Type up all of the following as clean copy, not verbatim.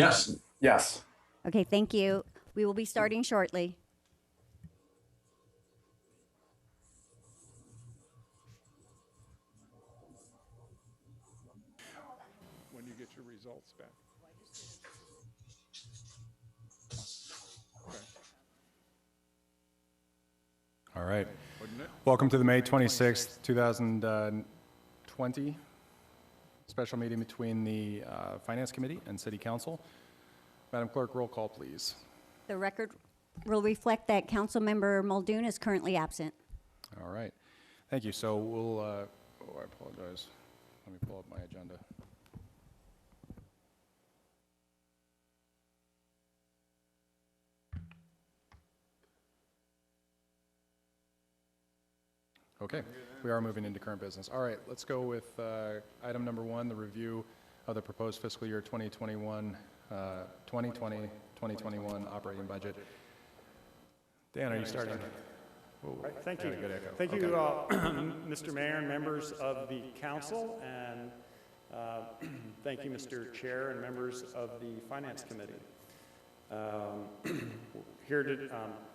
Yes. Yes. Okay, thank you. We will be starting shortly. When you get your results back. Okay. All right. Wouldn't it? Welcome to the May 26th, 2020 special meeting between the Finance Committee and City Council. Madam Clerk, roll call, please. The record will reflect that Councilmember Muldoon is currently absent. All right. Thank you. So we'll, oh, I apologize. Let me pull up my agenda. Okay, we are moving into current business. All right, let's go with item number 1, the review of the proposed fiscal year 2021, 2020-2021 operating budget. Dan, are you starting? Whoa, Right, thank you. had a good echo. Thank Okay. you, Mr. Mayor and members of the council, and thank you, Mr. Chair and members of the Finance Committee. Here to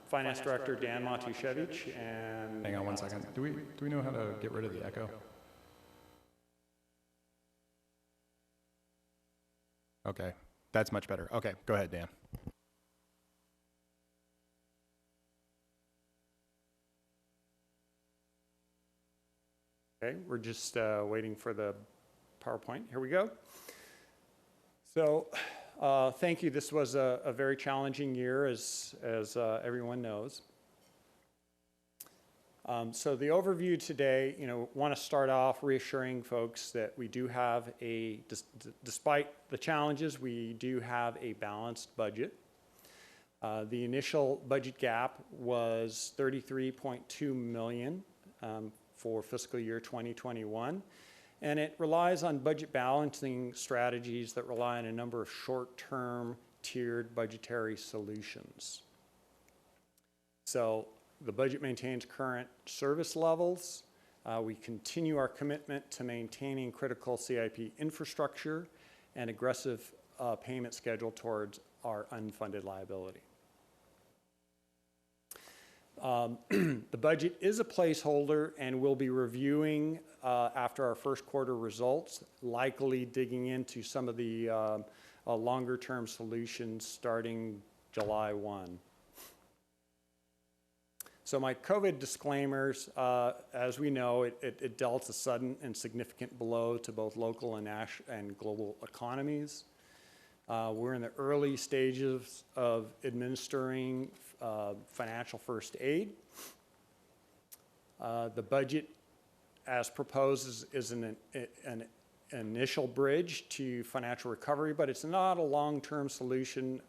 Finance Director Dan Matuszewicz and Hang on one second. Do we know how to get rid of the echo? Okay, that's much better. Okay, go ahead, Dan. Okay, we're just waiting for the PowerPoint. Here we go. So, thank you. This was a very challenging year, as everyone knows. So the overview today, want to start off reassuring folks that we do have despite the challenges, we do have a balanced budget. The initial budget gap was $33.2 million for fiscal year 2021. And it relies on budget balancing strategies that rely on a number of short-term tiered budgetary solutions. So the budget maintains current service levels. We continue our commitment to maintaining critical CIP infrastructure and aggressive payment schedule towards our unfunded liability. The budget is a placeholder, and we'll be reviewing after our first quarter results, likely digging into some of the longer term solutions starting July 1. So my COVID disclaimers, as we know, it dealt a sudden and significant blow to both local and global economies. We're in the early stages of administering financial first aid. The budget, as proposed, is an initial bridge to financial recovery, but it's not a long-term solution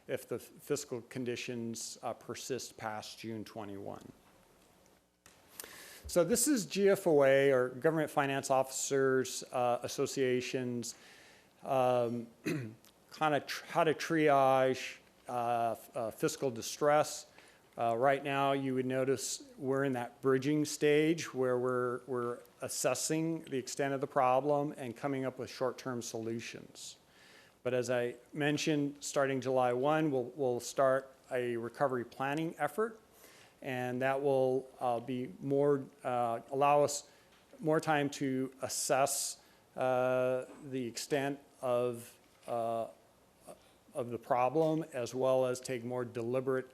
if the fiscal conditions persist past June 21. So this is GFOA, or Government Finance Officers Association's kind of how to triage fiscal distress. Right now, you would notice we're in that bridging stage where we're assessing the extent of the problem and coming up with short-term solutions. But as I mentioned, starting July 1, we'll start a recovery planning effort, and that will be allow us more time to assess the extent of the problem, as well as take more deliberate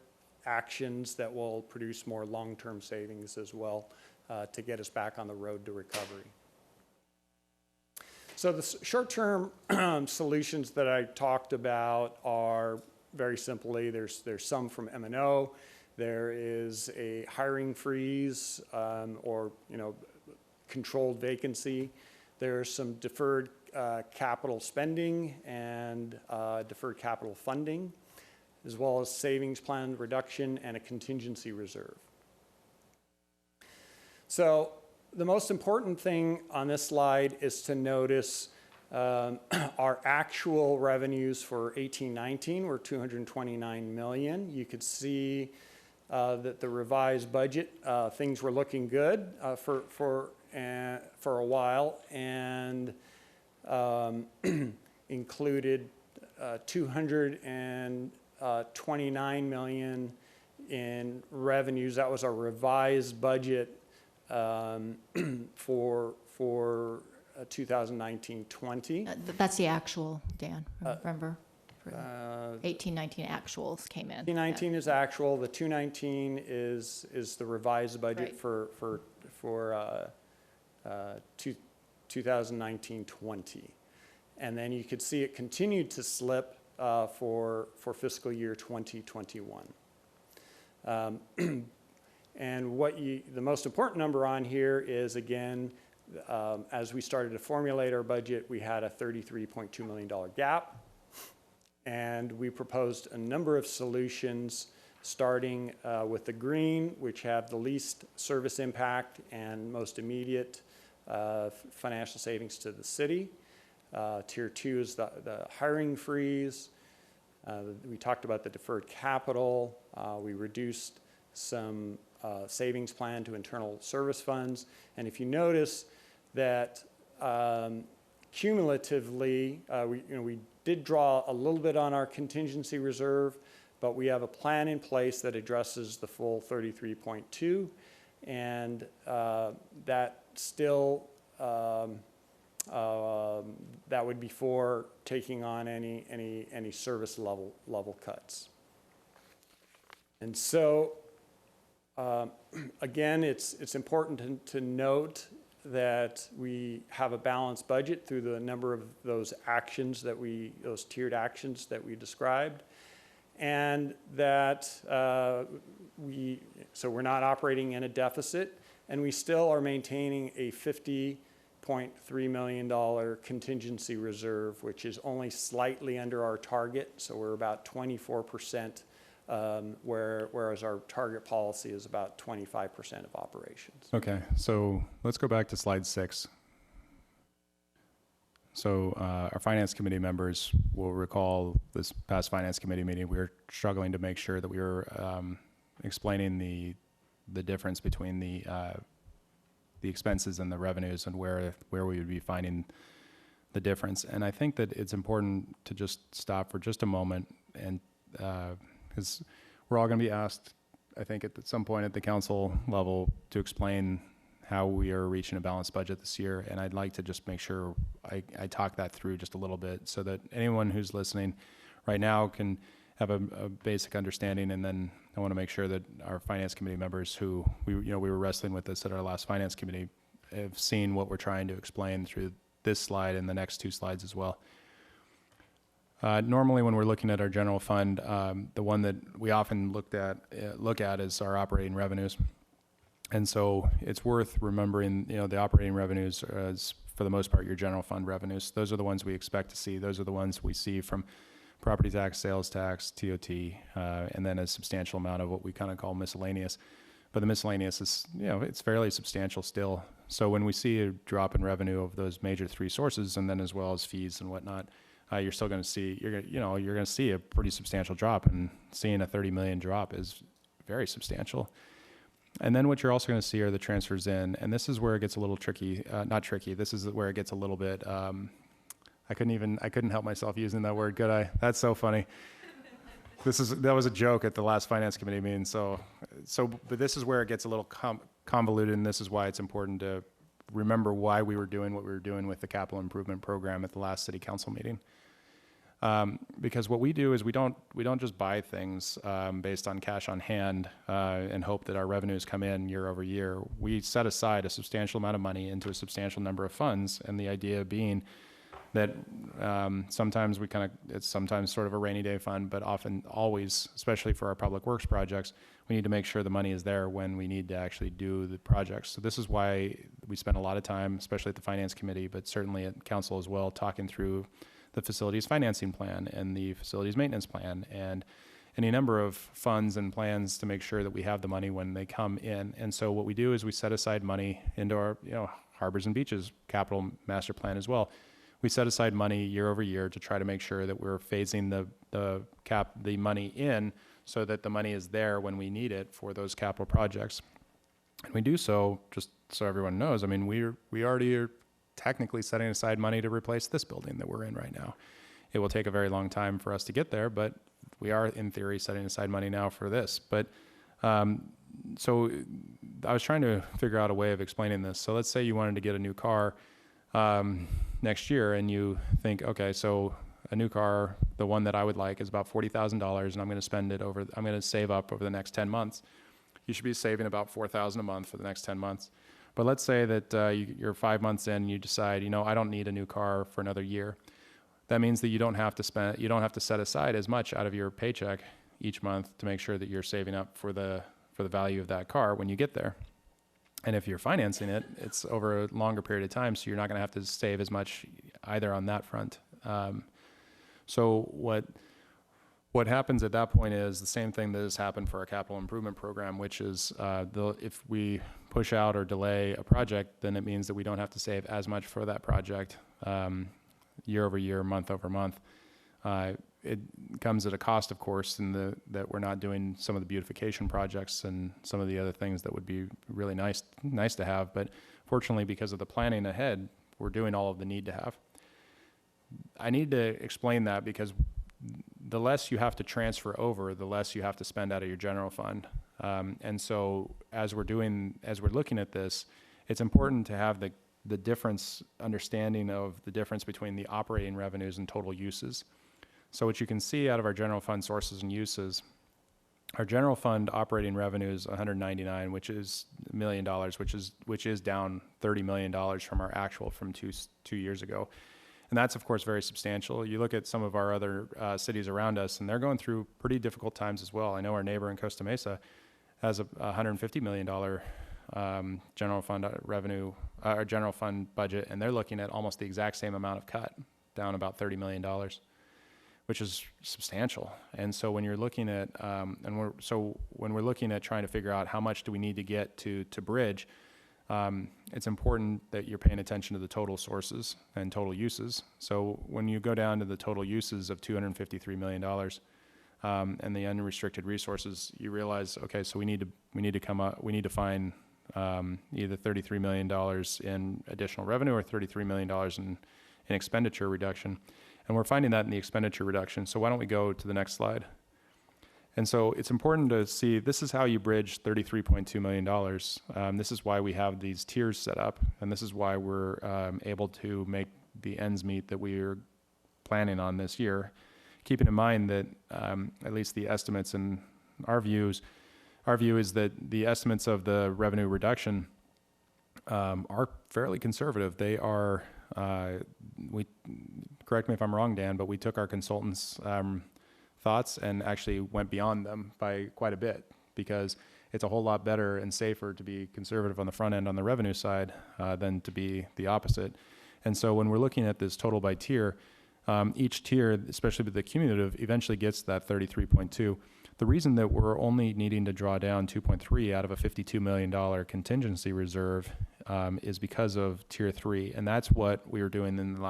actions that will produce more long-term savings as well to get us back on the road to recovery. So the short-term solutions that I talked about are very simply, there's some from M&O, there is a hiring freeze or controlled vacancy, there's some deferred capital spending and deferred capital funding, as well as savings plan reduction and a contingency reserve. So the most important thing on this slide is to notice our actual revenues for 18-19 were $229 million. You could see that the revised budget, things were looking good for a while, and included $229 million in revenues. That was our revised budget for 2019-20. That's the actual, Dan, remember? 18-19 actuals came in. 2019 is actual, the 219 is the revised budget Right. for 2019-20. And then you could see it continued to slip for fiscal year 2021. And the most important number on here is, again, as we started to formulate our budget, we had a $33.2 million gap. And we proposed a number of solutions, starting with the green, which have the least service impact and most immediate financial savings to the city. Tier 2 is the hiring freeze. We talked about the deferred capital. We reduced some savings plan to internal service funds. And if you notice that cumulatively, we did draw a little bit on our contingency reserve, but we have a plan in place that addresses the full 33.2, and that still that would be for taking on any service level cuts. And so again, it's important to note that we have a balanced budget through the number of those actions those tiered actions that we described, and that so we're not operating in a deficit, and we still are maintaining a $50.3 million contingency reserve, which is only slightly under our target, so we're about 24%, whereas our target policy is about 25% of operations. Okay, so let's go back to slide 6. So our finance committee members will recall this past finance committee meeting, we were struggling to make sure that we were explaining the difference between the expenses and the revenues, and where we would be finding the difference. And I think that it's important to just stop for just a moment, and because we're all going to be asked, I think, at some point at the council level to explain how we are reaching a balanced budget this year. And I'd like to just make sure I talk that through just a little bit, so that anyone who's listening right now can have a basic understanding. And then I want to make sure that our finance committee members who we were wrestling with this at our last finance committee have seen what we're trying to explain through this slide and the next 2 slides as well. Normally, when we're looking at our general fund, the one that we often look at is our operating revenues. And so it's worth remembering, the operating revenues is, for the most part, your general fund revenues. Those are the ones we expect to see. Those are the ones we see from property tax, sales tax, TOT, and then a substantial amount of what we kind of call miscellaneous. But the miscellaneous is, it's fairly substantial still. So when we see a drop in revenue of those major 3 sources, and then as well as fees and whatnot, you're still going to see, you're going to see a pretty substantial drop, and seeing a 30 million drop is very substantial. And then what you're also going to see are the transfers in, and this is where it gets a little tricky. Not tricky. This is where it gets a little bit. I couldn't help myself using that word, could I? That's so funny. That was a joke at the last finance committee meeting. But this is where it gets a little convoluted, and this is why it's important to remember why we were doing what we were doing with the capital improvement program at the last city council meeting. Because what we do is we don't just buy things based on cash on hand and hope that our revenues come in year over year. We set aside a substantial amount of money into a substantial number of funds, and the idea being that sometimes it's sometimes sort of a rainy day fund, but often always, especially for our public works projects, we need to make sure the money is there when we need to actually do the projects. So this is why we spend a lot of time, especially at the finance committee, but certainly at council as well, talking through the facilities financing plan and the facilities maintenance plan and any number of funds and plans to make sure that we have the money when they come in. And so what we do is we set aside money into our harbors and beaches capital master plan as well. We set aside money year over year to try to make sure that we're phasing the money in so that the money is there when we need it for those capital projects. And we do so, just so everyone knows, we already are technically setting aside money to replace this building that we're in right now. It will take a very long time for us to get there, but we are, in theory, setting aside money now for this. But so I was trying to figure out a way of explaining this. So let's say you wanted to get a new car next year, and you think, okay, so a new car, the one that I would like, is about $40,000, and I'm going to spend it over. I'm going to save up over the next 10 months. You should be saving about $4,000 a month for the next 10 months. But let's say that you're 5 months in, and you decide, I don't need a new car for another year. That means that you don't have to set aside as much out of your paycheck each month to make sure that you're saving up for the value of that car when you get there. And if you're financing it, it's over a longer period of time, so you're not going to have to save as much either on that front. So what happens at that point is the same thing that has happened for our capital improvement program, which is if we push out or delay a project, then it means that we don't have to save as much for that project year over year, month over month. It comes at a cost, of course, in that we're not doing some of the beautification projects and some of the other things that would be really nice to have. But fortunately, because of the planning ahead, we're doing all of the need to have. I need to explain that because the less you have to transfer over, the less you have to spend out of your general fund. And so as we're looking at this, it's important to have the understanding of the difference between the operating revenues and total uses. So what you can see out of our general fund sources and uses, our general fund operating revenue is $199, which is $1 million, which is down $30 million from our actual from two years ago. And that's, of course, very substantial. You look at some of our other cities around us, and they're going through pretty difficult times as well. I know our neighbor in Costa Mesa has a $150 million general fund revenue, or general fund budget, and they're looking at almost the exact same amount of cut, down about $30 million, which is substantial. And so when you're looking at, when we're looking at trying to figure out how much do we need to get to bridge, it's important that you're paying attention to the total sources and total uses. So when you go down to the total uses of $253 million and the unrestricted resources, you realize, okay, so we need to find either $33 million in additional revenue or $33 million in expenditure reduction. And we're finding that in the expenditure reduction. So why don't we go to the next slide? And so it's important to see, this is how you bridge $33.2 million. This is why we have these tiers set up, and this is why we're able to make the ends meet that we are planning on this year, keeping in mind that at least the estimates and our view is that the estimates of the revenue reduction are fairly conservative. They are, correct me if I'm wrong, Dan, but we took our consultants' thoughts and actually went beyond them by quite a bit, because it's a whole lot better and safer to be conservative on the front end on the revenue side than to be the opposite. And so when we're looking at this total by tier, each tier, especially with the cumulative, eventually gets that 33.2. The reason that we're only needing to draw down 2.3 out of a $52 million contingency reserve is because of tier 3, and that's what we were doing in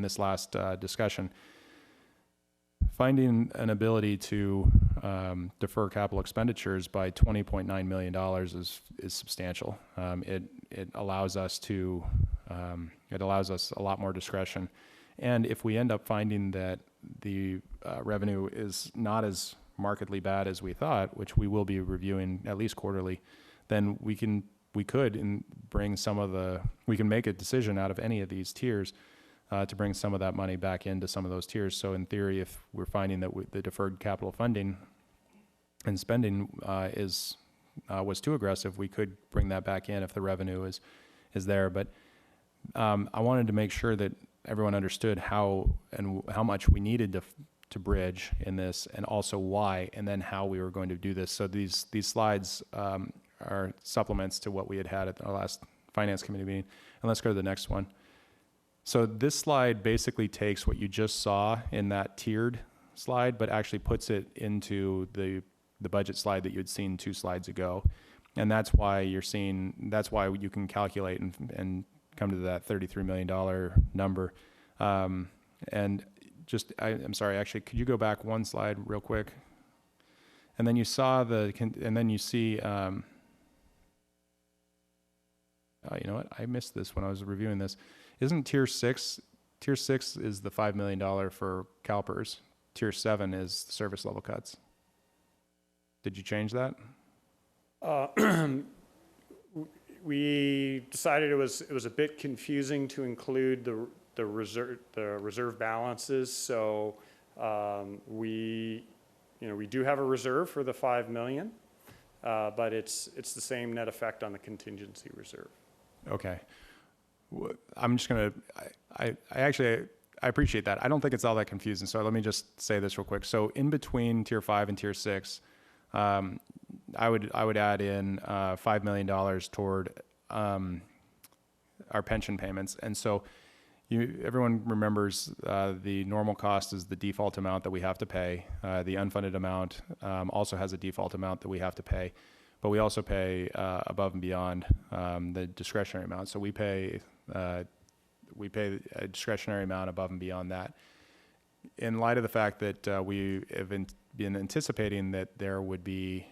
this last discussion. Finding an ability to defer capital expenditures by $20.9 million is substantial. It allows us a lot more discretion. And if we end up finding that the revenue is not as markedly bad as we thought, which we will be reviewing at least quarterly, then we can make a decision out of any of these tiers to bring some of that money back into some of those tiers. So in theory, if we're finding that the deferred capital funding and spending was too aggressive, we could bring that back in if the revenue is there. But I wanted to make sure that everyone understood how much we needed to bridge in this, and also why, and then how we were going to do this. So these slides are supplements to what we had at our last Finance Committee meeting. And let's go to the next one. So this slide basically takes what you just saw in that tiered slide, but actually puts it into the budget slide that you'd seen 2 slides ago. And that's why you can calculate and come to that $33 million number. And I'm sorry, actually, could you go back 1 slide real quick? And then you see, you know what? I missed this when I was reviewing this. Isn't tier 6 Tier 6 is the $5 million for CalPERS. Tier 7 is the service level cuts. Did you change that? We decided it was a bit confusing to include the reserve balances. So we do have a reserve for the 5 million, but it's the same net effect on the contingency reserve. Okay. I'm just going to, I actually appreciate that. I don't think it's all that confusing. So let me just say this real quick. So in between tier 5 and tier 6, I would add in $5 million toward our pension payments. And so everyone remembers the normal cost is the default amount that we have to pay. The unfunded amount also has a default amount that we have to pay. But we also pay above and beyond the discretionary amount. So we pay a discretionary amount above and beyond that. In light of the fact that we have been anticipating that there would be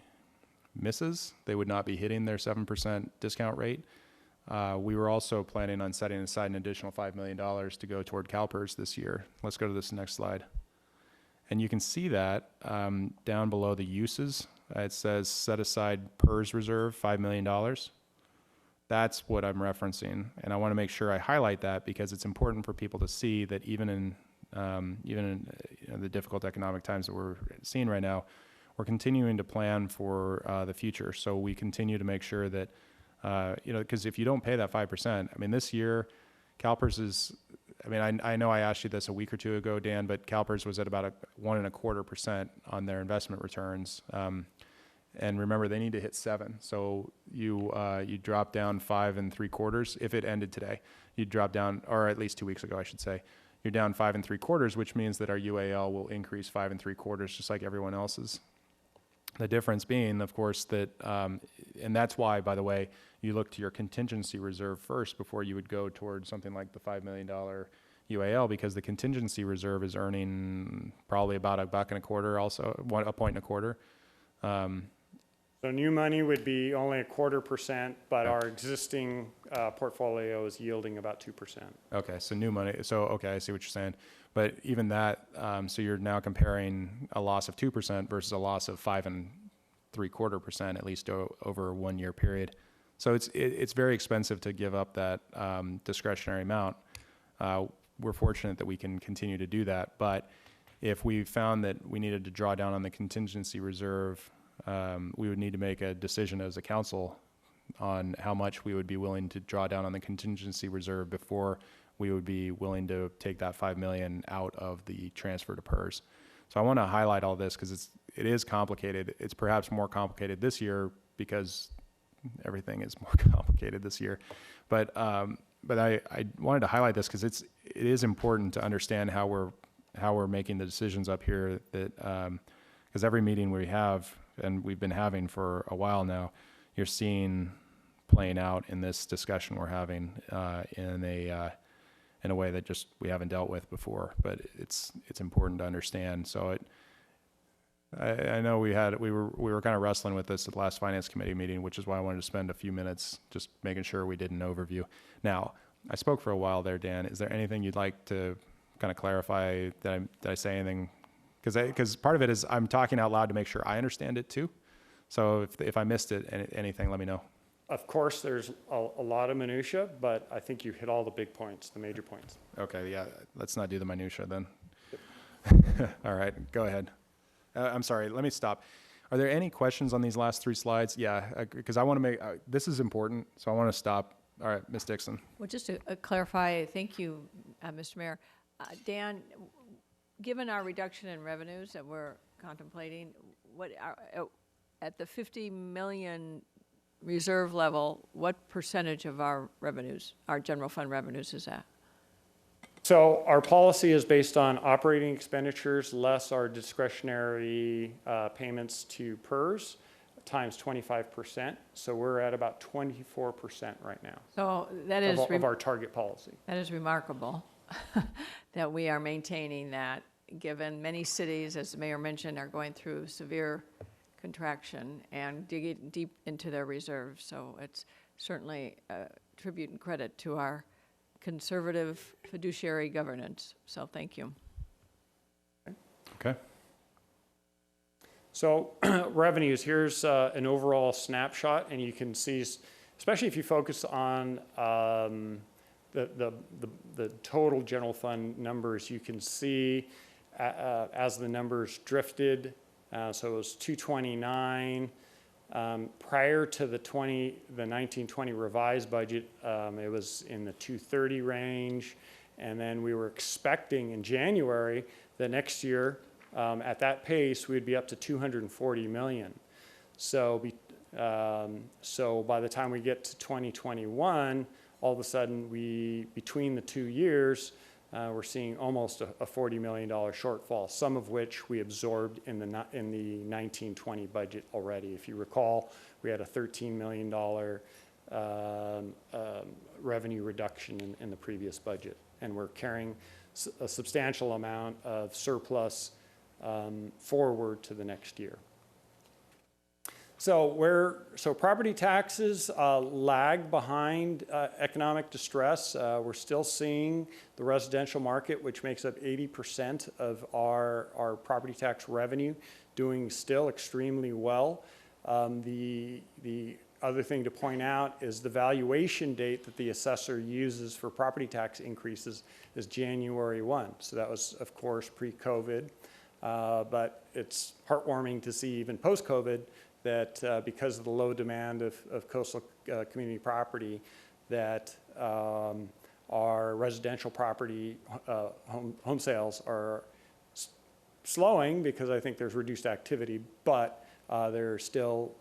misses, they would not be hitting their 7% discount rate. We were also planning on setting aside an additional $5 million to go toward CalPERS this year. Let's go to this next slide. And you can see that down below the uses. It says set aside PERS reserve, $5 million. That's what I'm referencing. And I want to make sure I highlight that because it's important for people to see that even in the difficult economic times that we're seeing right now, we're continuing to plan for the future. So we continue to make sure that, because if you don't pay that 5%, I mean, this year, CalPERS is, I know I asked you this a week or two ago, Dan, but CalPERS was at about a 1.25% on their investment returns. And remember, they need to hit 7. So you drop down 5 3/4. If it ended today, you'd drop down, or at least 2 weeks ago, I should say, you're down 5 3/4, which means that our UAL will increase 5 3/4, just like everyone else's. The difference being, of course, that, and that's why, by the way, you look to your contingency reserve first before you would go towards something like the $5 million UAL, because the contingency reserve is earning probably about $1.25, also 1.25. So new money would be only 0.25%, but our existing portfolio is yielding about 2%. Okay, so new money. So, okay, I see what you're saying. But even that, so you're now comparing a loss of 2% versus a loss of 5 3/4%, at least over a 1 year period. So it's very expensive to give up that discretionary amount. We're fortunate that we can continue to do that. But if we found that we needed to draw down on the contingency reserve, we would need to make a decision as a council on how much we would be willing to draw down on the contingency reserve before we would be willing to take that $5 million out of the transfer to PERS. So I want to highlight all this because it is complicated. It's perhaps more complicated this year because everything is more complicated this year. But I wanted to highlight this because it is important to understand how we're making the decisions up here. That because every meeting we have, and we've been having for a while now, you're seeing playing out in this discussion we're having in a way that just we haven't dealt with before. But it's important to understand. So I know we were kind of wrestling with this at the last finance committee meeting, which is why I wanted to spend a few minutes just making sure we did an overview. Now, I spoke for a while there, Dan. Is there anything you'd like to kind of clarify? Did I say anything? Because part of it is I'm talking out loud to make sure I understand it too. So if I missed anything, let me know. Of course, there's a lot of minutia, but I think you hit all the big points, the major points. Okay, yeah, let's not do the minutia then. All right, go ahead. I'm sorry, let me stop. Are there any questions on these last 3 slides? Yeah, because I want to make, this is important, so I want to stop. All right, Ms. Dixon. Well, just to clarify, thank you, Mr. Mayor. Dan, given our reduction in revenues that we're contemplating, at the 50 million reserve level, what percentage of our revenues, our general fund revenues, is that? So our policy is based on operating expenditures less our discretionary payments to PERS times 25%. So we're at about 24% right now. So that is of our target policy. That is remarkable that we are maintaining that, given many cities, as the mayor mentioned, are going through severe contraction and digging deep into their reserves. So it's certainly a tribute and credit to our conservative fiduciary governance. So thank you. Okay. So revenues, here's an overall snapshot, and you can see, especially if you focus on the total general fund numbers, you can see as the numbers drifted, so it was 229. Prior to the 1920 revised budget, it was in the 230 range, and then we were expecting in January the next year, at that pace, we'd be up to 240 million. So by the time we get to 2021, all of a sudden between the 2 years, we're seeing almost a $40 million shortfall, some of which we absorbed in the 1920 budget already. If you recall, we had a $13 million revenue reduction in the previous budget, and we're carrying a substantial amount of surplus forward to the next year. So property taxes lag behind economic distress. We're still seeing the residential market, which makes up 80% of our property tax revenue, doing still extremely well. The other thing to point out is the valuation date that the assessor uses for property tax increases is January 1. So that was, of course, pre-COVID. But it's heartwarming to see even post-COVID that because of the low demand of coastal community property, that our residential property home sales are slowing because I think there's reduced activity, but they're still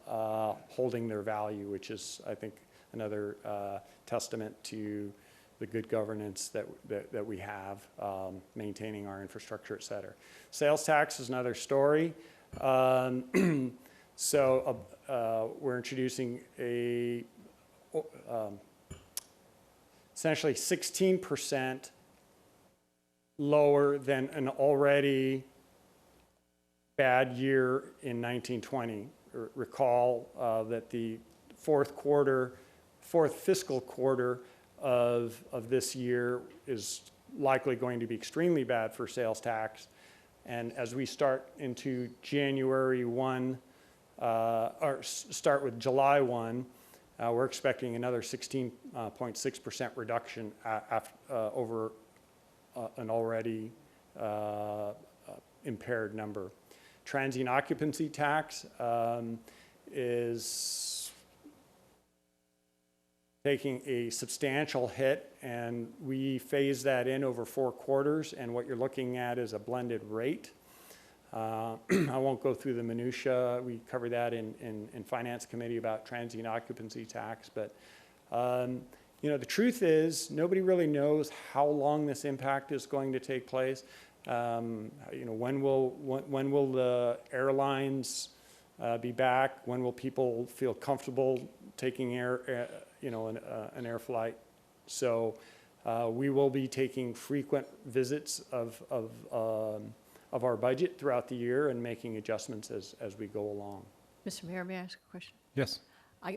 holding their value, which is, I think, another testament to the good governance that we have, maintaining our infrastructure, et cetera. Sales tax is another story. So we're introducing essentially 16% lower than an already bad year in 1920. Recall that the fourth fiscal quarter of this year is likely going to be extremely bad for sales tax. And as we start into January 1, or start with July 1, we're expecting another 16.6% reduction over an already impaired number. Transient occupancy tax is taking a substantial hit, and we phase that in over 4 quarters, and what you're looking at is a blended rate. I won't go through the minutia. We covered that in Finance Committee about transient occupancy tax, but you know, the truth is nobody really knows how long this impact is going to take place. You know, when will the airlines be back? When will people feel comfortable taking an air flight? So we will be taking frequent visits of our budget throughout the year and making adjustments as we go along. Mr. Mayor, may I ask a question? Yes,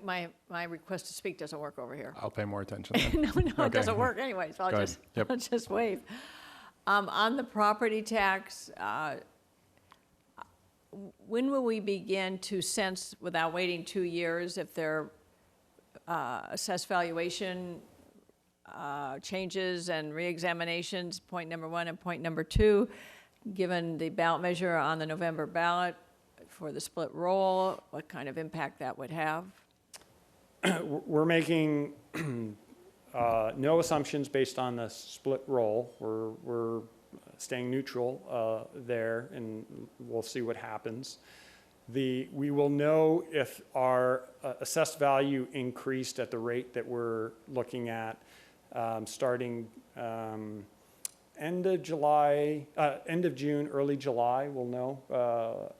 My request to speak doesn't work over here. I'll pay more attention then. No, it Okay. doesn't work anyway, so Go ahead. Yep. I'll just wave. On the property tax, when will we begin to sense, without waiting 2 years, if their assessed valuation changes and reexaminations, point number 1, and point number 2, given the ballot measure on the November ballot for the split roll, what kind of impact that would have? We're making no assumptions based on the split roll. We're staying neutral there, and we'll see what happens. We will know if our assessed value increased at the rate that we're looking at starting end of June, early July. We'll know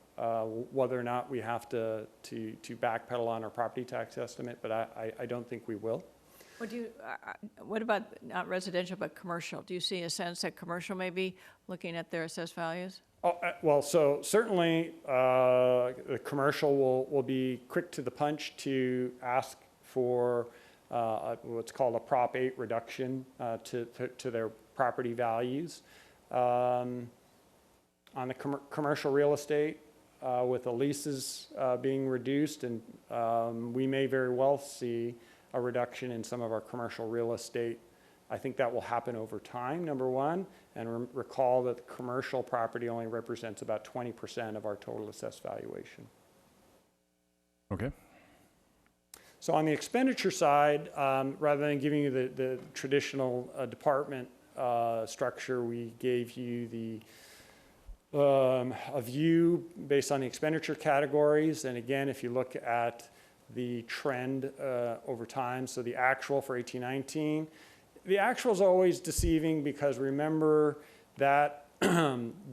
whether or not we have to backpedal on our property tax estimate, but I don't think we will. What about not residential but commercial? Do you see a sense that commercial may be looking at their assessed values? Oh, well, so certainly the commercial will be quick to the punch to ask for what's called a Prop 8 reduction to their property values. On the commercial real estate, with the leases being reduced, and we may very well see a reduction in some of our commercial real estate. I think that will happen over time, number one, and recall that the commercial property only represents about 20% of our total assessed valuation. Okay. So on the expenditure side, rather than giving you the traditional department structure, we gave you a view based on the expenditure categories. And again, if you look at the trend over time, so the actual for 1819, the actual is always deceiving because remember that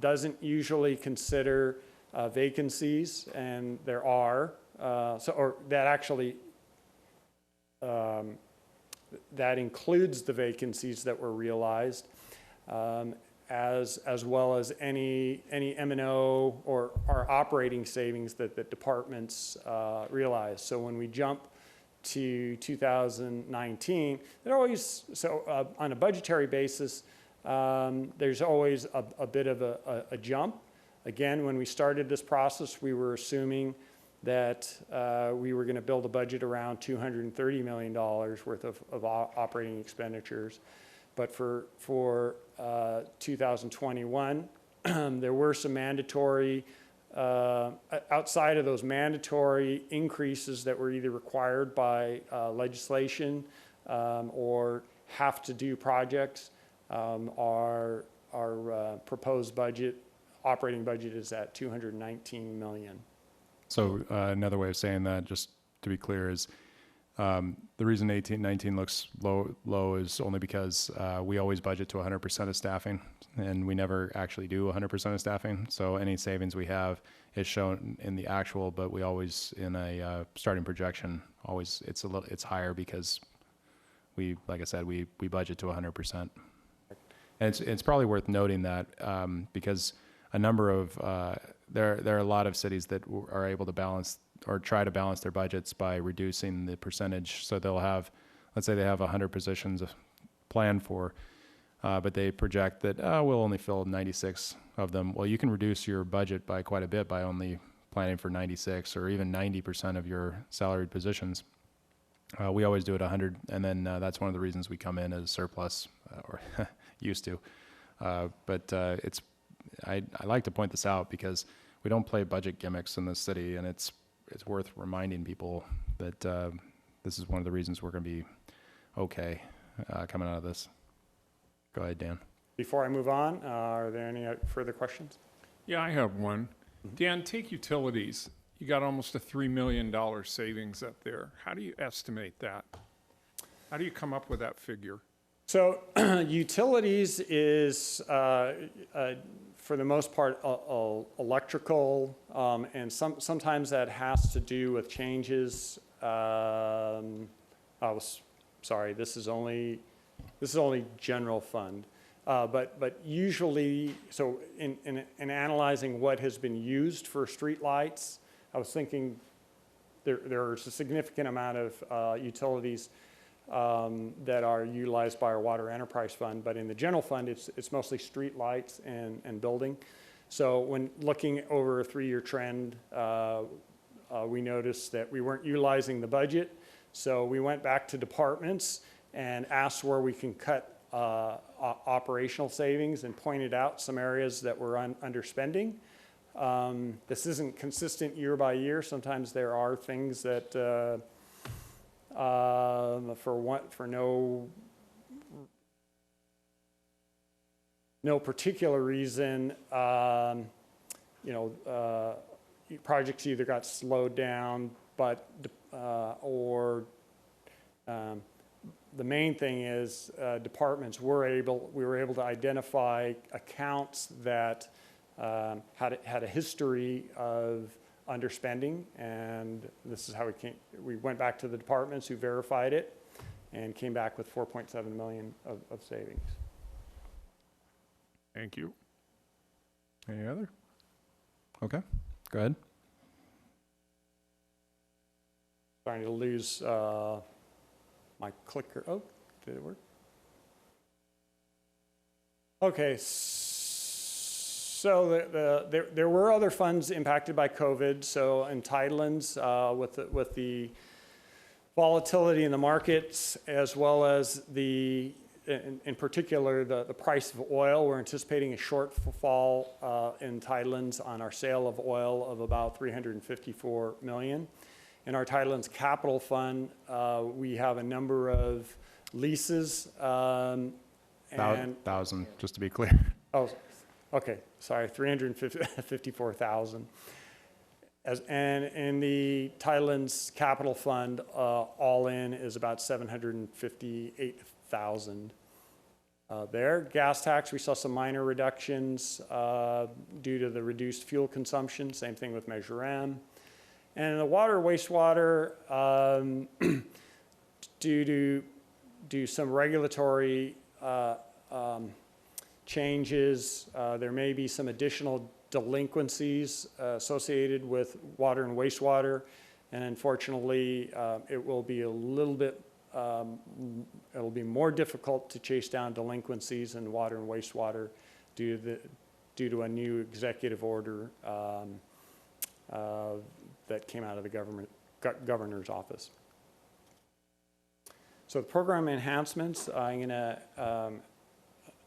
doesn't usually consider vacancies, and there are. Or that actually, that includes the vacancies that were realized, as well as any M&O or our operating savings that the departments realize. So when we jump to 2019, there always, on a budgetary basis, there's always a bit of a jump. Again, when we started this process, we were assuming that we were going to build a budget around $230 million worth of operating expenditures. But for 2021, there were some mandatory, outside of those mandatory increases that were either required by legislation or have to do projects. Our proposed budget, operating budget, is at $219 million. So another way of saying that, just to be clear, is the reason 1819 looks low is only because we always budget to 100% of staffing, and we never actually do 100% of staffing. So any savings we have is shown in the actual, but we always, in a starting projection, always it's higher because we, like I said, we budget to 100%. And it's probably worth noting that because a number of there are a lot of cities that are able to balance or try to balance their budgets by reducing the percentage. So they'll have, let's say they have 100 positions planned for, but they project that we'll only fill 96 of them. Well, you can reduce your budget by quite a bit by only planning for 96 or even 90% of your salaried positions. We always do it 100, and then that's one of the reasons we come in as surplus, or used to. But I like to point this out because we don't play budget gimmicks in this city, and it's worth reminding people that this is one of the reasons we're going to be okay coming out of this. Go ahead, Dan. Before I move on, are there any further questions? Yeah, I have one. Dan, take utilities. You got almost a $3 million savings up there. How do you estimate that? How do you come up with that figure? So utilities is, for the most part, electrical, and sometimes that has to do with changes. Sorry, this is only general fund. But usually, so in analyzing what has been used for streetlights, I was thinking there's a significant amount of utilities that are utilized by our Water Enterprise Fund, but in the general fund, it's mostly street lights and building. So when looking over a 3-year trend, we noticed that we weren't utilizing the budget. So we went back to departments and asked where we can cut operational savings and pointed out some areas that were underspending. This isn't consistent year by year. Sometimes there are things that for no particular reason, projects either got slowed down, but or the main thing is departments we were able to identify accounts that had a history of underspending, and this is how we went back to the departments who verified it and came back with $4.7 million of savings. Thank you. Any other? Okay, go ahead. Starting to lose my clicker, oh, did it work? Okay, so there were other funds impacted by COVID. So entitlements with the volatility in the markets, as well as in particular the price of oil. We're anticipating a shortfall in entitlements on our sale of oil of about $354 million. In our entitlements capital fund, we have a number of leases. And 1,000, just to be clear. oh, okay, sorry, 354,000. And in the Thailand's capital fund, all in is about 758,000 there. Gas tax, we saw some minor reductions due to the reduced fuel consumption. Same thing with Measure M. And in the water, wastewater, due to some regulatory changes, there may be some additional delinquencies associated with water and wastewater, and unfortunately, it will be a little bit, it'll be more difficult to chase down delinquencies in water and wastewater due to a new executive order that came out of the governor's office. So the program enhancements, I'm going to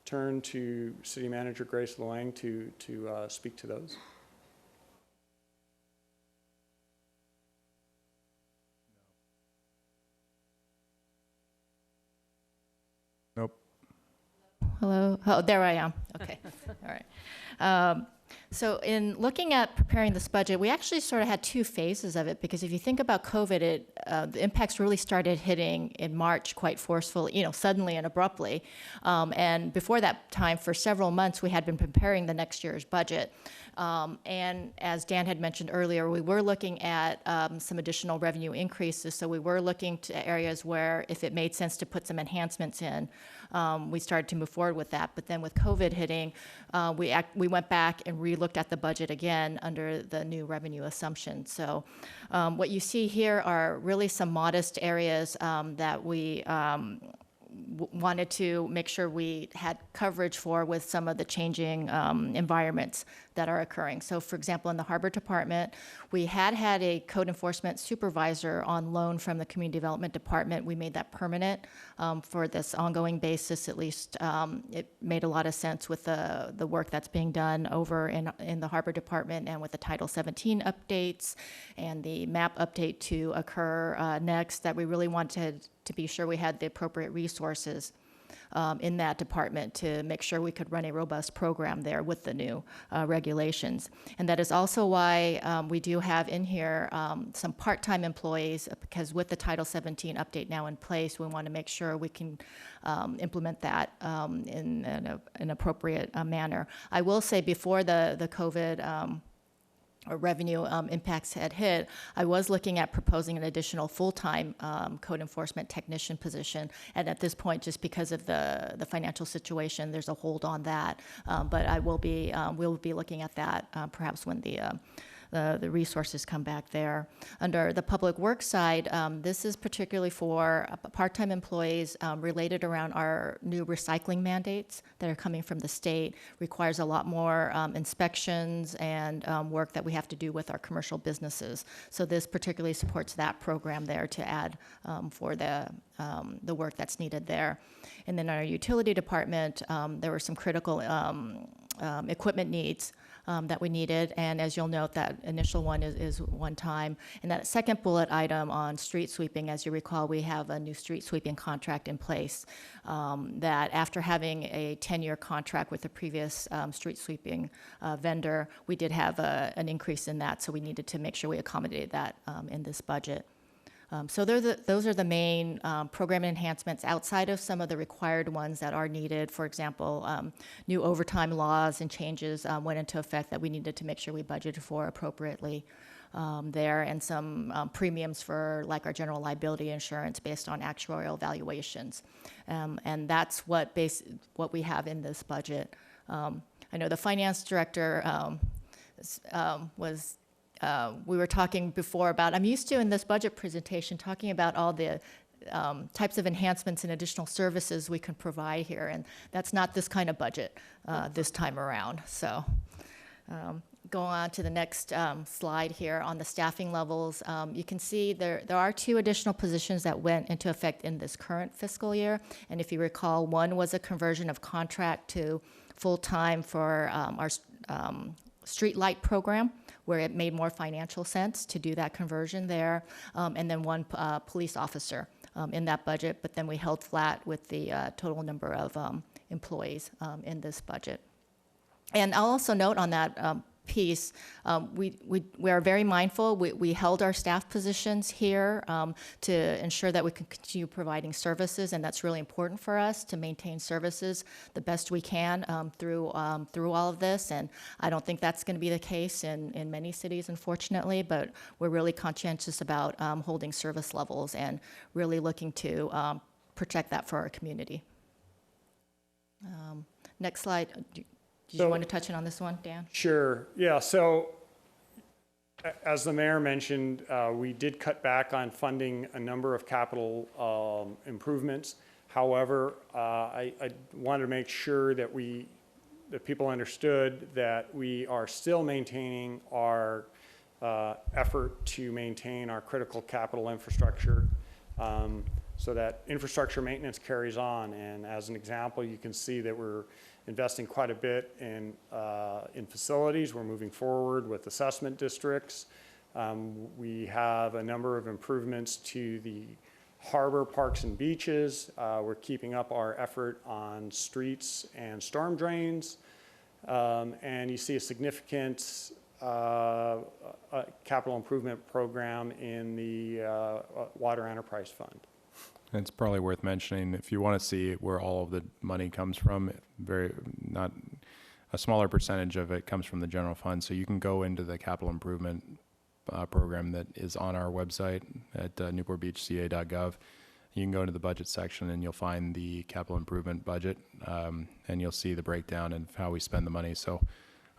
turn to City Manager Grace Luang to speak to those. Nope. Hello. Oh, there I am. Okay. All right. So in looking at preparing this budget, we actually sort of had two phases of it, because if you think about COVID, the impacts really started hitting in March quite forcefully, suddenly and abruptly. And before that time, for several months, we had been preparing the next year's budget. And as Dan had mentioned earlier, we were looking at some additional revenue increases. So we were looking to areas where, if it made sense to put some enhancements in, we started to move forward with that. But then with COVID hitting, we went back and re-looked at the budget again under the new revenue assumptions. So what you see here are really some modest areas that we wanted to make sure we had coverage for with some of the changing environments that are occurring. So for example, in the Harbor Department, we had a code enforcement supervisor on loan from the Community Development Department. We made that permanent for this ongoing basis. At least it made a lot of sense with the work that's being done over in the Harbor Department, and with the Title 17 updates and the map update to occur next, that we really wanted to be sure we had the appropriate resources in that department to make sure we could run a robust program there with the new regulations. And that is also why we do have in here some part-time employees, because with the Title 17 update now in place, we want to make sure we can implement that in an appropriate manner. I will say, before the COVID or revenue impacts had hit, I was looking at proposing an additional full-time code enforcement technician position. And at this point, just because of the financial situation, there's a hold on that. But we'll be looking at that perhaps when the resources come back there. Under the public works side, this is particularly for part-time employees related around our new recycling mandates that are coming from the state. Requires a lot more inspections and work that we have to do with our commercial businesses. So this particularly supports that program there to add for the work that's needed there. And then our utility department, there were some critical equipment needs that we needed, and as you'll note, that initial one is one time. And that second bullet item on street sweeping, as you recall, we have a new street sweeping contract in place that, after having a 10-year contract with the previous street sweeping vendor, we did have an increase in that, so we needed to make sure we accommodated that in this budget. So those are the main program enhancements outside of some of the required ones that are needed. For example, new overtime laws and changes went into effect that we needed to make sure we budgeted for appropriately there, and some premiums for like our general liability insurance based on actuarial valuations. And that's what we have in this budget. I know the finance director we were talking before about, I'm used to in this budget presentation talking about all the types of enhancements and additional services we can provide here. And that's not this kind of budget this time around. So go on to the next slide here on the staffing levels. You can see there are 2 additional positions that went into effect in this current fiscal year. And if you recall, one was a conversion of contract to full-time for our street light program, where it made more financial sense to do that conversion there, and then one police officer in that budget, but then we held flat with the total number of employees in this budget. And I'll also note on that piece, we are very mindful. We held our staff positions here to ensure that we can continue providing services, and that's really important for us to maintain services the best we can through all of this. And I don't think that's going to be the case in many cities, unfortunately, but we're really conscientious about holding service levels and really looking to protect that for our community. Next slide. Did you want to touch in on this one, Dan? Sure. Yeah. So as the mayor mentioned, we did cut back on funding a number of capital improvements. However, I wanted to make sure that people understood that we are still maintaining our effort to maintain our critical capital infrastructure so that infrastructure maintenance carries on. And as an example, you can see that we're investing quite a bit in facilities. We're moving forward with assessment districts. We have a number of improvements to the harbor, parks, and beaches. We're keeping up our effort on streets and storm drains. And you see a significant capital improvement program in the Water Enterprise Fund. It's probably worth mentioning, if you want to see where all of the money comes from, not a smaller percentage of it comes from the general fund. So you can go into the capital improvement program that is on our website at newportbeachca.gov. You can go into the budget section and you'll find the capital improvement budget, and you'll see the breakdown and how we spend the money. So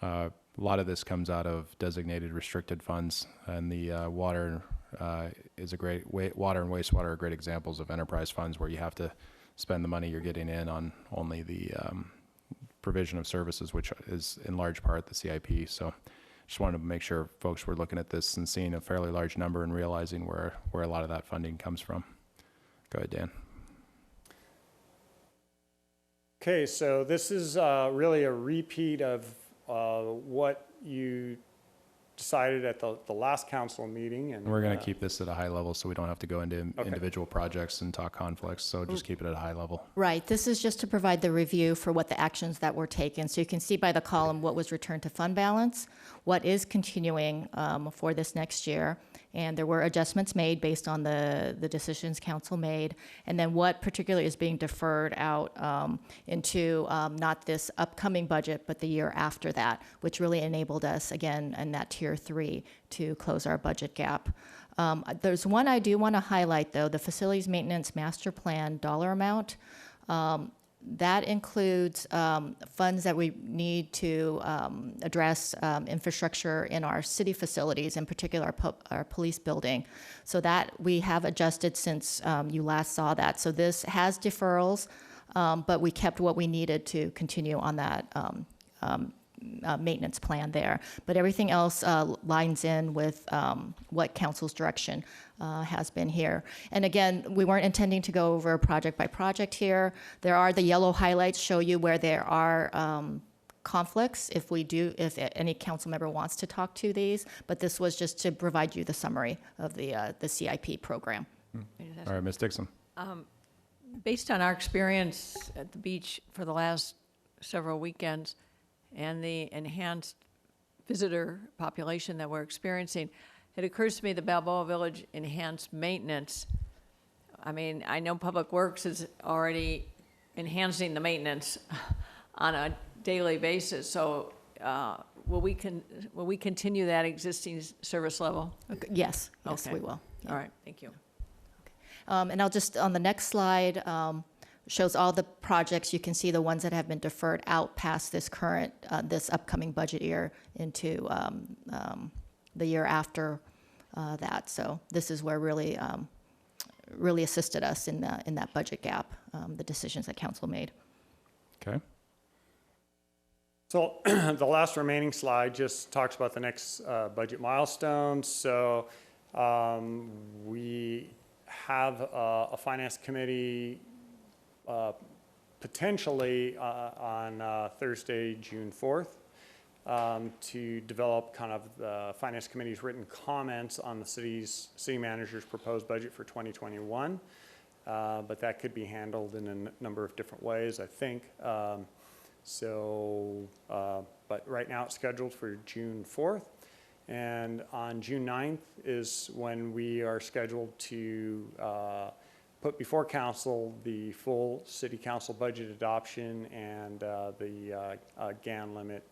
a lot of this comes out of designated restricted funds, and the water is a great water and wastewater are great examples of enterprise funds where you have to spend the money you're getting in on only the provision of services, which is in large part the CIP. So just wanted to make sure folks were looking at this and seeing a fairly large number and realizing where a lot of that funding comes from. Go ahead, Dan. Okay, so this is really a repeat of what you decided at the last council meeting. And we're going to keep this at a high level so we don't have to go into individual projects and talk conflicts. So just keep it at a high level. Right. This is just to provide the review for what the actions that were taken. So you can see by the column what was returned to fund balance, what is continuing for this next year. And there were adjustments made based on the decisions council made. And then what particularly is being deferred out into not this upcoming budget, but the year after that, which really enabled us, again, in that tier 3 to close our budget gap. There's one I do want to highlight, though, the facilities maintenance master plan dollar amount. That includes funds that we need to address infrastructure in our city facilities, in particular our police building. So that we have adjusted since you last saw that. So this has deferrals, but we kept what we needed to continue on that maintenance plan there. But everything else lines in with what council's direction has been here. And again, we weren't intending to go over project by project here. There are the yellow highlights show you where there are conflicts if any council member wants to talk to these, but this was just to provide you the summary of the CIP program. All right, Ms. Dixon. Based on our experience at the beach for the last several weekends and the enhanced visitor population that we're experiencing, it occurs to me the Balboa Village enhanced maintenance, I mean, I know Public Works is already enhancing the maintenance on a daily basis, so will we continue that existing service level? Okay. Yes, Okay. we will. All right, thank you. And I'll just, on the next slide, shows all the projects. You can see the ones that have been deferred out past this current, this upcoming budget year into the year after that. So this is where really really assisted us in that budget gap, the decisions that council made. Okay. So the last remaining slide just talks about the next budget milestones. So we have a finance committee potentially on Thursday, June 4th, to develop kind of the finance committee's written comments on the city manager's proposed budget for 2021. But that could be handled in a number of different ways, I think. But right now it's scheduled for June 4th. And on June 9th is when we are scheduled to put before council the full city council budget adoption and the GAN limit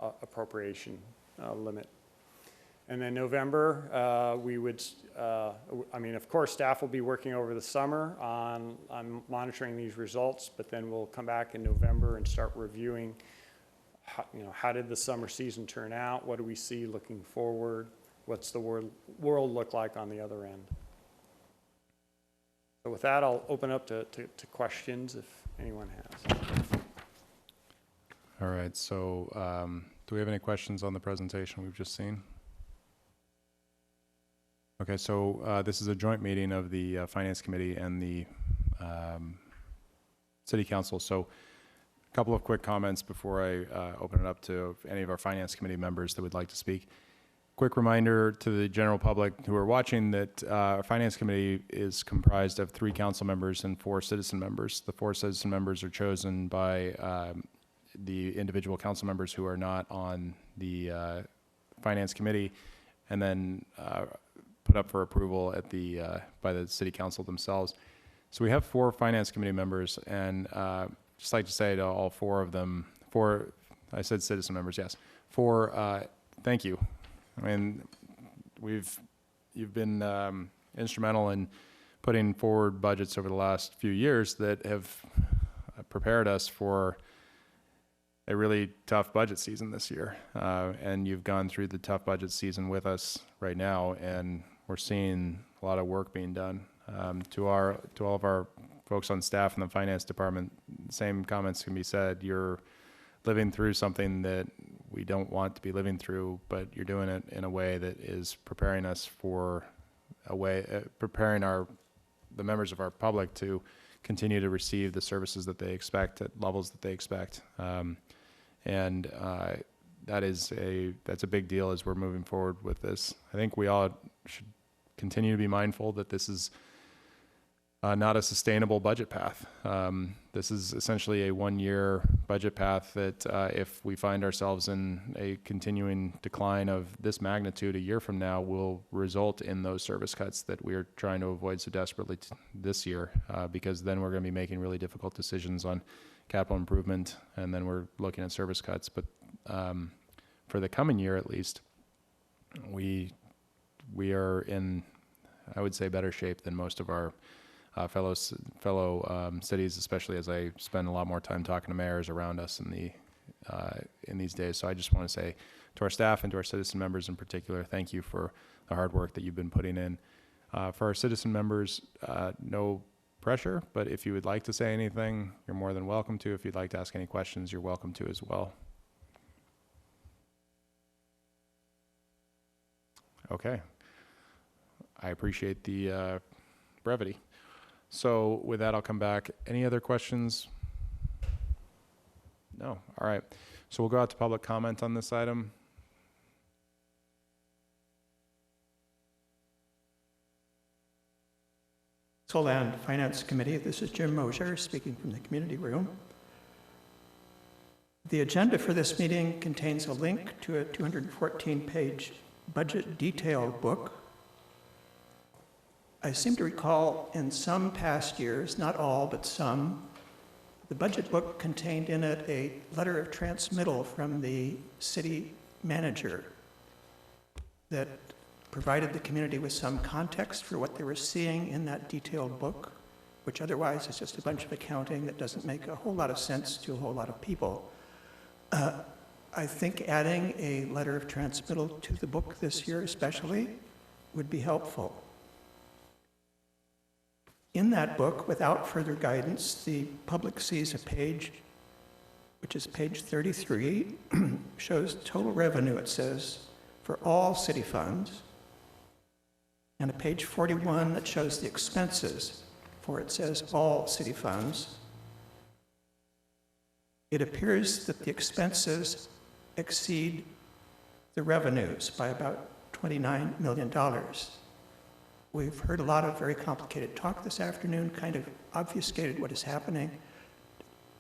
appropriation limit. And then November, we would, of course, staff will be working over the summer on monitoring these results, but then we'll come back in November and start reviewing, how did the summer season turn out? What do we see looking forward? What's the world look like on the other end? So with that, I'll open up to questions if anyone has. All right, so do we have any questions on the presentation we've just seen? Okay, so this is a joint meeting of the Finance Committee and the City Council. So a couple of quick comments before I open it up to any of our Finance Committee members that would like to speak. Quick reminder to the general public who are watching that our Finance Committee is comprised of 3 council members and 4 citizen members. The 4 citizen members are chosen by the individual council members who are not on the Finance Committee, and then put up for approval at by the City Council themselves. So we have 4 Finance Committee members, and just like to say to all 4 of them, 4, I said citizen members, yes, 4, thank you. I mean, you've been instrumental in putting forward budgets over the last few years that have prepared us for a really tough budget season this year. And you've gone through the tough budget season with us right now, and we're seeing a lot of work being done. To all of our folks on staff in the finance department, same comments can be said. You're living through something that we don't want to be living through, but you're doing it in a way that is preparing us for preparing the members of our public to continue to receive the services that they expect at levels that they expect. That's a big deal as we're moving forward with this. I think we all should continue to be mindful that this is not a sustainable budget path. This is essentially a 1-year budget path that if we find ourselves in a continuing decline of this magnitude a year from now, will result in those service cuts that we're trying to avoid so desperately this year, because then we're going to be making really difficult decisions on capital improvement, and then we're looking at service cuts. But for the coming year, at least, we are in, I would say, better shape than most of our fellow cities, especially as I spend a lot more time talking to mayors around us in these days. So I just want to say to our staff and to our citizen members in particular, thank you for the hard work that you've been putting in. For our citizen members, no pressure, but if you would like to say anything, you're more than welcome to. If you'd like to ask any questions, you're welcome to as well. Okay. I appreciate the brevity. So with that, I'll come back. Any other questions? No. All right. So we'll go out to public comment on this item. Fiscal and Finance Committee, this is Jim Mosier speaking from the community room. The agenda for this meeting contains a link to a 214-page budget detail book. I seem to recall in some past years, not all, but some, the budget book contained in it a letter of transmittal from the city manager that provided the community with some context for what they were seeing in that detailed book, which otherwise is just a bunch of accounting that doesn't make a whole lot of sense to a whole lot of people. I think adding a letter of transmittal to the book this year especially would be helpful. In that book, without further guidance, the public sees a page, which is page 33, shows total revenue, it says, for all city funds, and a page 41 that shows the expenses for, it says, all city funds. It appears that the expenses exceed the revenues by about $29 million. We've heard a lot of very complicated talk this afternoon, kind of obfuscated what is happening.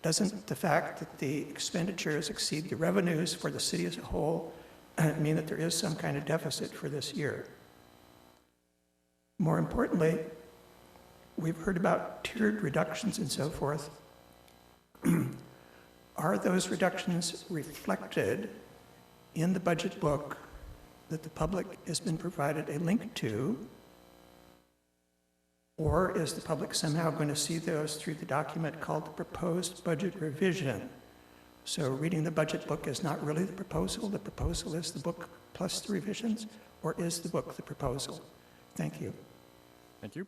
Doesn't the fact that the expenditures exceed the revenues for the city as a whole mean that there is some kind of deficit for this year? More importantly, we've heard about tiered reductions and so forth. Are those reductions reflected in the budget book that the public has been provided a link to? Or is the public somehow going to see those through the document called the proposed budget revision? So reading the budget book is not really the proposal is the book plus the revisions, or is the book the proposal? Thank you. Thank you.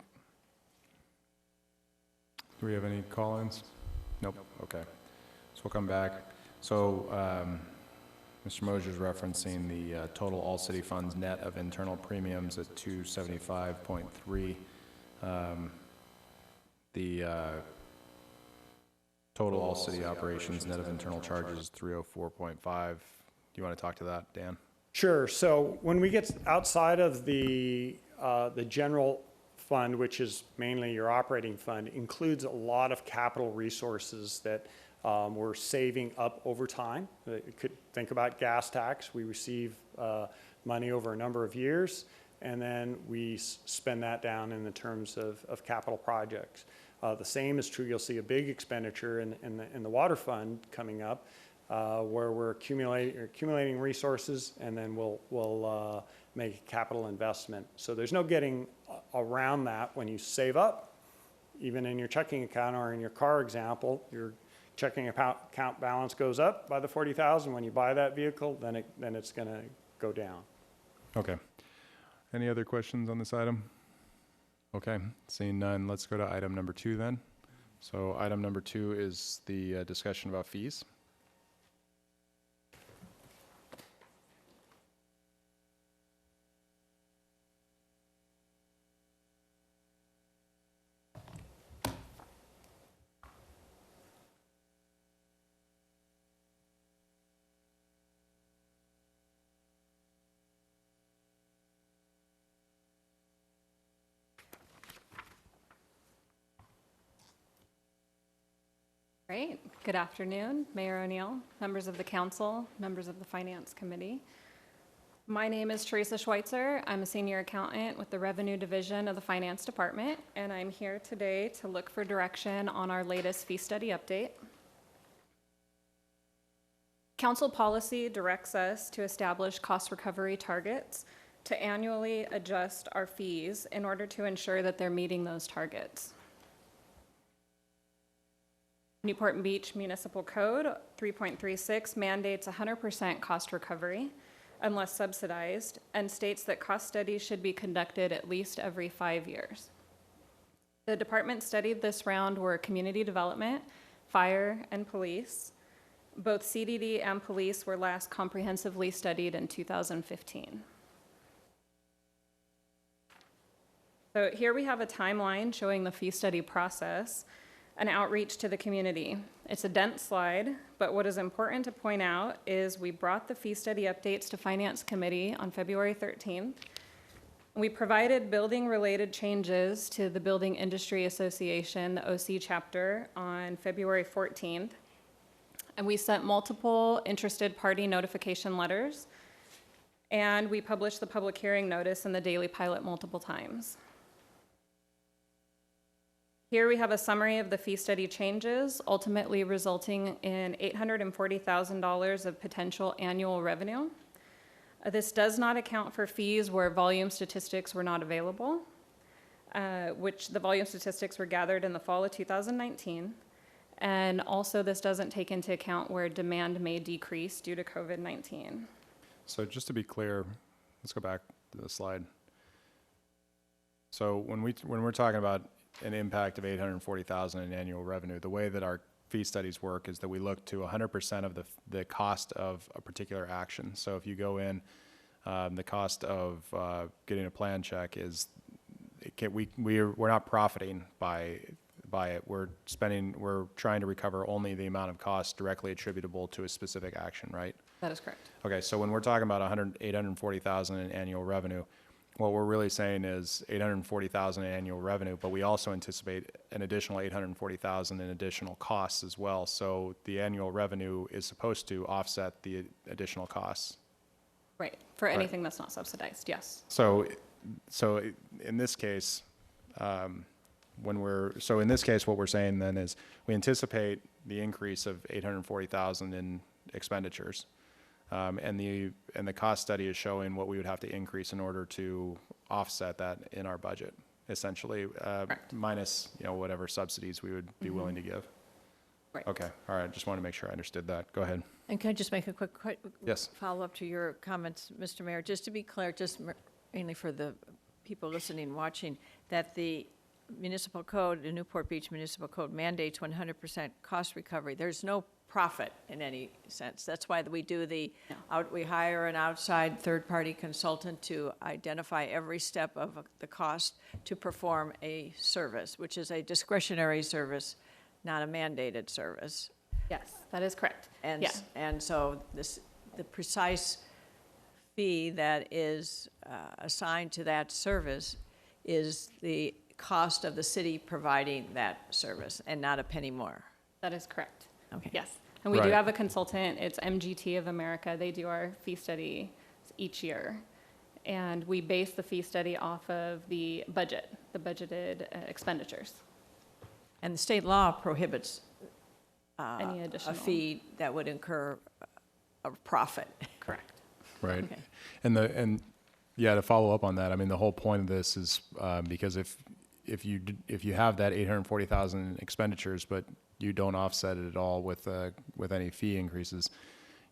Do we have any call-ins? Nope, okay. So we'll come back. So Mr. Mosier's referencing the total all city funds net of internal premiums at 275.3. The total all city operations net of internal charges is 304.5. Do you want to talk to that, Dan? Sure. So when we get outside of the general fund, which is mainly your operating fund, includes a lot of capital resources that we're saving up over time. You could think about gas tax. We receive money over a number of years, and then we spend that down in the terms of capital projects. The same is true. You'll see a big expenditure in the water fund coming up, where we're accumulating resources, and then we'll make a capital investment. So there's no getting around that when you save up, even in your checking account or in your car example. Your checking account balance goes up by the $40,000. When you buy that vehicle, then it's going to go down. Okay. Any other questions on this item? Okay, seeing none, let's go to item number 2 then. So item number 2 is the discussion about fees. Great. Good afternoon, Mayor O'Neill, members of the council, members of the Finance Committee. My name is Teresa Schweitzer. I'm a senior accountant with the Revenue Division of the Finance Department, and I'm here today to look for direction on our latest fee study update. Council policy directs us to establish cost recovery targets to annually adjust our fees in order to ensure that they're meeting those targets. Newport Beach Municipal Code 3.36 mandates 100% cost recovery unless subsidized, and states that cost studies should be conducted at least every 5 years. The department studied this round were community development, fire, and police. Both CDD and police were last comprehensively studied in 2015. So here we have a timeline showing the fee study process and outreach to the community. It's a dense slide, but what is important to point out is we brought the fee study updates to Finance Committee on February 13th. We provided building-related changes to the Building Industry Association, the OC chapter, on February 14th. And we sent multiple interested party notification letters, and we published the public hearing notice in the Daily Pilot multiple times. Here we have a summary of the fee study changes, ultimately resulting in $840,000 of potential annual revenue. This does not account for fees where volume statistics were not available, which the volume statistics were gathered in the fall of 2019. And also this doesn't take into account where demand may decrease due to COVID-19. So just to be clear, let's go back to the slide. So when we're talking about an impact of 840,000 in annual revenue, the way that our fee studies work is that we look to 100% of the cost of a particular action. So if you go in, the cost of getting a plan check is, we're not profiting by it. We're trying to recover only the amount of cost directly attributable to a specific action, right? That is correct. Okay, so when we're talking about 840,000 in annual revenue, what we're really saying is 840,000 in annual revenue, but we also anticipate an additional 840,000 in additional costs as well. So the annual revenue is supposed to offset the additional costs. Right, for anything that's not subsidized, yes. So in this case, what we're saying then is we anticipate the increase of 840,000 in expenditures. And the cost study is showing what we would have to increase in order to offset that in our budget, essentially, minus, whatever subsidies we would be willing to give. Right. Okay, all right, just want to make sure I understood that. Go ahead. And can I just make a quick Yes. follow-up to your comments, Mr. Mayor? Just to be clear, just mainly for the people listening and watching, that the municipal code, the Newport Beach Municipal Code mandates 100% cost recovery. There's no profit in any sense. That's why we do we hire an outside third-party consultant to identify every step of the cost to perform a service, which is a discretionary service, not a mandated service. Yes, that is correct. And, Yeah. and so the precise fee that is assigned to that service is the cost of the city providing that service, and not a penny more. That is correct. Okay. Yes. And we do Right. have a consultant, it's MGT of America. They do our fee study each year. And we base the fee study off of the budgeted expenditures. And the state law prohibits Any a additional. fee that would incur a profit. Correct. Right. Okay. And to follow up on that, I mean, the whole point of this is because if you have that 840,000 expenditures, but you don't offset it at all with any fee increases,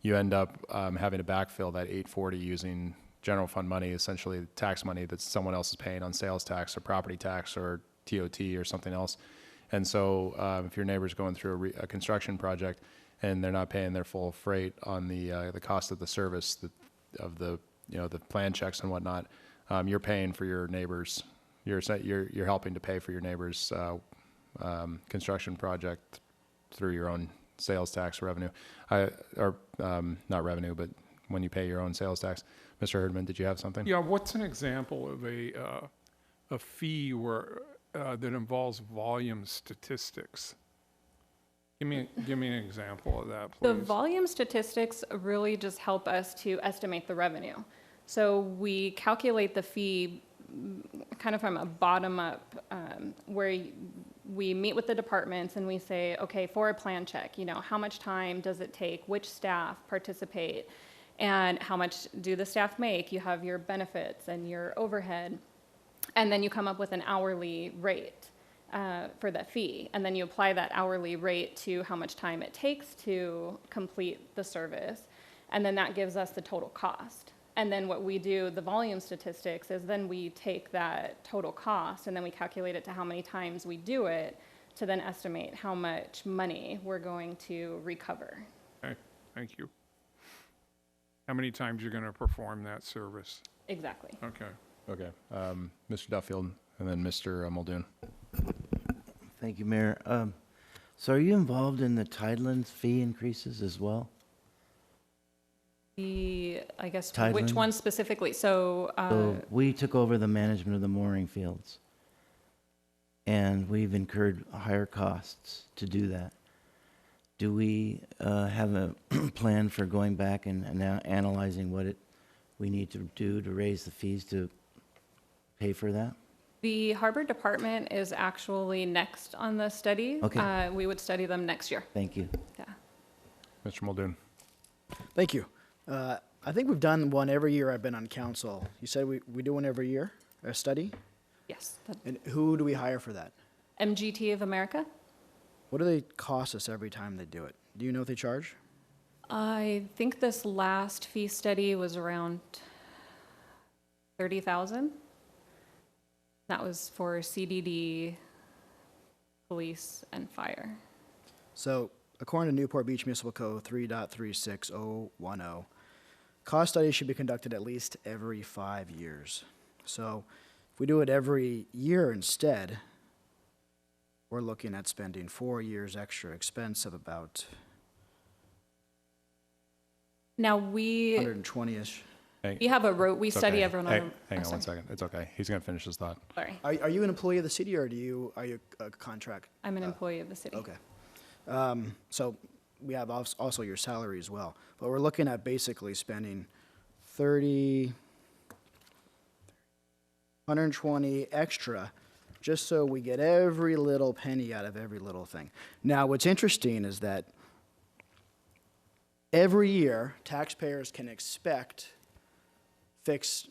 you end up having to backfill that 840 using general fund money, essentially tax money that someone else is paying on sales tax or property tax or TOT or something else. And so if your neighbor's going through a construction project and they're not paying their full freight on the cost of the service of the plan checks and whatnot, you're paying for your neighbors. You're helping to pay for your neighbor's construction project through your own sales tax revenue, not revenue, but when you pay your own sales tax. Mr. Herdman, did you have something? Yeah, what's an example of a fee where, that involves volume statistics? Give me an example of that, The please. volume statistics really just help us to estimate the revenue. So we calculate the fee kind of from a bottom up, where we meet with the departments and we say, okay, for a plan check, how much time does it take? Which staff participate? And how much do the staff make? You have your benefits and your overhead. And then you come up with an hourly rate for that fee. And then you apply that hourly rate to how much time it takes to complete the service. And then that gives us the total cost. And then what we do, the volume statistics, is then we take that total cost and then we calculate it to how many times we do it to then estimate how much money we're going to recover. Okay, thank you. How many times you're going to perform that service? Exactly. Okay. Okay. Mr. Duffield and then Mr. Muldoon. Thank you, Mayor. So are you involved in the Tidelands fee increases as well? I guess, which Tideland? one specifically? So, So we took over the management of the mooring fields, and we've incurred higher costs to do that. Do we have a plan for going back and now analyzing what we need to do to raise the fees to pay for that? the Harbor Department is actually next on the study. Okay. We would study them next year. Thank you. Yeah. Mr. Muldoon. Thank you. I think we've done one every year I've been on council. You said we do one every year, a study? Yes. And who do we hire for that? MGT of America? What do they cost us every time they do it? Do you know what they charge? I think this last fee study was around 30,000. That was for CDD, police, and fire. So, according to Newport Beach Municipal Code 3.36010, cost studies should be conducted at least every 5 years. So, if we do it every year instead, we're looking at spending 4 years extra expense of about Now, we 120-ish. have we It's study okay. everyone Hey, on. hang I'm on one sorry. second. It's okay. He's going to finish his thought. Sorry, Are you an employee of the city, or are you a contract? I'm an employee of the city. Okay. So we have also your salary as well. But we're looking at basically spending 120 extra just so we get every little penny out of every little thing. Now, what's interesting is that every year, taxpayers can expect fixed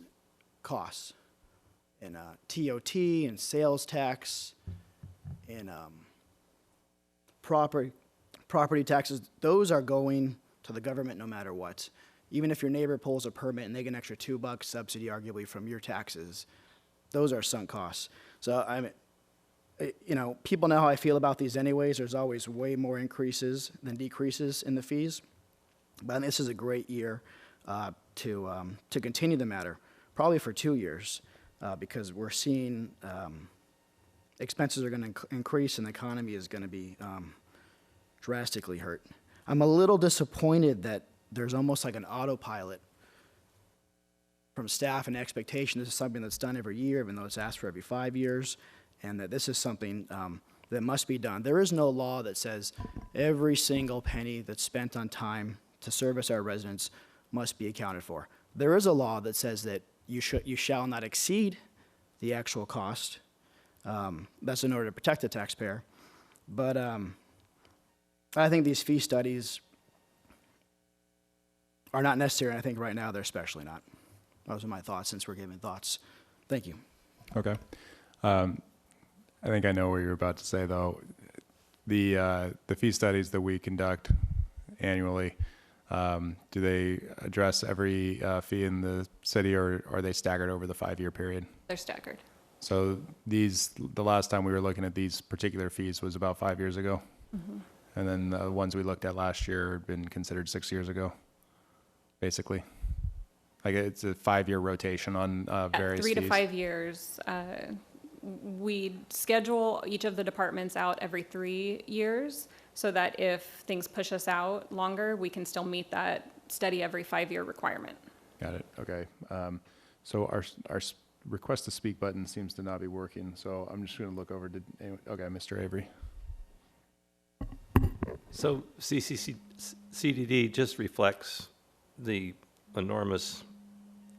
costs in TOT and sales tax, in property taxes. Those are going to the government no matter what. Even if your neighbor pulls a permit and they get an extra $2 subsidy, arguably, from your taxes, those are sunk costs. So people know how I feel about these anyways. There's always way more increases than decreases in the fees. But this is a great year to continue the matter, probably for 2 years, because we're seeing expenses are going to increase and the economy is going to be drastically hurt. I'm a little disappointed that there's almost like an autopilot from staff and expectation. This is something that's done every year, even though it's asked for every 5 years, and that this is something that must be done. There is no law that says every single penny that's spent on time to service our residents must be accounted for. There is a law that says that you shall not exceed the actual cost. That's in order to protect the taxpayer. But I think these fee studies are not necessary, and I think right now they're especially not. Those are my thoughts, since we're giving thoughts. Thank you. Okay. I think I know what you're about to say, though. The fee studies that we conduct annually, do they address every fee in the city, or are they staggered over the 5-year period? They're staggered. So the last time we were looking at these particular fees was about 5 years ago. Mm-hmm. And then the ones we looked at last year had been considered 6 years ago, basically. Like it's a 5-year rotation on various At 3 to fees. 5 years, we schedule each of the departments out every 3 years so that if things push us out longer, we can still meet that steady every 5-year requirement. Got it. Okay. So our request to speak button seems to not be working. So I'm just going to look over to, okay, Mr. Avery. So CDD just reflects the enormous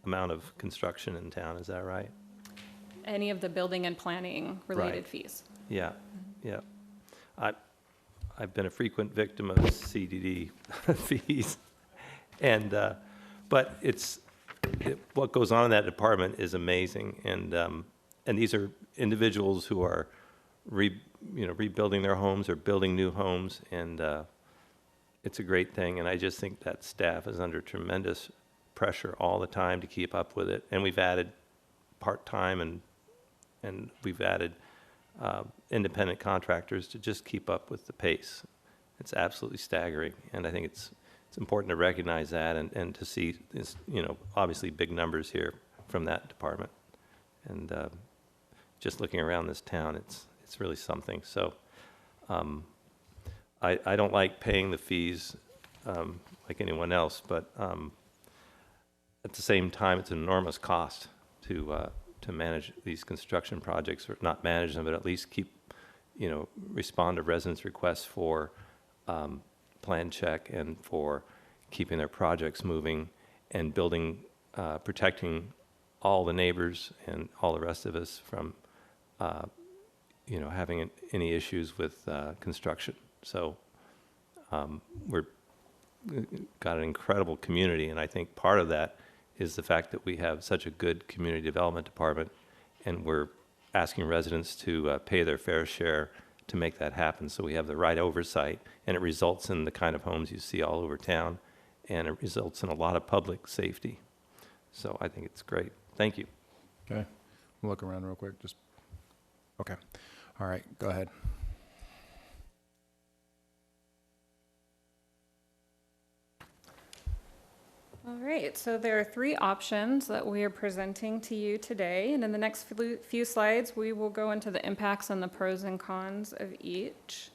amount of construction in town, is that right? Any of the building and planning related Right. fees. Yeah, yeah. I've been a frequent victim of CDD fees, and but what goes on in that department is amazing, and these are individuals who are rebuilding their homes or building new homes, and it's a great thing. And I just think that staff is under tremendous pressure all the time to keep up with it. And we've added part-time and we've added independent contractors to just keep up with the pace. It's absolutely staggering, and I think it's important to recognize that and to see this, obviously big numbers here from that department. And just looking around this town, it's really something. So I don't like paying the fees like anyone else, but at the same time, it's an enormous cost to manage these construction projects, or not manage them, but at least respond to residents' requests for plan check and for keeping their projects moving and building, protecting all the neighbors and all the rest of us from, having any issues with construction. So we're got an incredible community, and I think part of that is the fact that we have such a good community development department, and we're asking residents to pay their fair share to make that happen. So we have the right oversight, and it results in the kind of homes you see all over town, and it results in a lot of public safety. So I think it's great. Thank you. Okay. We'll look around real quick. Just Okay. All right, go ahead. All right, so there are three options that we are presenting to you today, and in the next few slides, we will go into the impacts and the pros and cons of each.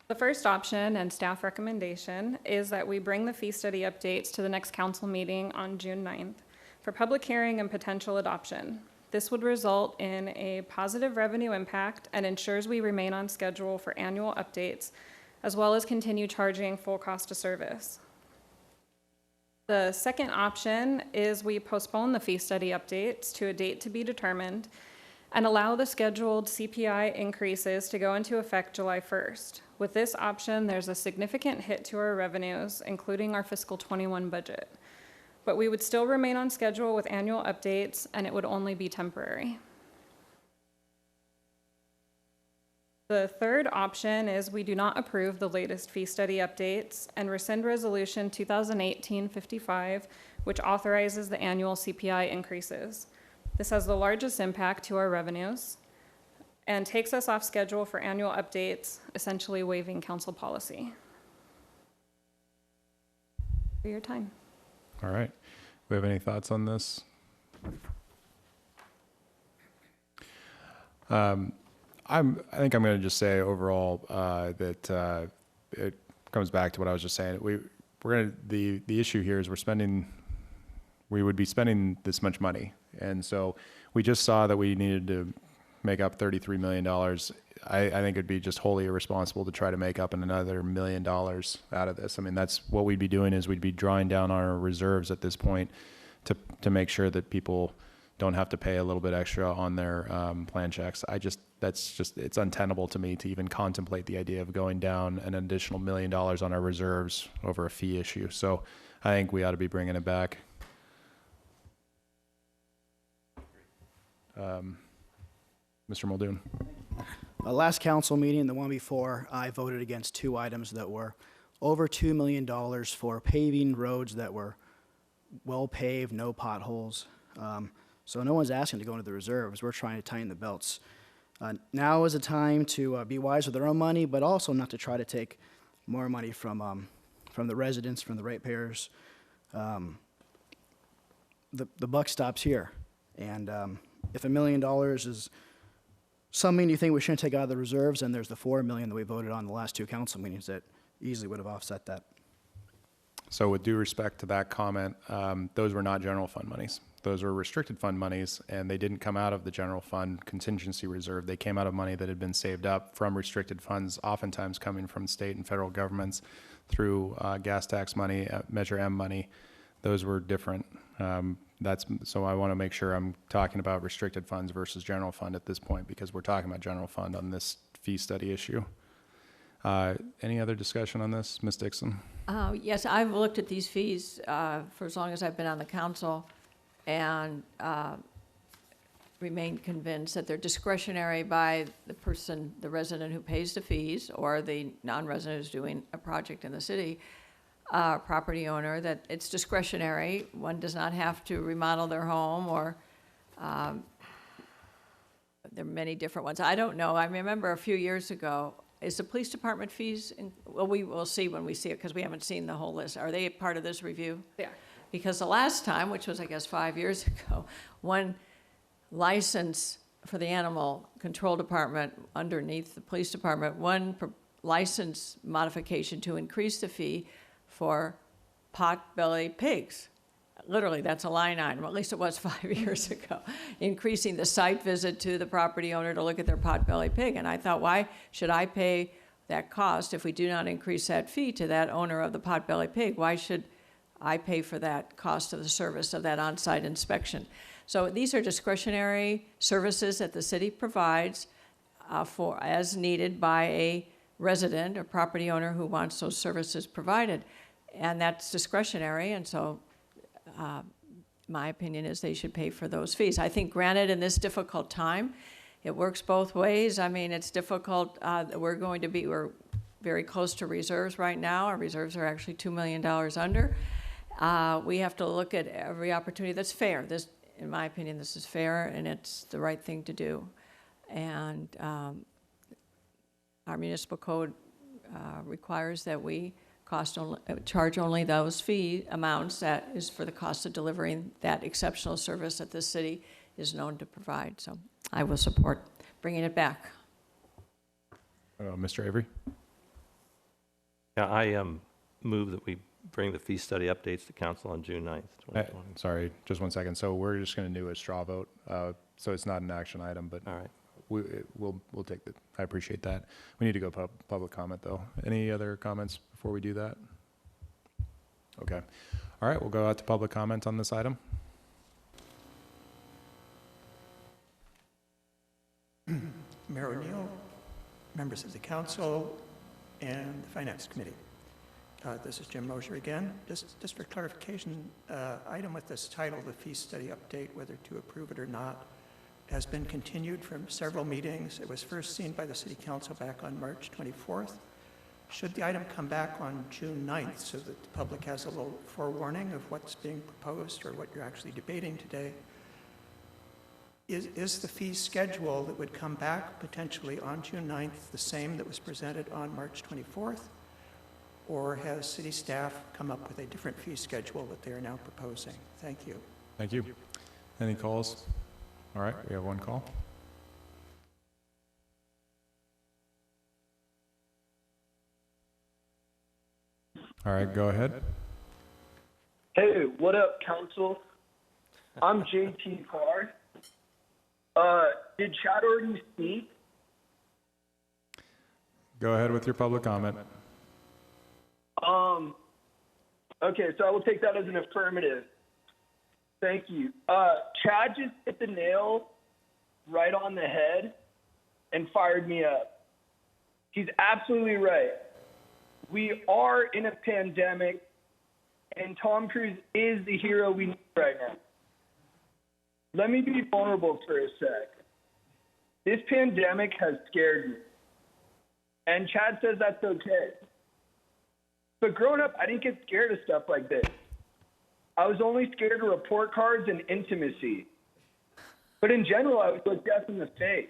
The first option and staff recommendation is that we bring the fee study updates to the next council meeting on June 9th for public hearing and potential adoption. This would result in a positive revenue impact and ensures we remain on schedule for annual updates, as well as continue charging full cost of service. The second option is we postpone the fee study updates to a date to be determined and allow the scheduled CPI increases to go into effect July 1st. With this option, there's a significant hit to our revenues, including our fiscal 21 budget. But we would still remain on schedule with annual updates, and it would only be temporary. The third option is we do not approve the latest fee study updates and rescind Resolution 2018-55, which authorizes the annual CPI increases. This has the largest impact to our revenues and takes us off schedule for annual updates, essentially waiving council policy. For your time. All right. We have any thoughts on this? I think I'm going to just say overall that it comes back to what I was just saying. The issue here is we would be spending this much money, and so we just saw that we needed to make up $33 million. I think it'd be just wholly irresponsible to try to make up another $1 million out of this. I mean, that's what we'd be doing is we'd be drawing down our reserves at this point to make sure that people don't have to pay a little bit extra on their plan checks. It's untenable to me to even contemplate the idea of going down an additional $1 million on our reserves over a fee issue. So I think we ought to be bringing it back. Mr. Muldoon. Last council meeting, the one before, I voted against two items that were over $2 million for paving roads that were well paved, no potholes. So no one's asking to go into the reserves. We're trying to tighten the belts. Now is a time to be wise with their own money, but also not to try to take more money from the residents, from the ratepayers. The buck stops here. And if $1 million is something you think we shouldn't take out of the reserves, then there's the $4 million that we voted on the last two council meetings that easily would have offset that. So with due respect to that comment, those were not general fund monies. Those were restricted fund monies, and they didn't come out of the general fund contingency reserve. They came out of money that had been saved up from restricted funds, oftentimes coming from state and federal governments through gas tax money, Measure M money. Those were different. So I want to make sure I'm talking about restricted funds versus general fund at this point, because we're talking about general fund on this fee study issue. Any other discussion on this, Ms. Dixon? Yes, I've looked at these fees for as long as I've been on the council, and remain convinced that they're discretionary by the resident who pays the fees, or the non-resident who's doing a project in the city, property owner, that it's discretionary. One does not have to remodel their home, or there are many different ones. I don't know. I remember a few years ago, is the police department fees, well, we will see when we see it, because we haven't seen the whole list. Are they part of this review? Yeah. Because the last time, which was, I guess, 5 years ago, one license for the animal control department underneath the police department, license modification to increase the fee for pot-belly pigs. Literally, that's a line item, at least it was 5 years ago, increasing the site visit to the property owner to look at their pot-belly pig. And I thought, why should I pay that cost if we do not increase that fee to that owner of the pot-belly pig? Why should I pay for that cost of the service of that on-site inspection? So these are discretionary services that the city provides for as needed by a resident or property owner who wants those services provided. And that's discretionary, and so my opinion is they should pay for those fees. I think, granted, in this difficult time, it works both ways. I mean, it's difficult. We're very close to reserves right now. Our reserves are actually $2 million under. We have to look at every opportunity that's fair. in my opinion, this is fair and it's the right thing to do. And our municipal code requires that we charge only those fee amounts that is for the cost of delivering that exceptional service that the city is known to provide. So I will support bringing it back. Mr. Avery? Yeah, I move that we bring the fee study updates to council on June 9th, 2020. Sorry, just one second. So we're just going to do a straw vote. So it's not an action item, but All right. we'll take that. I appreciate that. We need to go public comment, though. Any other comments before we do that? Okay. All right, we'll go out to public comment on this item. Mayor O'Neill, members of the council, and the Finance Committee. This is Jim Mosier again. Just for clarification, item with this title, the fee study update, whether to approve it or not, has been continued from several meetings. It was first seen by the City Council back on March 24th. Should the item come back on June 9th so that the public has a little forewarning of what's being proposed or what you're actually debating today, is the fee schedule that would come back potentially on June 9th the same that was presented on March 24th? Or has city staff come up with a different fee schedule that they are now proposing? Thank you. Thank you. Any calls? All right, we have one call. All right, go ahead. Hey, what up, council? I'm JT Carr. Did Chad already speak? Go ahead with your public comment. Okay, so I will take that as an affirmative. Thank you. Chad just hit the nail right on the head and fired me up. He's absolutely right. We are in a pandemic, and Tom Cruise is the hero we need right now. Let me be vulnerable for a sec. This pandemic has scared me. And Chad says that's okay. But growing up, I didn't get scared of stuff like this. I was only scared of report cards and intimacy. But in general, I would look death in the face.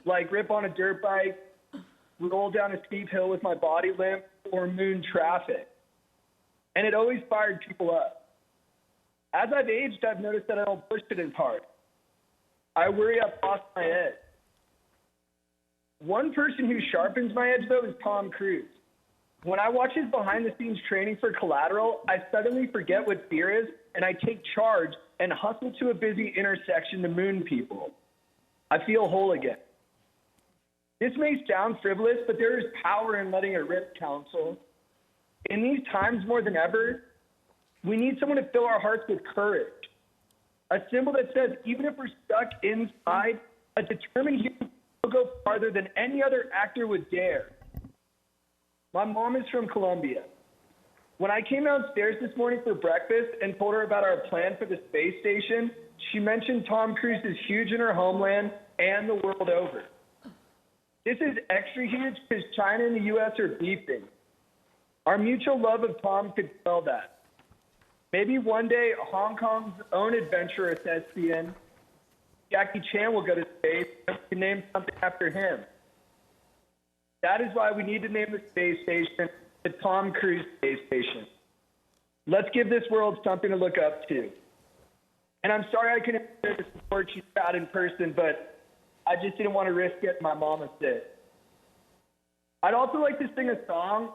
Like rip on a dirt bike, roll down a steep hill with my body limp, or moon traffic. And it always fired people up. As I've aged, I've noticed that I don't push it as hard. I worry I've lost my edge. One person who sharpens my edge, though, is Tom Cruise. When I watch his behind-the-scenes training for Collateral, I suddenly forget what fear is, and I take charge and hustle to a busy intersection to moon people. I feel whole again. This may sound frivolous, but there is power in letting it rip, council. In these times more than ever, we need someone to fill our hearts with courage. A symbol that says, even if we're stuck inside, a determined human will go farther than any other actor would dare. My mom is from Colombia. When I came downstairs this morning for breakfast and told her about our plan for the space station, she mentioned Tom Cruise is huge in her homeland and the world over. This is extra huge because China and the U.S. are beefing. Our mutual love of Tom could spell that. Maybe one day Hong Kong's own adventurous thespian, Jackie Chan, will go to space and we can name something after him. That is why we need to name the space station the Tom Cruise Space Station. Let's give this world something to look up to. And I'm sorry I couldn't be there to support you out in person, but I just didn't want to risk getting my mama sick. I'd also like to sing a song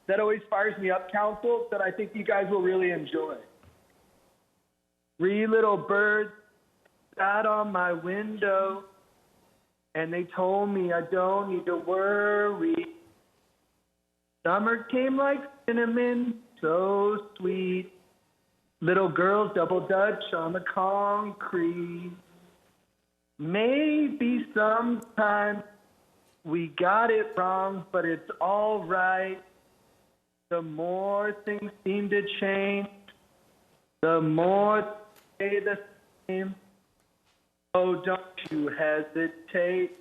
that always fires me up, council, that I think you guys will really enjoy. 3 little birds sat on my window, and they told me I don't need to worry. Summer came like cinnamon, so sweet. Little girls double dutch on the concrete. Maybe sometimes we got it wrong, but it's all right. The more things seem to change, the more they stay the same. Oh, don't you hesitate.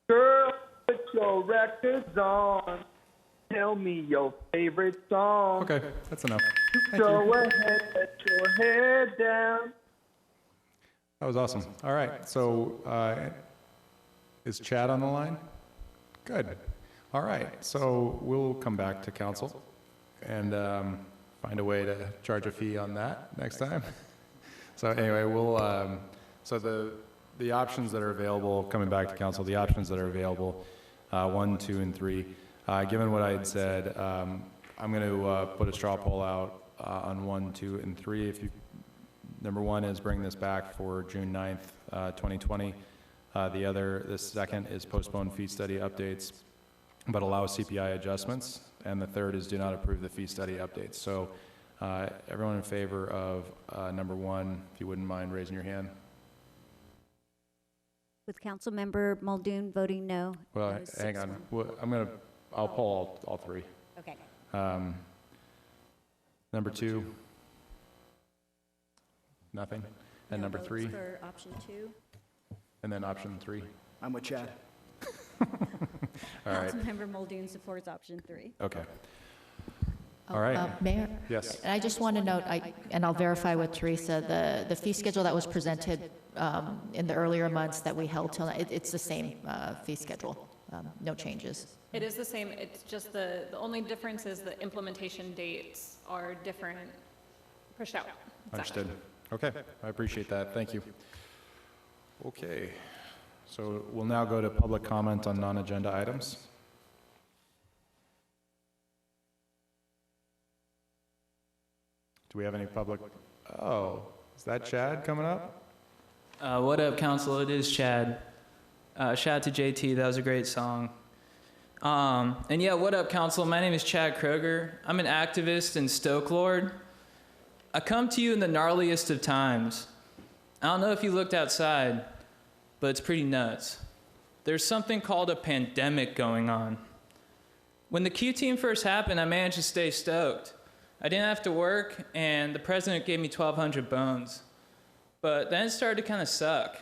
Girl, put your records on. Tell me your favorite song. Okay, that's enough. Thank Go you. ahead, let your hair down. That was awesome. All right, so is Chad on the line? Good. All right, so we'll come back to council and find a way to charge a fee on that next time. So anyway, we'll, so the options that are available, coming back to council, the options that are available, 1, 2, and 3. Given what I had said, I'm going to put a straw poll out on 1, 2, and 3. If you, number 1 is bring this back for June 9th, 2020. The second is postpone fee study updates, but allow CPI adjustments. And the third is do not approve the fee study updates. So everyone in favor of number 1, if you wouldn't mind raising your hand. With Councilmember Muldoon voting no. Well, that was hang 6-1. on. Well, I'll poll all 3. Okay. Number 2, nothing. And No number votes 3, for option 2. and then option 3. I'm with Chad. All right, Councilmember Muldoon supports option 3. okay. All right. Mayor? Yes. And I just want to note, and I'll verify with Teresa, the fee schedule that was presented in the earlier months that we held till, it's the same fee schedule, no changes. It is the same, it's just the only difference is the implementation dates are different, pushed out. That's it. Understood. Okay, I appreciate that. Thank you. Okay, so we'll now go to public comment on non-agenda items. Do we have any public? Oh, is that Chad coming up? What up, council? It is Chad. Shout out to JT. That was a great song. And yeah, what up, council? My name is Chad Kroger. I'm an activist and Stoke Lord. I come to you in the gnarliest of times. I don't know if you looked outside, but it's pretty nuts. There's something called a pandemic going on. When the Q team first happened, I managed to stay stoked. I didn't have to work, and the president gave me 1,200 bones. But then it started to kind of suck.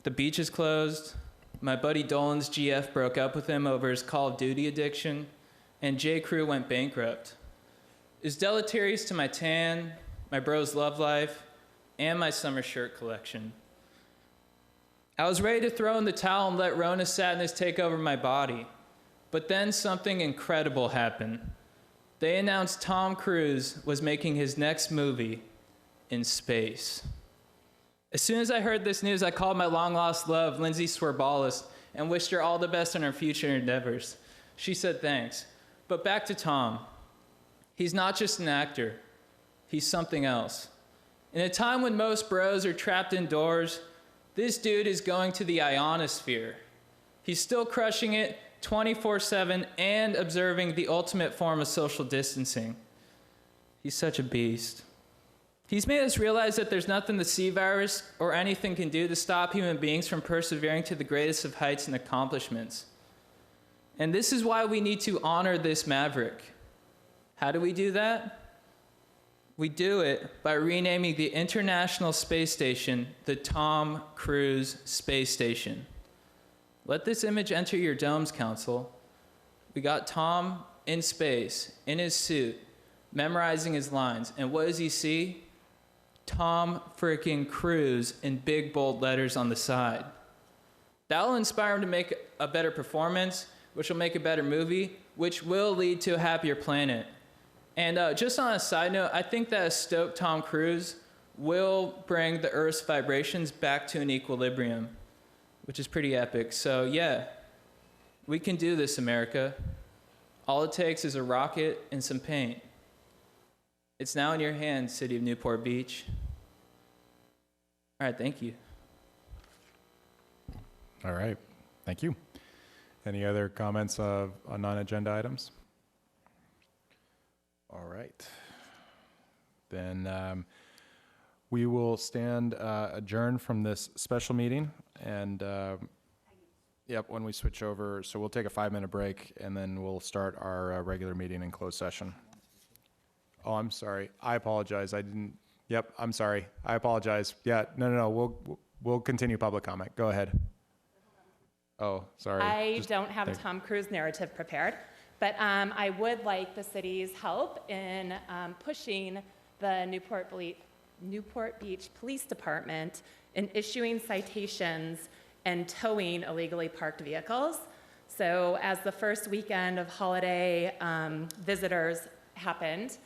The beach is closed. My buddy Dolan's GF broke up with him over his Call of Duty addiction, and J. Crew went bankrupt. It was deleterious to my tan, my bro's love life, and my summer shirt collection. I was ready to throw in the towel and let Rona's sadness take over my body. But then something incredible happened. They announced Tom Cruise was making his next movie in space. As soon as I heard this news, I called my long-lost love, Lindsay Swerbalis, and wished her all the best on her future endeavors. She said thanks. But back to Tom. He's not just an actor. He's something else. In a time when most bros are trapped indoors, this dude is going to the ionosphere. He's still crushing it 24/7 and observing the ultimate form of social distancing. He's such a beast. He's made us realize that there's nothing the C virus or anything can do to stop human beings from persevering to the greatest of heights and accomplishments. And this is why we need to honor this maverick. How do we do that? We do it by renaming the International Space Station the Tom Cruise Space Station. Let this image enter your domes, Council. We got Tom in space, in his suit, memorizing his lines. And what does he see? Tom frickin' Cruise in big, bold letters on the side. That'll inspire him to make a better performance, which will make a better movie, which will lead to a happier planet. And just on a side note, I think that a stoked Tom Cruise will bring the Earth's vibrations back to an equilibrium, which is pretty epic. So yeah, we can do this, America. All it takes is a rocket and some paint. It's now in your hands, city of Newport Beach. All right, thank you. All right, thank you. Any other comments on non-agenda items? All right. Then we will stand adjourned from this special meeting. And yep, when we switch over, so we'll take a 5-minute break and then we'll start our regular meeting in closed session. Oh, I'm sorry. I apologize. I didn't. Yep, I'm sorry. I apologize. Yeah, no. We'll continue public comment. Go ahead. Oh, sorry. I don't have a Tom Cruise narrative prepared, but I would like the city's help in pushing the Newport Newport Beach Police Department in issuing citations and towing illegally parked vehicles. So as the first weekend of holiday visitors happened,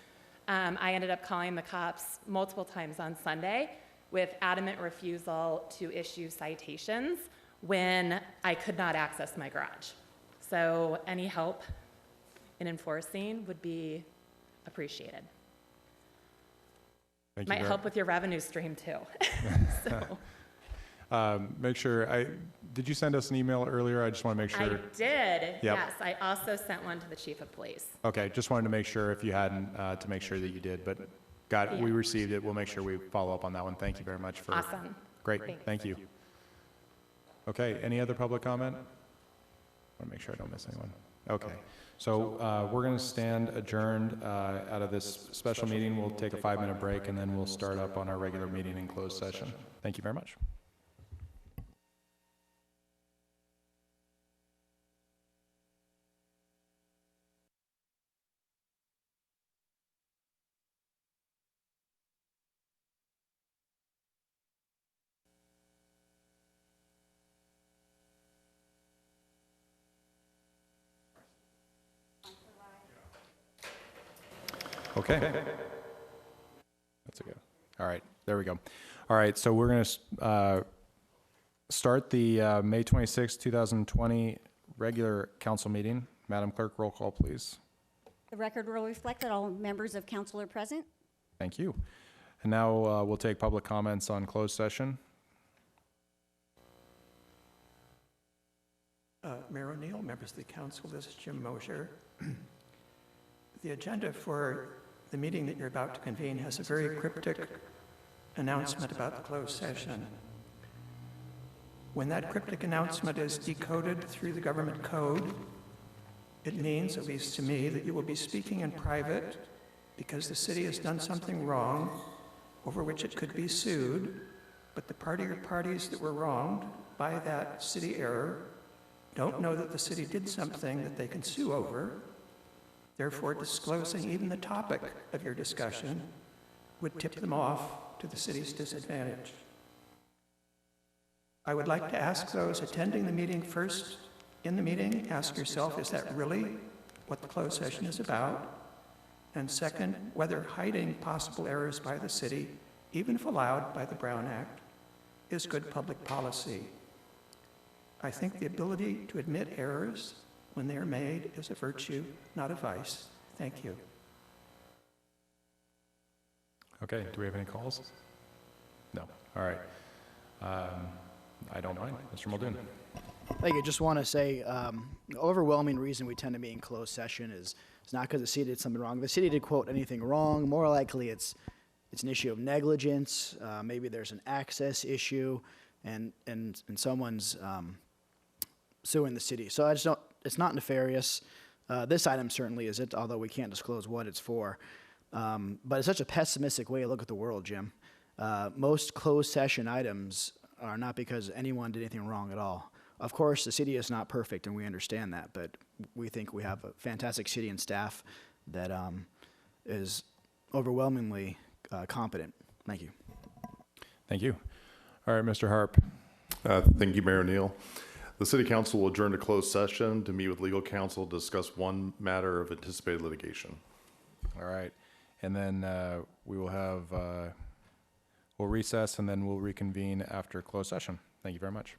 I ended up calling the cops multiple times on Sunday with adamant refusal to issue citations when I could not access my garage. So any help in enforcing would be appreciated. Thank you Might help with your revenue stream too. So. Make sure, did you send us an email earlier? I just want to make sure. I did, Yep. yes. I also sent one to the chief of police. Okay, just wanted to make sure if you hadn't, to make sure that you did, but got it. We Yeah. received it. We'll make sure we follow up on that one. Thank you very much for. Awesome. Great, Thanks. thank you. Okay, any other public comment? I want to make sure I don't miss anyone. Okay, so we're going to stand adjourned out of this special meeting. We'll take a 5-minute break, and then we'll start up on our regular meeting in closed session. Thank you very much. Okay. That's a go. All right, there we go. All right, so we're going to start the May 26, 2020 regular council meeting. Madam Clerk, roll call, please. The record will reflect that all members of council are present. Thank you. And now we'll take public comments on closed session. Mayor O'Neill, members of the council, this is Jim Mosher. The agenda for the meeting that you're about to convene has a very cryptic announcement about the closed session. When that cryptic announcement is decoded through the government code, it means, at least to me, that you will be speaking in private because the city has done something wrong over which it could be sued, but the party or parties that were wronged by that city error don't know that the city did something that they can sue over. Therefore, disclosing even the topic of your discussion would tip them off to the city's disadvantage. I would like to ask those attending the meeting first, in the meeting, ask yourself, is that really what the closed session is about? And second, whether hiding possible errors by the city, even if allowed by the Brown Act, is good public policy. I think the ability to admit errors when they are made is a virtue, not a vice. Thank you. Okay, do we have any calls? No. All right. I don't mind. Mr. Muldoon. Thank you. Just want to say, the overwhelming reason we tend to be in closed session is not because the city did something wrong. The city did quote anything wrong. More likely, it's an issue of negligence. Maybe there's an access issue, and someone's suing the city. So I just don't. It's not nefarious. This item certainly isn't, although we can't disclose what it's for. But it's such a pessimistic way to look at the world, Jim. Most closed session items are not because anyone did anything wrong at all. Of course, the city is not perfect, and we understand that, but we think we have a fantastic city and staff that is overwhelmingly competent. Thank you. Thank you. All right, Mr. Harp. Thank you, Mayor Neal. The City Council will adjourn to closed session to meet with legal counsel to discuss one matter of anticipated litigation. All right. And then we will have, we'll recess and then we'll reconvene after closed session. Thank you very much.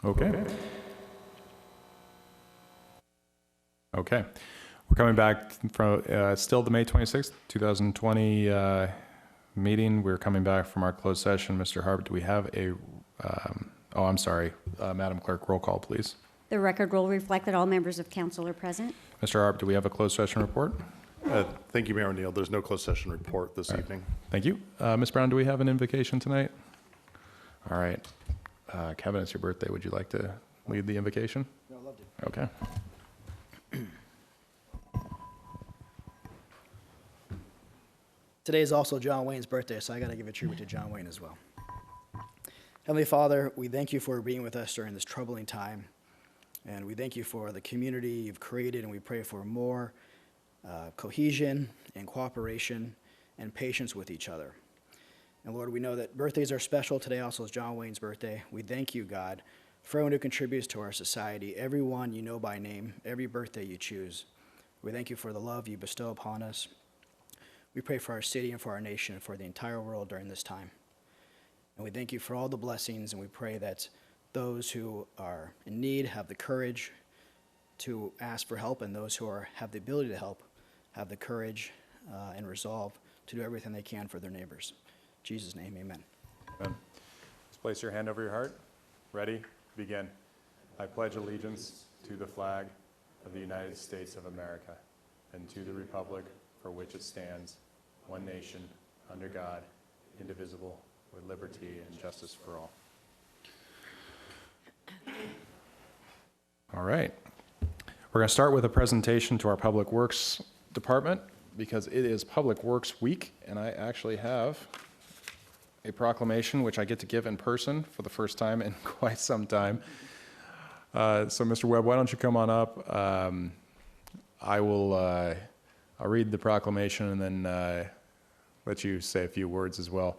Okay. Okay. We're coming back from still the May 26th, 2020 meeting. We're coming back from our closed session. Mr. Harp, do we have a, oh, I'm sorry. Madam Clerk, roll call, please. The record will reflect that all members of council are present. Mr. Harp, do we have a closed session report? Thank you, Mayor O'Neill. There's no closed session report this evening. Thank you. Ms. Brown, do we have an invocation tonight? All right. Kevin, it's your birthday. Would you like to lead the invocation? No, I love to. Okay. Today is also John Wayne's birthday, so I got to give a tribute to John Wayne as well. Heavenly Father, we thank you for being with us during this troubling time, and we thank you for the community you've created, and we pray for more cohesion and cooperation and patience with each other. And Lord, we know that birthdays are special. Today also is John Wayne's birthday. We thank you, God, for everyone who contributes to our society, everyone you know by name, every birthday you choose. We thank you for the love you bestow upon us. We pray for our city and for our nation and for the entire world during this time. And we thank you for all the blessings, and we pray that those who are in need have the courage to ask for help, and those who have the ability to help have the courage and resolve to do everything they can for their neighbors. In Jesus' name, amen. Amen. Just place your hand over your heart. Ready? Begin. I pledge allegiance to the flag of the United States of America and to the republic for which it stands, one nation, under God, indivisible, with liberty and justice for all. All right. We're going to start with a presentation to our Public Works Department because it is Public Works Week, and I actually have a proclamation which I get to give in person for the first time in quite some time. So Mr. Webb, why don't you come on up? I'll read the proclamation and then let you say a few words as well.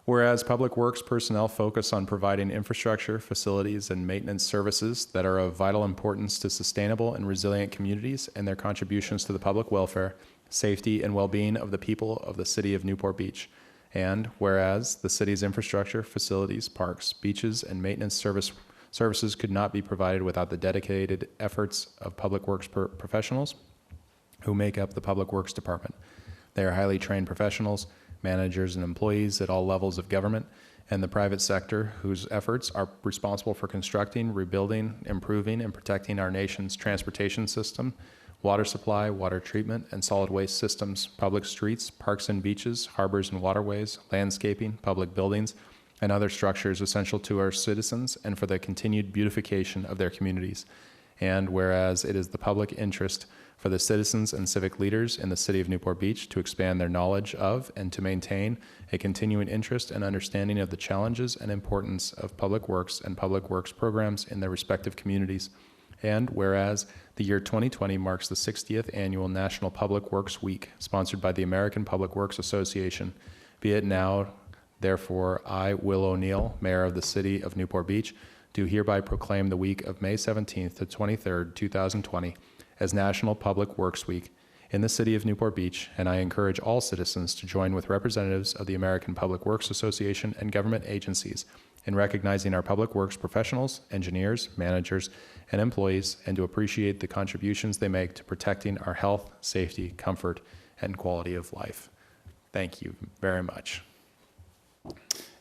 Whereas Public Works personnel focus on providing infrastructure, facilities, and maintenance services that are of vital importance to sustainable and resilient communities and their contributions to the public welfare, safety, and well-being of the people of the city of Newport Beach. And whereas the city's infrastructure, facilities, parks, beaches, and maintenance services could not be provided without the dedicated efforts of Public Works professionals who make up the Public Works Department. They are highly trained professionals, managers, and employees at all levels of government and the private sector whose efforts are responsible for constructing, rebuilding, improving, and protecting our nation's transportation system, water supply, water treatment, and solid waste systems, public streets, parks and beaches, harbors and waterways, landscaping, public buildings, and other structures essential to our citizens and for the continued beautification of their communities. And whereas it is the public interest for the citizens and civic leaders in the city of Newport Beach to expand their knowledge of and to maintain a continuing interest and understanding of the challenges and importance of public works and public works programs in their respective communities. And whereas the year 2020 marks the 60th annual National Public Works Week, sponsored by the American Public Works Association, be it now, therefore, I, Will O'Neill, Mayor of the City of Newport Beach, do hereby proclaim the week of May 17th to 23rd, 2020, as National Public Works Week in the city of Newport Beach, and I encourage all citizens to join with representatives of the American Public Works Association and government agencies in recognizing our public works professionals, engineers, managers, and employees, and to appreciate the contributions they make to protecting our health, safety, comfort, and quality of life. Thank you very much.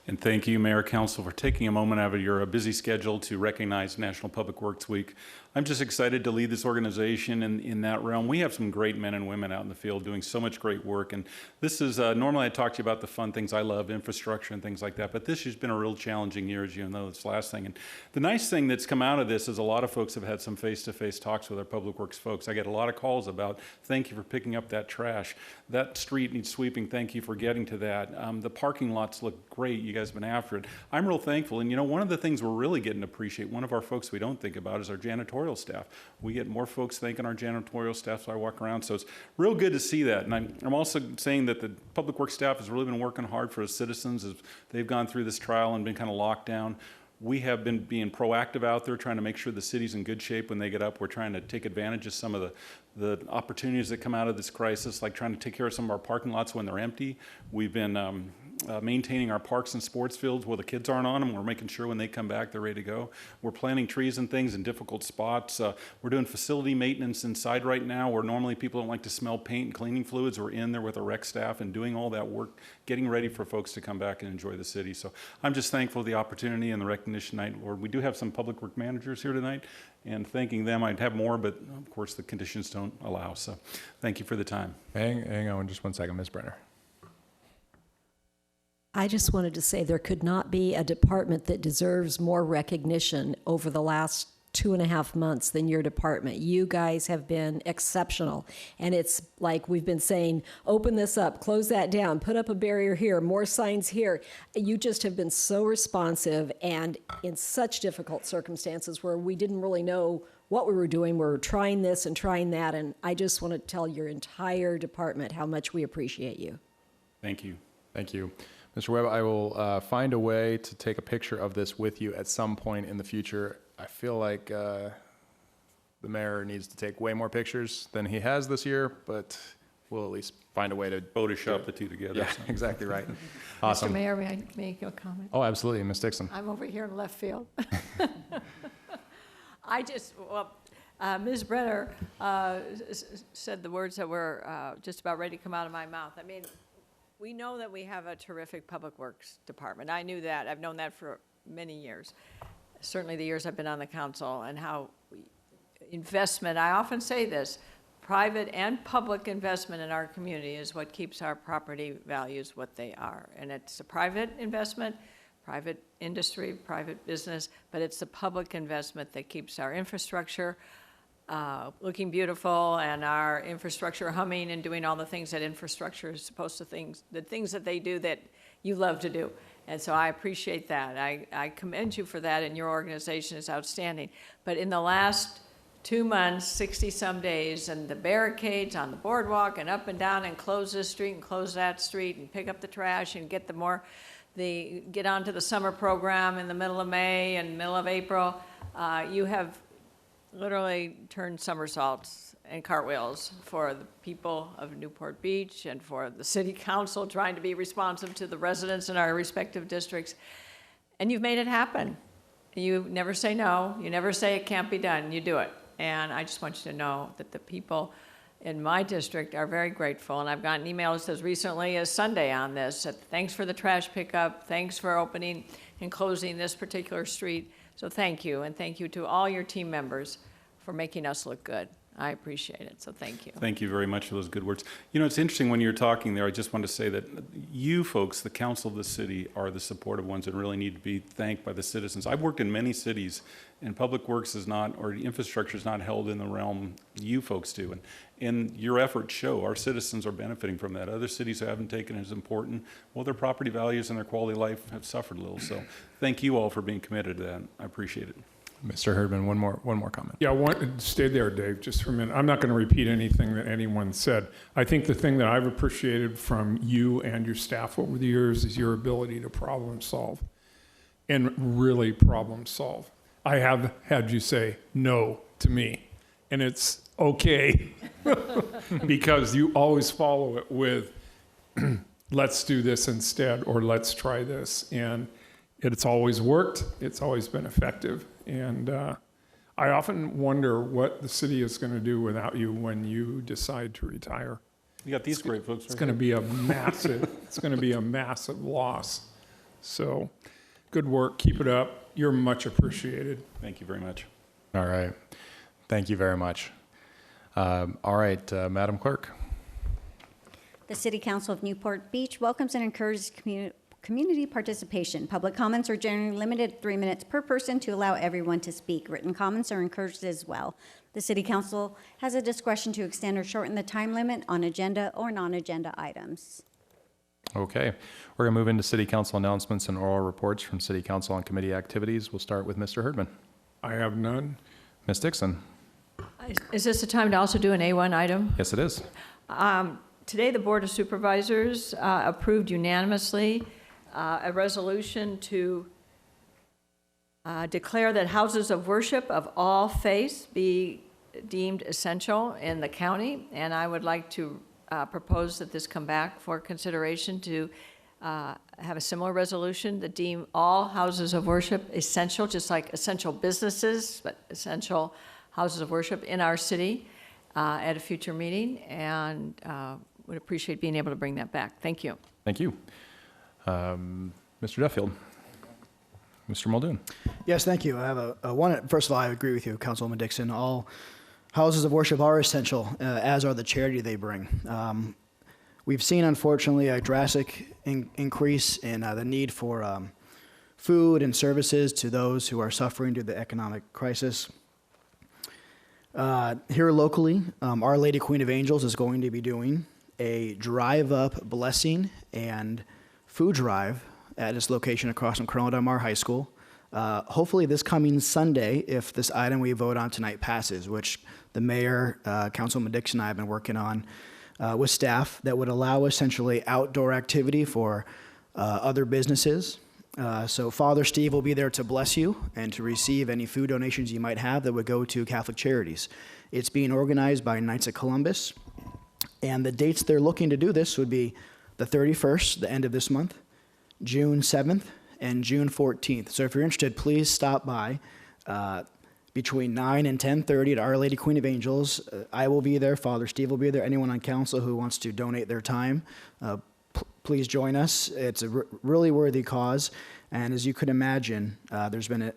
And thank you, Mayor, Council, for taking a moment out of your busy schedule to recognize National Public Works Week. I'm just excited to lead this organization in that realm. We have some great men and women out in the field doing so much great work. And this is, normally I talk to you about the fun things I love, infrastructure and things like that, but this has been a real challenging year, as you know, this last thing. And the nice thing that's come out of this is a lot of folks have had some face-to-face talks with our public works folks. I get a lot of calls about, thank you for picking up that trash. That street needs sweeping, thank you for getting to that. The parking lots look great, you guys have been after it. I'm real thankful, and you know, one of the things we're really getting to appreciate, one of our folks we don't think about is our janitorial staff. We get more folks thanking our janitorial staff, so I walk around, so it's real good to see that. And I'm also saying that the public works staff has really been working hard for the citizens as they've gone through this trial and been kind of locked down. We have been being proactive out there, trying to make sure the city's in good shape when they get up. We're trying to take advantage of some of the opportunities that come out of this crisis, like trying to take care of some of our parking lots when they're empty. We've been maintaining our parks and sports fields where the kids aren't on them. We're making sure when they come back, they're ready to go. We're planting trees and things in difficult spots. We're doing facility maintenance inside right now where normally people don't like to smell paint and cleaning fluids. We're in there with our rec staff and doing all that work, getting ready for folks to come back and enjoy the city. So I'm just thankful for the opportunity and the recognition night. We do have some public work managers here tonight, and thanking them. I'd have more, but of course the conditions don't allow. So thank you for the time. Hang on just one second, Ms. Brenner. I just wanted to say there could not be a department that deserves more recognition over the last 2.5 months than your department. You guys have been exceptional. And it's like we've been saying, open this up, close that down, put up a barrier here, more signs here. You just have been so responsive, and in such difficult circumstances where we didn't really know what we were doing. We were trying this and trying that. And I just want to tell your entire department how much we appreciate you. Thank you. Thank you. Mr. Webb, I will find a way to take a picture of this with you at some point in the future. I feel like the mayor needs to take way more pictures than he has this year, but we'll at least find a way to Photoshop the two together. Yeah, exactly right. Awesome. Mr. Mayor, may I make a comment? Oh, absolutely, Ms. Dixon. I'm over here in left field. Ms. Brenner said the words that were just about ready to come out of my mouth. I mean, we know that we have a terrific public works department. I knew that. I've known that for many years. Certainly the years I've been on the council, and how investment, I often say this, private and public investment in our community is what keeps our property values what they are. And it's a private investment, private industry, private business, but it's the public investment that keeps our infrastructure looking beautiful, and our infrastructure humming and doing all the things that infrastructure is supposed to the things that they do that you love to do. And so I appreciate that. I commend you for that, and your organization is outstanding. But in the last 2 months, 60-some days, and the barricades on the boardwalk and up and down, and close this street and close that street and pick up the trash and get get onto the summer program in the middle of May and middle of April, you have literally turned somersaults and cartwheels for the people of Newport Beach and for the city council trying to be responsive to the residents in our respective districts. And you've made it happen. You never say no. You never say it can't be done. You do it. And I just want you to know that the people in my district are very grateful. And I've gotten emails as recently as Sunday on this. Thanks for the trash pickup. Thanks for opening and closing this particular street. So thank you, and thank you to all your team members for making us look good. I appreciate it, so thank you. Thank you very much for those good words. You know, it's interesting when you're talking there, I just want to say that you folks, the council of the city, are the supportive ones that really need to be thanked by the citizens. I've worked in many cities, and public works is not, or infrastructure is not held in the realm you folks do. And your efforts show our citizens are benefiting from that. Other cities who haven't taken it as important, well, their property values and their quality of life have suffered a little. So thank you all for being committed to that. I appreciate it. Mr. Herdman, one more comment. Yeah, stay there, Dave, just for a minute. I'm not going to repeat anything that anyone said. I think the thing that I've appreciated from you and your staff over the years is your ability to problem solve, and really problem solve. I have had you say no to me, and it's okay because you always follow it with, let's do this instead, or let's try this. And it's always worked. It's always been effective. And I often wonder what the city is going to do without you when you decide to retire. You got these great folks. It's going to be a massive, it's going to be a massive loss. So good work. Keep it up. You're much appreciated. Thank you very much. All right. Thank you very much. All right, Madam Clerk. The City Council of Newport Beach welcomes and encourages community participation. Public comments are generally limited 3 minutes per person to allow everyone to speak. Written comments are encouraged as well. The City Council has a discretion to extend or shorten the time limit on agenda or non-agenda items. Okay, we're going to move into City Council announcements and oral reports from City Council on committee activities. We'll start with Mr. Herdman. I have none. Ms. Dixon. Is this the time to also do an A1 item? Yes, it is. Today, the Board of Supervisors approved unanimously a resolution to declare that houses of worship of all faiths be deemed essential in the county. And I would like to propose that this come back for consideration to have a similar resolution that deem all houses of worship essential, just like essential businesses, but essential houses of worship in our city at a future meeting, and would appreciate being able to bring that back. Thank you. Thank you. Mr. Duffield. Mr. Muldoon. Yes, thank you. I have a one. First of all, I agree with you, Councilwoman Dixon. All houses of worship are essential, as are the charity they bring. We've seen, unfortunately, a drastic increase in the need for food and services to those who are suffering due to the economic crisis. Here locally, Our Lady Queen of Angels is going to be doing a drive-up blessing and food drive at its location across from Colonel Del Mar High School. Hopefully this coming Sunday, if this item we vote on tonight passes, which the mayor, Councilman Dixon and I have been working on with staff, that would allow essentially outdoor activity for other businesses. So Father Steve will be there to bless you and to receive any food donations you might have that would go to Catholic Charities. It's being organized by Knights of Columbus, and the dates they're looking to do this would be the 31st, the end of this month, June 7th, and June 14th. So if you're interested, please stop by between 9 and 10:30 at Our Lady Queen of Angels. I will be there, Father Steve will be there, anyone on council who wants to donate their time, please join us. It's a really worthy cause, and as you could imagine, there's been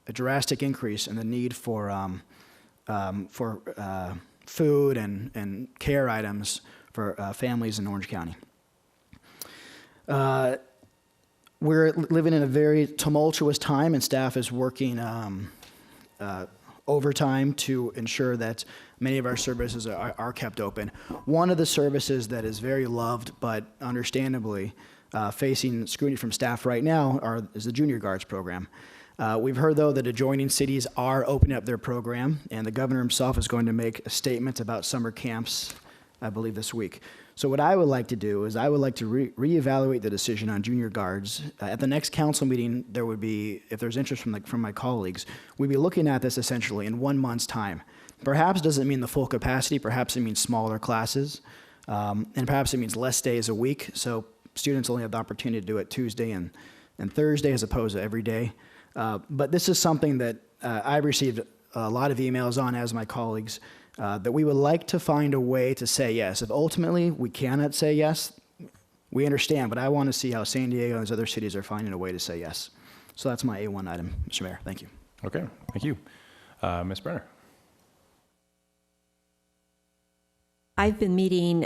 a drastic increase in the need for food and care items for families in Orange County. We're living in a very tumultuous time, and staff is working overtime to ensure that many of our services are kept open. One of the services that is very loved, but understandably facing scrutiny from staff right now is the Junior Guards program. We've heard, though, that adjoining cities are opening up their program, and the governor himself is going to make a statement about summer camps, I believe, this week. So what I would like to do is I would like to reevaluate the decision on Junior Guards. At the next council meeting, there would be, if there's interest from my colleagues, we'd be looking at this essentially in 1 month's time. Perhaps doesn't mean the full capacity, perhaps it means smaller classes, and perhaps it means less days a week, so students only have the opportunity to do it Tuesday and Thursday as opposed to every day. But this is something that I've received a lot of emails on, as my colleagues, that we would like to find a way to say yes. If ultimately we cannot say yes, we understand, but I want to see how San Diego and those other cities are finding a way to say yes. So that's my A1 item, Mr. Mayor. Thank you. Okay, thank you. Ms. Brenner. I've been meeting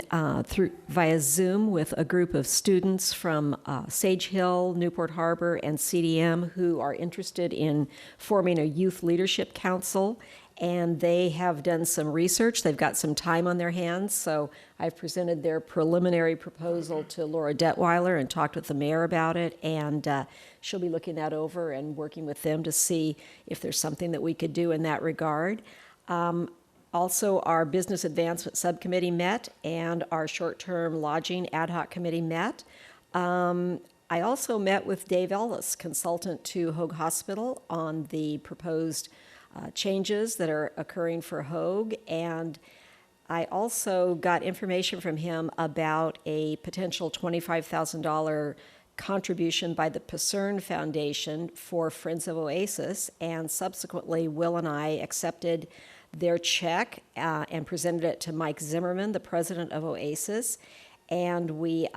via Zoom with a group of students from Sage Hill, Newport Harbor, and CDM who are interested in forming a youth leadership council, and they have done some research. They've got some time on their hands, so I've presented their preliminary proposal to Laura Detweiler and talked with the mayor about it, and she'll be looking that over and working with them to see if there's something that we could do in that regard. Also, our Business Advancement Subcommittee met, and our Short-Term Lodging Ad Hoc Committee met. I also met with Dave Ellis, consultant to Hoag Hospital, on the proposed changes that are occurring for Hoag, and I also got information from him about a potential $25,000 contribution by the Pasern Foundation for Friends of Oasis, and subsequently Will and I accepted their check and presented it to Mike Zimmerman, the president of Oasis. And we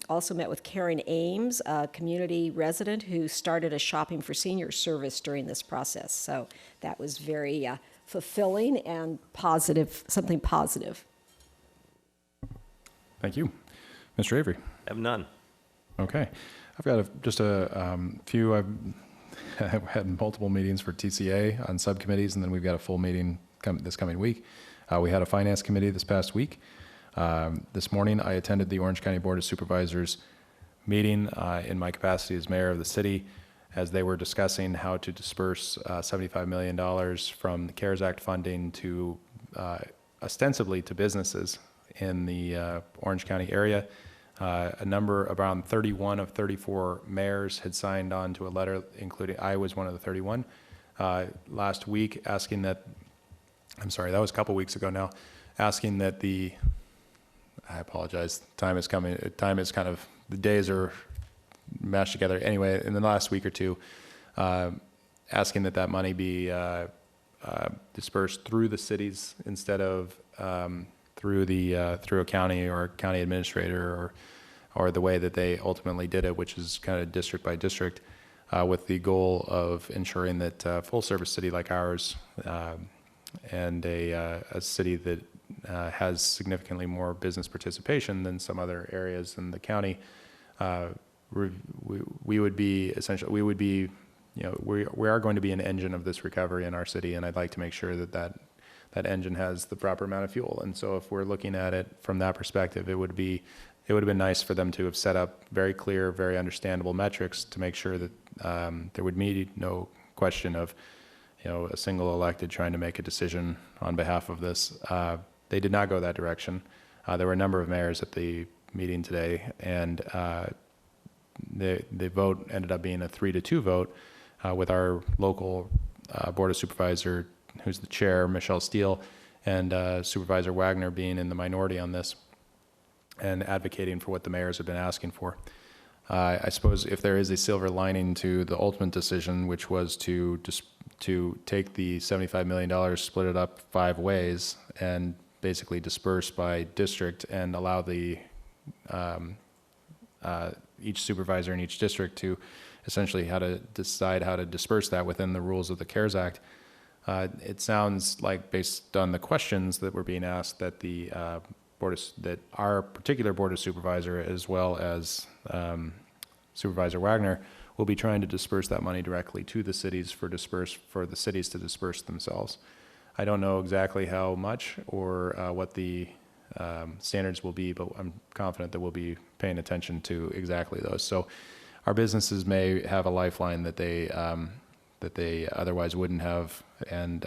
also met with Karen Ames, a community resident who started a Shopping for Seniors service during this process. So that was very fulfilling and positive, something positive. Thank you. Mr. Avery. I have none. Okay. I've got just a few. I've had multiple meetings for TCA on subcommittees, and then we've got a full meeting this coming week. We had a finance committee this past week. This morning, I attended the Orange County Board of Supervisors meeting in my capacity as mayor of the city, as they were discussing how to disperse $75 million from the CARES Act funding to ostensibly to businesses in the Orange County area. A number, around 31 of 34 mayors had signed on to a letter, including I was one of the 31, last week, asking that, I'm sorry, that was a couple weeks ago now, asking that I apologize, time is coming, time is kind of, the days are mashed together. Anyway, in the last week or two, asking that money be dispersed through the cities instead of through a county or county administrator or the way that they ultimately did it, which is kind of district by district, with the goal of ensuring that a full service city like ours and a city that has significantly more business participation than some other areas in the county we would be essentially, we would be, we are going to be an engine of this recovery in our city, and I'd like to make sure that engine has the proper amount of fuel. And so if we're looking at it from that perspective, it would have been nice for them to have set up very clear, very understandable metrics to make sure that there would be no question of, a single elected trying to make a decision on behalf of this. They did not go that direction. There were a number of mayors at the meeting today, and the vote ended up being a 3-2 vote with our local Board of Supervisor, who's the chair, Michelle Steele, and Supervisor Wagner being in the minority on this and advocating for what the mayors have been asking for. I suppose if there is a silver lining to the ultimate decision, which was to take the $75 million, split it up 5 ways, and basically disperse by district and allow the each supervisor in each district to essentially how to decide how to disperse that within the rules of the CARES Act. It sounds like, based on the questions that were being asked, that that our particular Board of Supervisor, as well as Supervisor Wagner, will be trying to disperse that money directly to the cities for the cities to disperse themselves. I don't know exactly how much or what the standards will be, but I'm confident that we'll be paying attention to exactly those. So our businesses may have a lifeline that they otherwise wouldn't have, and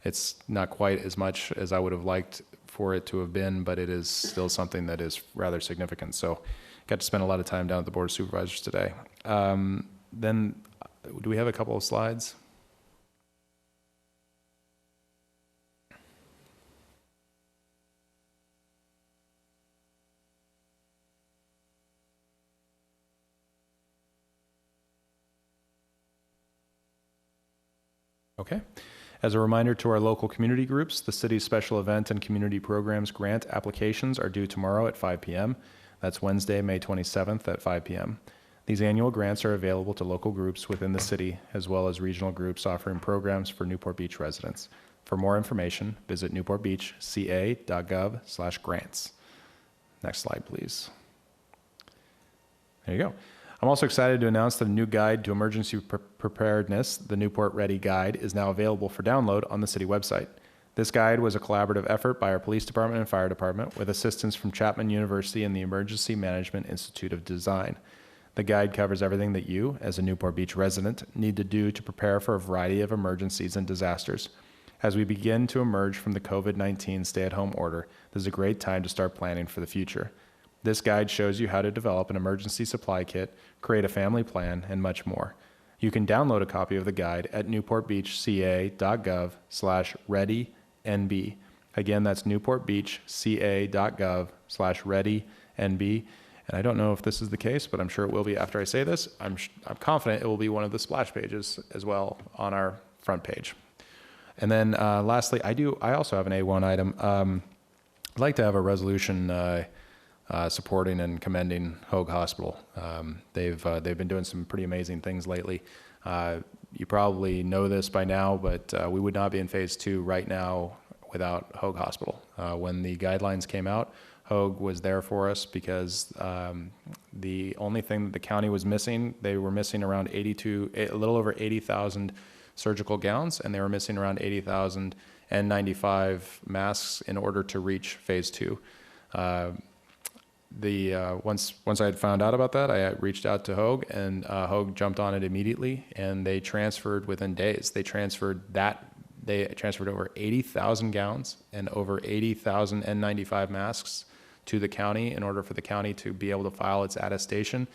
it's not quite as much as I would have liked for it to have been, but it is still something that is rather significant. So got to spend a lot of time down at the Board of Supervisors today. Then do we have a couple of slides? Okay. As a reminder to our local community groups, the city's special event and community programs grant applications are due tomorrow at 5 p.m. That's Wednesday, May 27th at 5 p.m. These annual grants are available to local groups within the city, as well as regional groups offering programs for Newport Beach residents. For more information, visit newportbeachca.gov/grants. Next slide, please. There you go. I'm also excited to announce that a new guide to emergency preparedness, the Newport Ready Guide, is now available for download on the city website. This guide was a collaborative effort by our police department and fire department with assistance from Chapman University and the Emergency Management Institute of Design. The guide covers everything that you, as a Newport Beach resident, need to do to prepare for a variety of emergencies and disasters. As we begin to emerge from the COVID-19 stay-at-home order, this is a great time to start planning for the future. This guide shows you how to develop an emergency supply kit, create a family plan, and much more. You can download a copy of the guide at newportbeachca.gov/readynb. Again, that's newportbeachca.gov/readynb. And I don't know if this is the case, but I'm sure it will be after I say this. I'm confident it will be one of the splash pages as well on our front page. And then lastly, I also have an A1 item. I'd like to have a resolution supporting and commending Hoag Hospital. They've been doing some pretty amazing things lately. You probably know this by now, but we would not be in phase 2 right now without Hoag Hospital. When the guidelines came out, Hoag was there for us because the only thing that the county was missing, they were missing around a little over 80,000 surgical gowns, and they were missing around 80,000 N95 masks in order to reach phase 2. Once I had found out about that, I reached out to Hoag, and Hoag jumped on it immediately, and they transferred within days. They transferred over 80,000 gowns and over 80,000 N95 masks to the county in order for the county to be able to file its attestation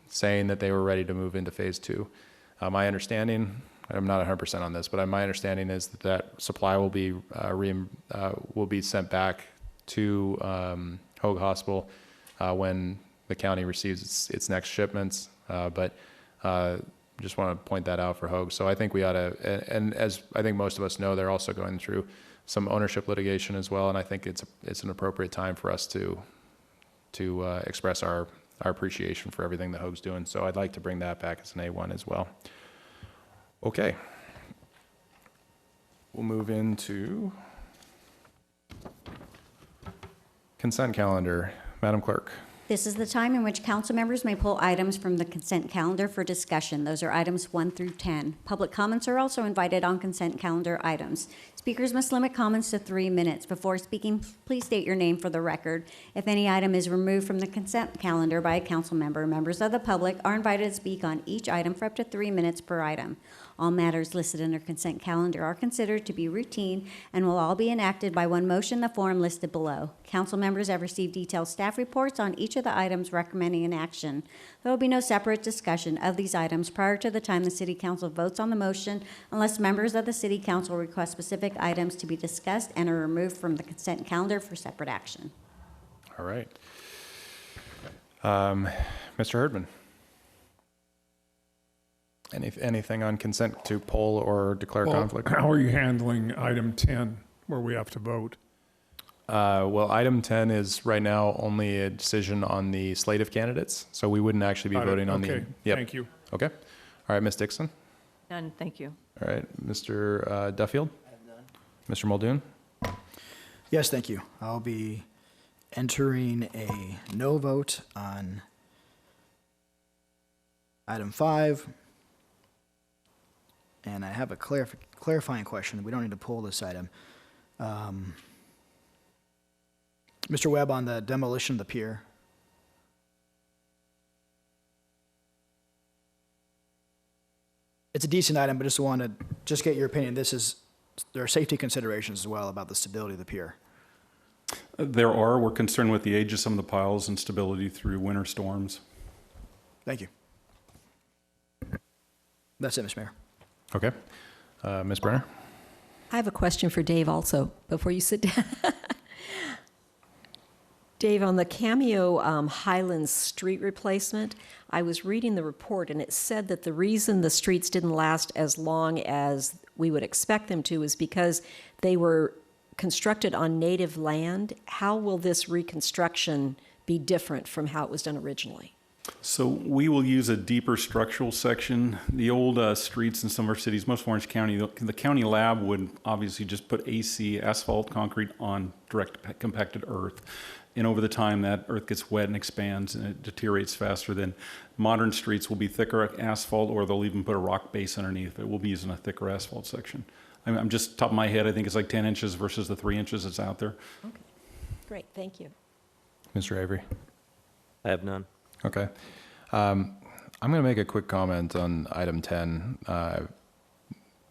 saying that they were ready to move into phase 2. My understanding, I'm not 100% on this, but my understanding is that supply will be sent back to Hoag Hospital when the county receives its next shipments. But just want to point that out for Hoag. So I think we ought to, and as I think most of us know, they're also going through some ownership litigation as well, and I think it's an appropriate time for us to express our appreciation for everything that Hoag's doing. So I'd like to bring that back as an A1 as well. Okay. We'll move into consent calendar. Madam Clerk. This is the time in which council members may pull items from the consent calendar for discussion. Those are items 1 through 10. Public comments are also invited on consent calendar items. Speakers must limit comments to 3 minutes. Before speaking, please state your name for the record. If any item is removed from the consent calendar by a council member, members of the public are invited to speak on each item for up to 3 minutes per item. All matters listed under consent calendar are considered to be routine and will all be enacted by one motion in the form listed below. Council members have received detailed staff reports on each of the items recommending an action. There will be no separate discussion of these items prior to the time the City Council votes on the motion unless members of the City Council request specific items to be discussed and are removed from the consent calendar for separate action. All right. Mr. Herdman? Anything on consent to poll or declare conflict? How are you handling item 10, where we have to vote? Well, item 10 is right now only a decision on the slate of candidates, so we wouldn't actually be voting on the... Okay, Yep. thank you. Okay. All right, Ms. Dixon? None, thank you. All right, Mr. Duffield? Mr. Muldoon? Yes, thank you. I'll be entering a no vote on item 5. And I have a clarifying question. We don't need to pull this item. Mr. Webb, on the demolition of the pier. It's a decent item, but just want to get your opinion. There are safety considerations as well about the stability of the pier. There are. We're concerned with the age of some of the piles and stability through winter storms. Thank you. That's it, Mr. Mayor. Okay. Ms. Brenner? I have a question for Dave also, before you sit down. Dave, on the Cameo Highlands street replacement, I was reading the report, and it said that the reason the streets didn't last as long as we would expect them to is because they were constructed on native land. How will this reconstruction be different from how it was done originally? So we will use a deeper structural section. The old streets in some of our cities, most of Orange County, the county lab would obviously just put AC, asphalt, concrete on direct compacted earth. And over the time, that earth gets wet and expands, and it deteriorates faster than modern streets will be thicker asphalt, or they'll even put a rock base underneath. It will be using a thicker asphalt section. I'm just top of my head, I think it's like 10 inches versus the 3 inches that's out there. Okay, great, thank you. Mr. Avery? I have none. Okay. I'm going to make a quick comment on item 10.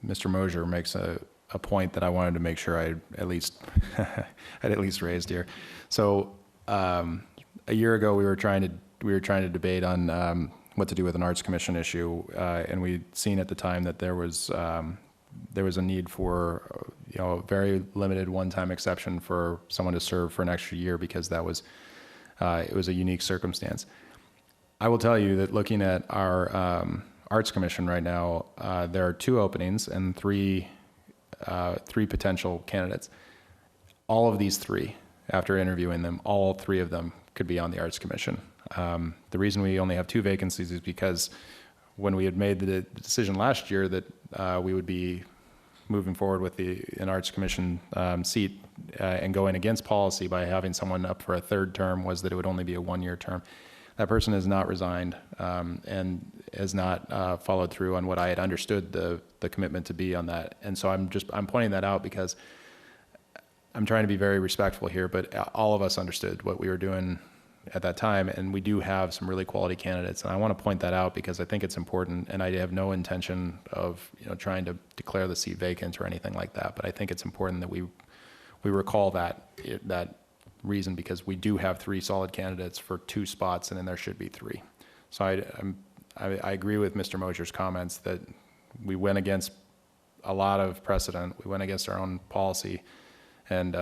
Mr. Mosier makes a point that I wanted to make sure I at least raised here. So a year ago, we were trying to debate on what to do with an Arts Commission issue, and we'd seen at the time that there was a need for a very limited one-time exception for someone to serve for an extra year because that was it was a unique circumstance. I will tell you that looking at our Arts Commission right now, there are 2 openings and 3 potential candidates. All of these 3, after interviewing them, all 3 of them could be on the Arts Commission. The reason we only have 2 vacancies is because when we had made the decision last year that we would be moving forward with an Arts Commission seat and going against policy by having someone up for a 3rd term was that it would only be a 1-year term. That person has not resigned and has not followed through on what I had understood the commitment to be on that. And so I'm pointing that out because I'm trying to be very respectful here, but all of us understood what we were doing at that time, and we do have some really quality candidates. And I want to point that out because I think it's important, and I have no intention of trying to declare the seat vacant or anything like that. But I think it's important that we recall that reason, because we do have 3 solid candidates for 2 spots, and then there should be 3. So I agree with Mr. Mosier's comments that we went against a lot of precedent. We went against our own policy, and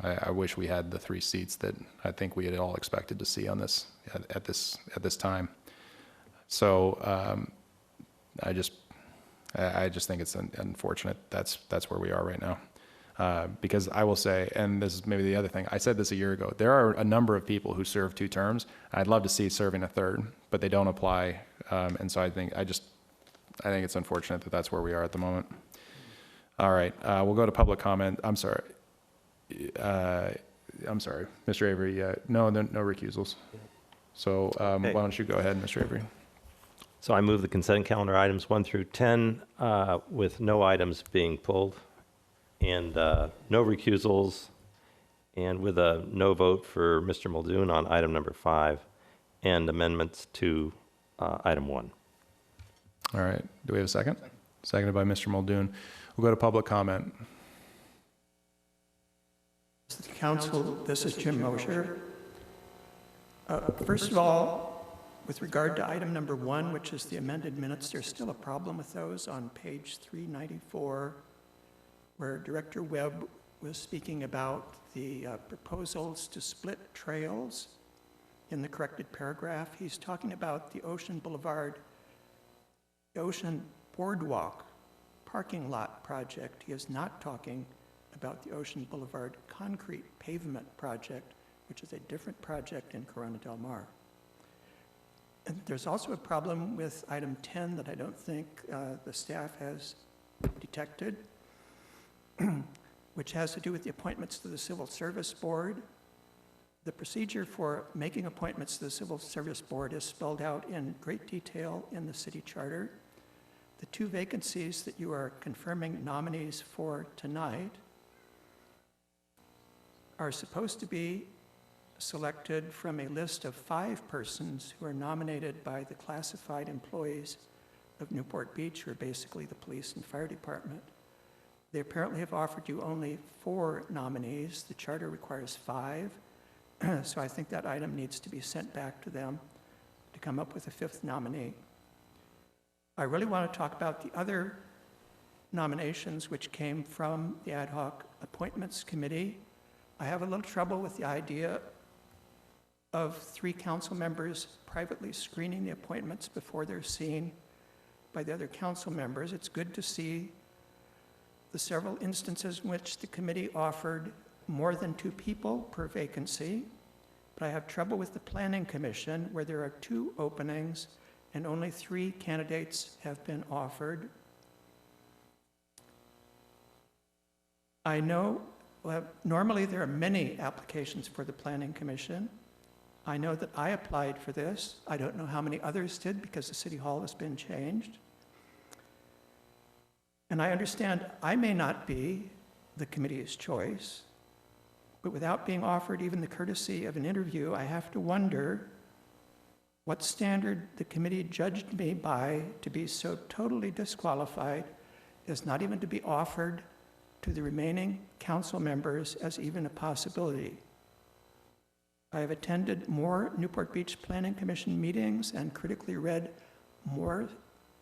I wish we had the 3 seats that I think we had all expected to see on this at this time. So I just think it's unfortunate that's where we are right now. Because I will say, and this is maybe the other thing, I said this a year ago, there are a number of people who serve 2 terms. I'd love to see serving a 3rd, but they don't apply. And so I think it's unfortunate that that's where we are at the moment. All right, we'll go to public comment. I'm sorry. I'm sorry, Mr. Avery, no recusals. So Okay. why don't you go ahead, Mr. Avery? So I move the consent calendar items 1 through 10 with no items being pulled and no recusals, and with a no vote for Mr. Muldoon on item number 5 and amendments to item 1. All right, do we have a second? Seconded by Mr. Muldoon. We'll go to public comment. Mr. Council, this is Jim Mosher. First of all, with regard to item number 1, which is the amended minutes, there's still a problem with those on page 394, where Director Webb was speaking about the proposals to split trails in the corrected paragraph. He's talking about the Ocean Boardwalk parking lot project. He is not talking about the Ocean Boulevard concrete pavement project, which is a different project in Corona del Mar. And there's also a problem with item 10 that I don't think the staff has detected, which has to do with the appointments to the Civil Service Board. The procedure for making appointments to the Civil Service Board is spelled out in great detail in the city charter. The 2 vacancies that you are confirming nominees for tonight are supposed to be selected from a list of 5 persons who are nominated by the classified employees of Newport Beach, who are basically the police and fire department. They apparently have offered you only 4 nominees. The charter requires 5. So I think that item needs to be sent back to them to come up with a 5th nominee. I really want to talk about the other nominations which came from the Ad hoc Appointments Committee. I have a little trouble with the idea of 3 council members privately screening the appointments before they're seen by the other council members. It's good to see the several instances in which the committee offered more than 2 people per vacancy, but I have trouble with the Planning Commission, where there are 2 openings and only 3 candidates have been offered. I know normally there are many applications for the Planning Commission. I know that I applied for this. I don't know how many others did because the City Hall has been changed. And I understand I may not be the committee's choice, but without being offered even the courtesy of an interview, I have to wonder what standard the committee judged me by to be so totally disqualified as not even to be offered to the remaining council members as even a possibility. I have attended more Newport Beach Planning Commission meetings and critically read more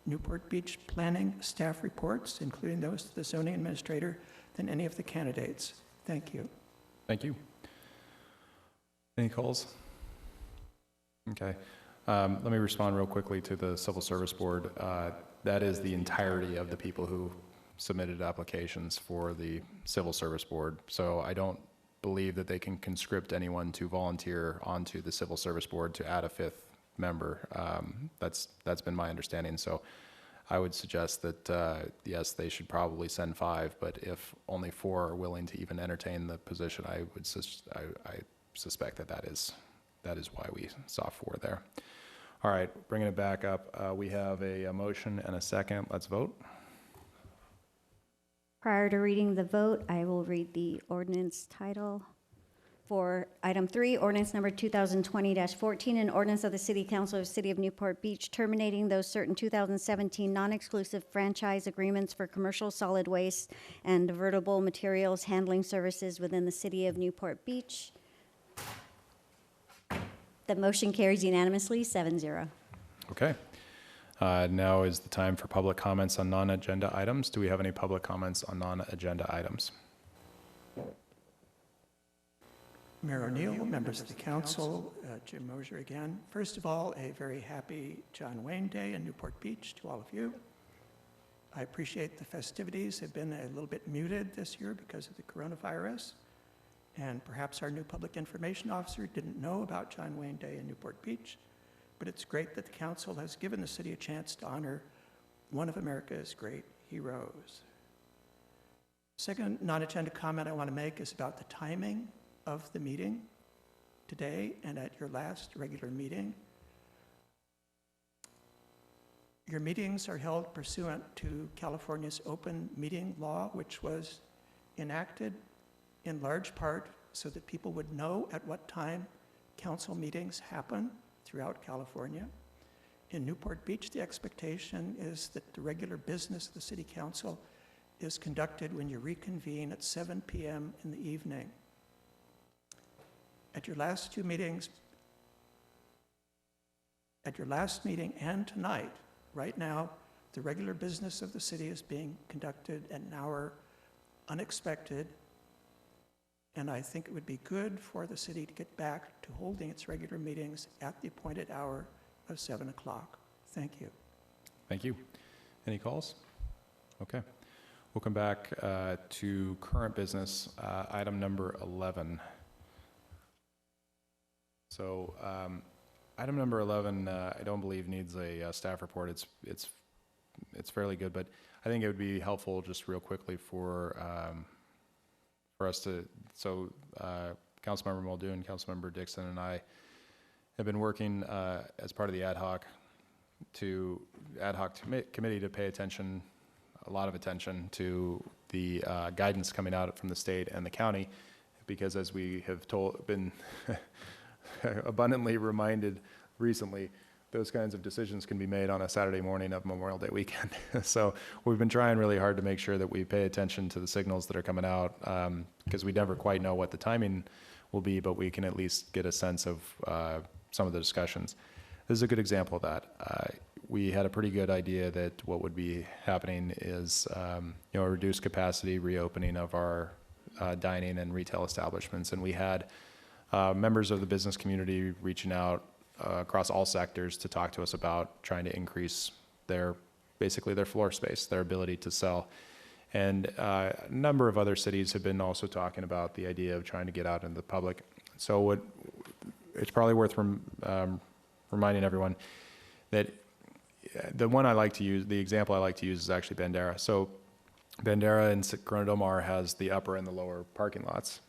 Newport Beach planning staff reports, including those to the zoning administrator, than any of the candidates. Thank you. Thank you. Any calls? Okay. Let me respond real quickly to the Civil Service Board. That is the entirety of the people who submitted applications for the Civil Service Board. So I don't believe that they can conscript anyone to volunteer onto the Civil Service Board to add a 5th member. That's been my understanding. So I would suggest that, yes, they should probably send 5, but if only 4 are willing to even entertain the position, I suspect that is why we saw 4 there. All right, bringing it back up, we have a motion and a second. Let's vote. Prior to reading the vote, I will read the ordinance title. For item 3, ordinance number 2020-14, an ordinance of the City Council of the City of Newport Beach terminating those certain 2017 non-exclusive franchise agreements for commercial solid waste and divertible materials handling services within the City of Newport Beach. The motion carries unanimously, 7-0. Okay. Now is the time for public comments on non-agenda items. Do we have any public comments on non-agenda items? Mayor O'Neill, members of the council, Jim Mosher again. First of all, a very happy John Wayne Day in Newport Beach to all of you. I appreciate the festivities have been a little bit muted this year because of the coronavirus. And perhaps our new public information officer didn't know about John Wayne Day in Newport Beach, but it's great that the council has given the city a chance to honor one of America's great heroes. Second non-agenda comment I want to make is about the timing of the meeting today and at your last regular meeting. Your meetings are held pursuant to California's open meeting law, which was enacted in large part so that people would know at what time council meetings happen throughout California. In Newport Beach, the expectation is that the regular business of the city council is conducted when you reconvene at 7 p.m. in the evening. At your last two meetings, at your last meeting and tonight, right now, the regular business of the city is being conducted at an hour unexpected, and I think it would be good for the city to get back to holding its regular meetings at the appointed hour of 7 o'clock. Thank you. Thank you. Any calls? Okay. We'll come back to current business, item number 11. So item number 11, I don't believe needs a staff report. It's fairly good, but I think it would be helpful just real quickly for us to, so Councilmember Muldoon, Councilmember Dixon, and I have been working as part of the ad hoc committee to pay attention, a lot of attention to the guidance coming out from the state and the county, because as we have been abundantly reminded recently, those kinds of decisions can be made on a Saturday morning of Memorial Day weekend. So we've been trying really hard to make sure that we pay attention to the signals that are coming out, because we never quite know what the timing will be, but we can at least get a sense of some of the discussions. This is a good example of that. We had a pretty good idea that what would be happening is a reduced capacity reopening of our dining and retail establishments, and we had members of the business community reaching out across all sectors to talk to us about trying to increase basically their floor space, their ability to sell. And a number of other cities have been also talking about the idea of trying to get out into the public. So it's probably worth reminding everyone that the one I like to use, the example I like to use is actually Bandera. So Bandera in Corona del Mar has the upper and the lower parking lots.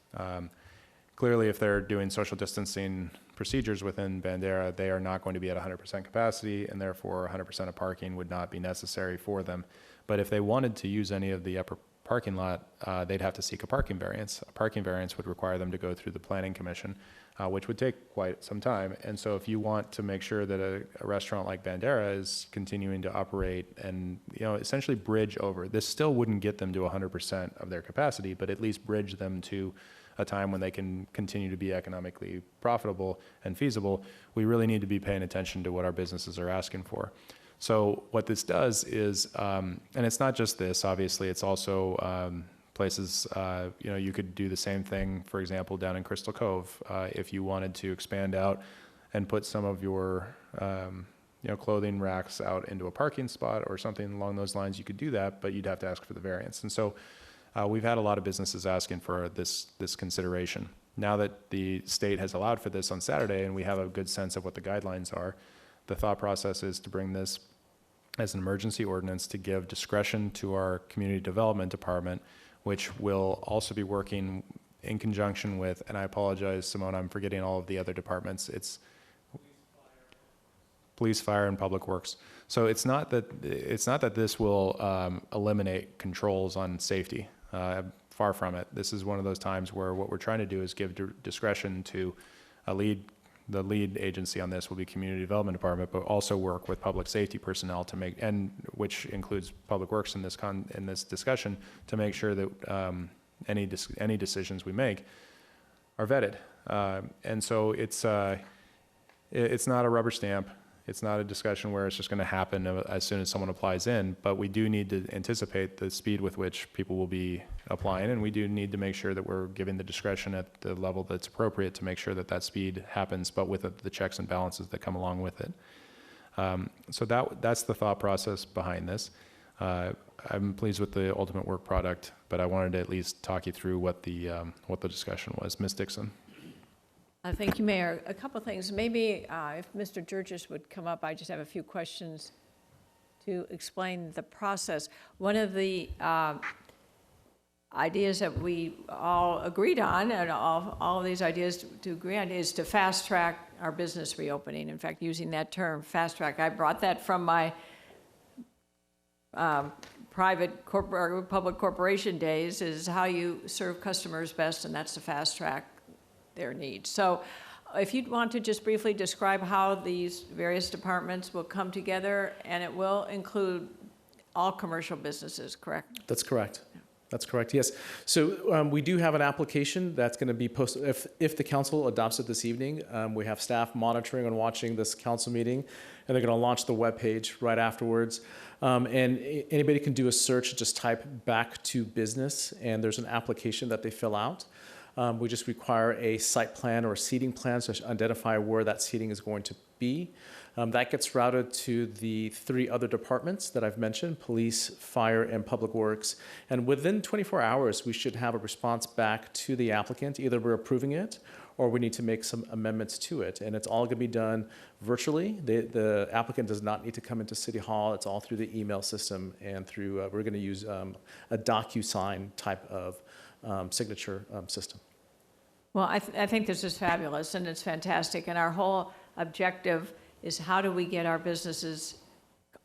Clearly, if they're doing social distancing procedures within Bandera, they are not going to be at 100% capacity, and therefore 100% of parking would not be necessary for them. But if they wanted to use any of the upper parking lot, they'd have to seek a parking variance. A parking variance would require them to go through the Planning Commission, which would take quite some time. And so if you want to make sure that a restaurant like Bandera is continuing to operate and essentially bridge over, this still wouldn't get them to 100% of their capacity, but at least bridge them to a time when they can continue to be economically profitable and feasible, we really need to be paying attention to what our businesses are asking for. So what this does is, and it's not just this, obviously, it's also places, you could do the same thing, for example, down in Crystal Cove, if you wanted to expand out and put some of your clothing racks out into a parking spot or something along those lines, you could do that, but you'd have to ask for the variance. And so we've had a lot of businesses asking for this consideration. Now that the state has allowed for this on Saturday and we have a good sense of what the guidelines are, the thought process is to bring this as an emergency ordinance to give discretion to our community development department, which will also be working in conjunction with, and I apologize, Simone, I'm forgetting all of the other departments. It's police, fire, and public works. So it's not that this will eliminate controls on safety. Far from it. This is one of those times where what we're trying to do is give discretion to the lead agency on this will be Community Development Department, but also work with public safety personnel to make, and which includes Public Works in this discussion, to make sure that any decisions we make are vetted. And so it's not a rubber stamp. It's not a discussion where it's just going to happen as soon as someone applies in, but we do need to anticipate the speed with which people will be applying, and we do need to make sure that we're giving the discretion at the level that's appropriate to make sure that that speed happens, but with the checks and balances that come along with it. So that's the thought process behind this. I'm pleased with the ultimate work product, but I wanted to at least talk you through what the discussion was. Ms. Dixon. Thank you, Mayor. A couple of things. Maybe if Mr. Jurgis would come up, I just have a few questions to explain the process. One of the ideas that we all agreed on, and all of these ideas to agree on, is to fast track our business reopening. In fact, using that term, fast track, I brought that from my private corporate, public corporation days, is how you serve customers best, and that's to fast track their needs. So if you'd want to just briefly describe how these various departments will come together, and it will include all commercial businesses, correct? That's correct. That's correct, yes. So we do have an application that's going to be posted. If the council adopts it this evening, we have staff monitoring and watching this council meeting, and they're going to launch the webpage right afterwards. And anybody can do a search, just type "back to business," and there's an application that they fill out. We just require a site plan or a seating plan to identify where that seating is going to be. That gets routed to the 3 other departments that I've mentioned: police, fire, and public works. And within 24 hours, we should have a response back to the applicant. Either we're approving it or we need to make some amendments to it. And it's all going to be done virtually. The applicant does not need to come into City Hall. It's all through the email system and through, we're going to use a DocuSign type of signature system. Well, I think this is fabulous, and it's fantastic. And our whole objective is how do we get our businesses,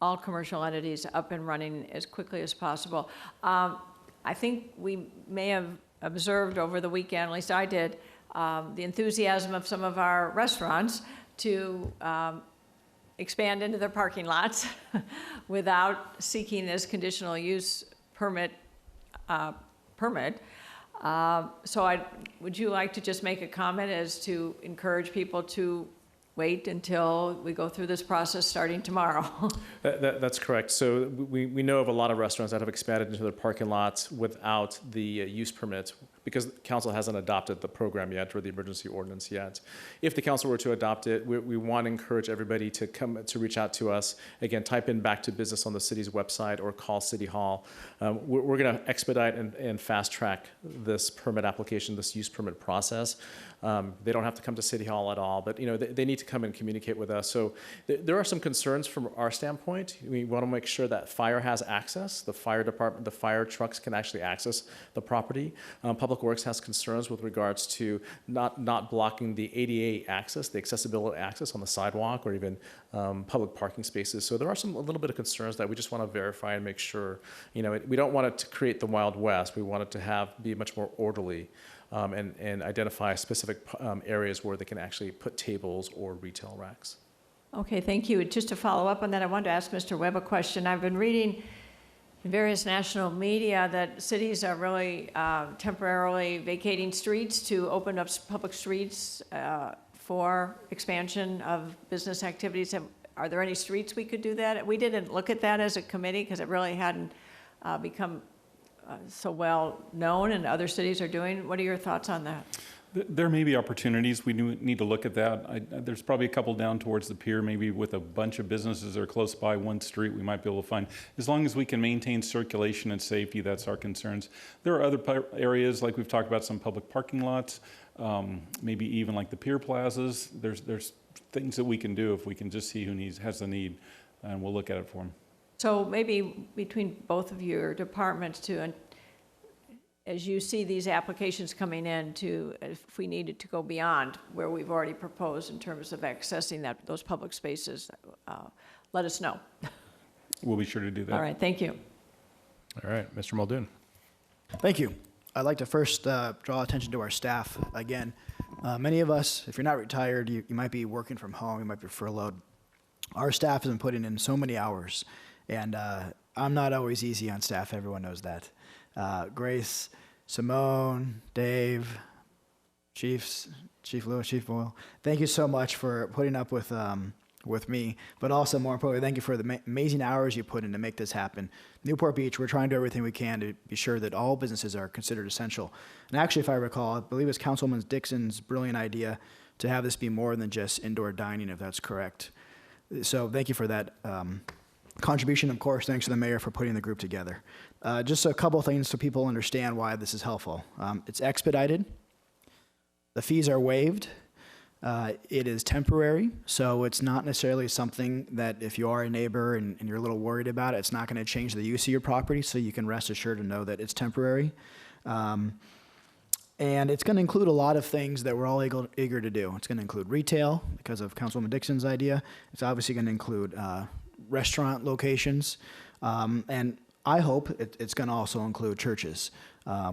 all commercial entities, up and running as quickly as possible. I think we may have observed over the weekend, at least I did, the enthusiasm of some of our restaurants to expand into their parking lots without seeking this conditional use permit. So would you like to just make a comment as to encourage people to wait until we go through this process starting tomorrow? That's correct. So we know of a lot of restaurants that have expanded into their parking lots without the use permit, because council hasn't adopted the program yet or the emergency ordinance yet. If the council were to adopt it, we want to encourage everybody to come to reach out to us. Again, type in "back to business" on the city's website or call City Hall. We're going to expedite and fast track this permit application, this use permit process. They don't have to come to City Hall at all, but they need to come and communicate with us. So there are some concerns from our standpoint. We want to make sure that fire has access. The fire department, the fire trucks can actually access the property. Public Works has concerns with regards to not blocking the ADA access, the accessibility access on the sidewalk or even public parking spaces. So there are a little bit of concerns that we just want to verify and make sure. We don't want it to create the Wild West. We want it to be much more orderly. And identify specific areas where they can actually put tables or retail racks. Okay, thank you. Just to follow up on that, I wanted to ask Mr. Webb a question. I've been reading in various national media that cities are really temporarily vacating streets to open up public streets for expansion of business activities. Are there any streets we could do that? We didn't look at that as a committee because it really hadn't become so well known, and other cities are doing. What are your thoughts on that? There may be opportunities. We need to look at that. There's probably a couple down towards the pier, maybe with a bunch of businesses that are close by one street we might be able to find. As long as we can maintain circulation and safety, that's our concerns. There are other areas, like we've talked about, some public parking lots, maybe even like the pier plazas. There's things that we can do if we can just see who has the need, and we'll look at it for them. So maybe between both of your departments as you see these applications coming in, if we needed to go beyond where we've already proposed in terms of accessing those public spaces, let us know. We'll be sure to do that. All right, thank you. All right, Mr. Muldoon. Thank you. I'd like to first draw attention to our staff again. Many of us, if you're not retired, you might be working from home, you might be furloughed. Our staff has been putting in so many hours. And I'm not always easy on staff. Everyone knows that. Grace, Simone, Dave, Chief Lewis, Chief Boyle, thank you so much for putting up with me. But also, more importantly, thank you for the amazing hours you put in to make this happen. Newport Beach, we're trying to do everything we can to be sure that all businesses are considered essential. And actually, if I recall, I believe it was Councilman Dixon's brilliant idea to have this be more than just indoor dining, if that's correct. So thank you for that contribution. Of course, thanks to the mayor for putting the group together. Just a couple things so people understand why this is helpful. It's expedited. The fees are waived. It is temporary, so it's not necessarily something that if you are a neighbor and you're a little worried about it, it's not going to change the use of your property, so you can rest assured to know that it's temporary. And it's going to include a lot of things that we're all eager to do. It's going to include retail because of Councilwoman Dixon's idea. It's obviously going to include restaurant locations. And I hope it's going to also include churches,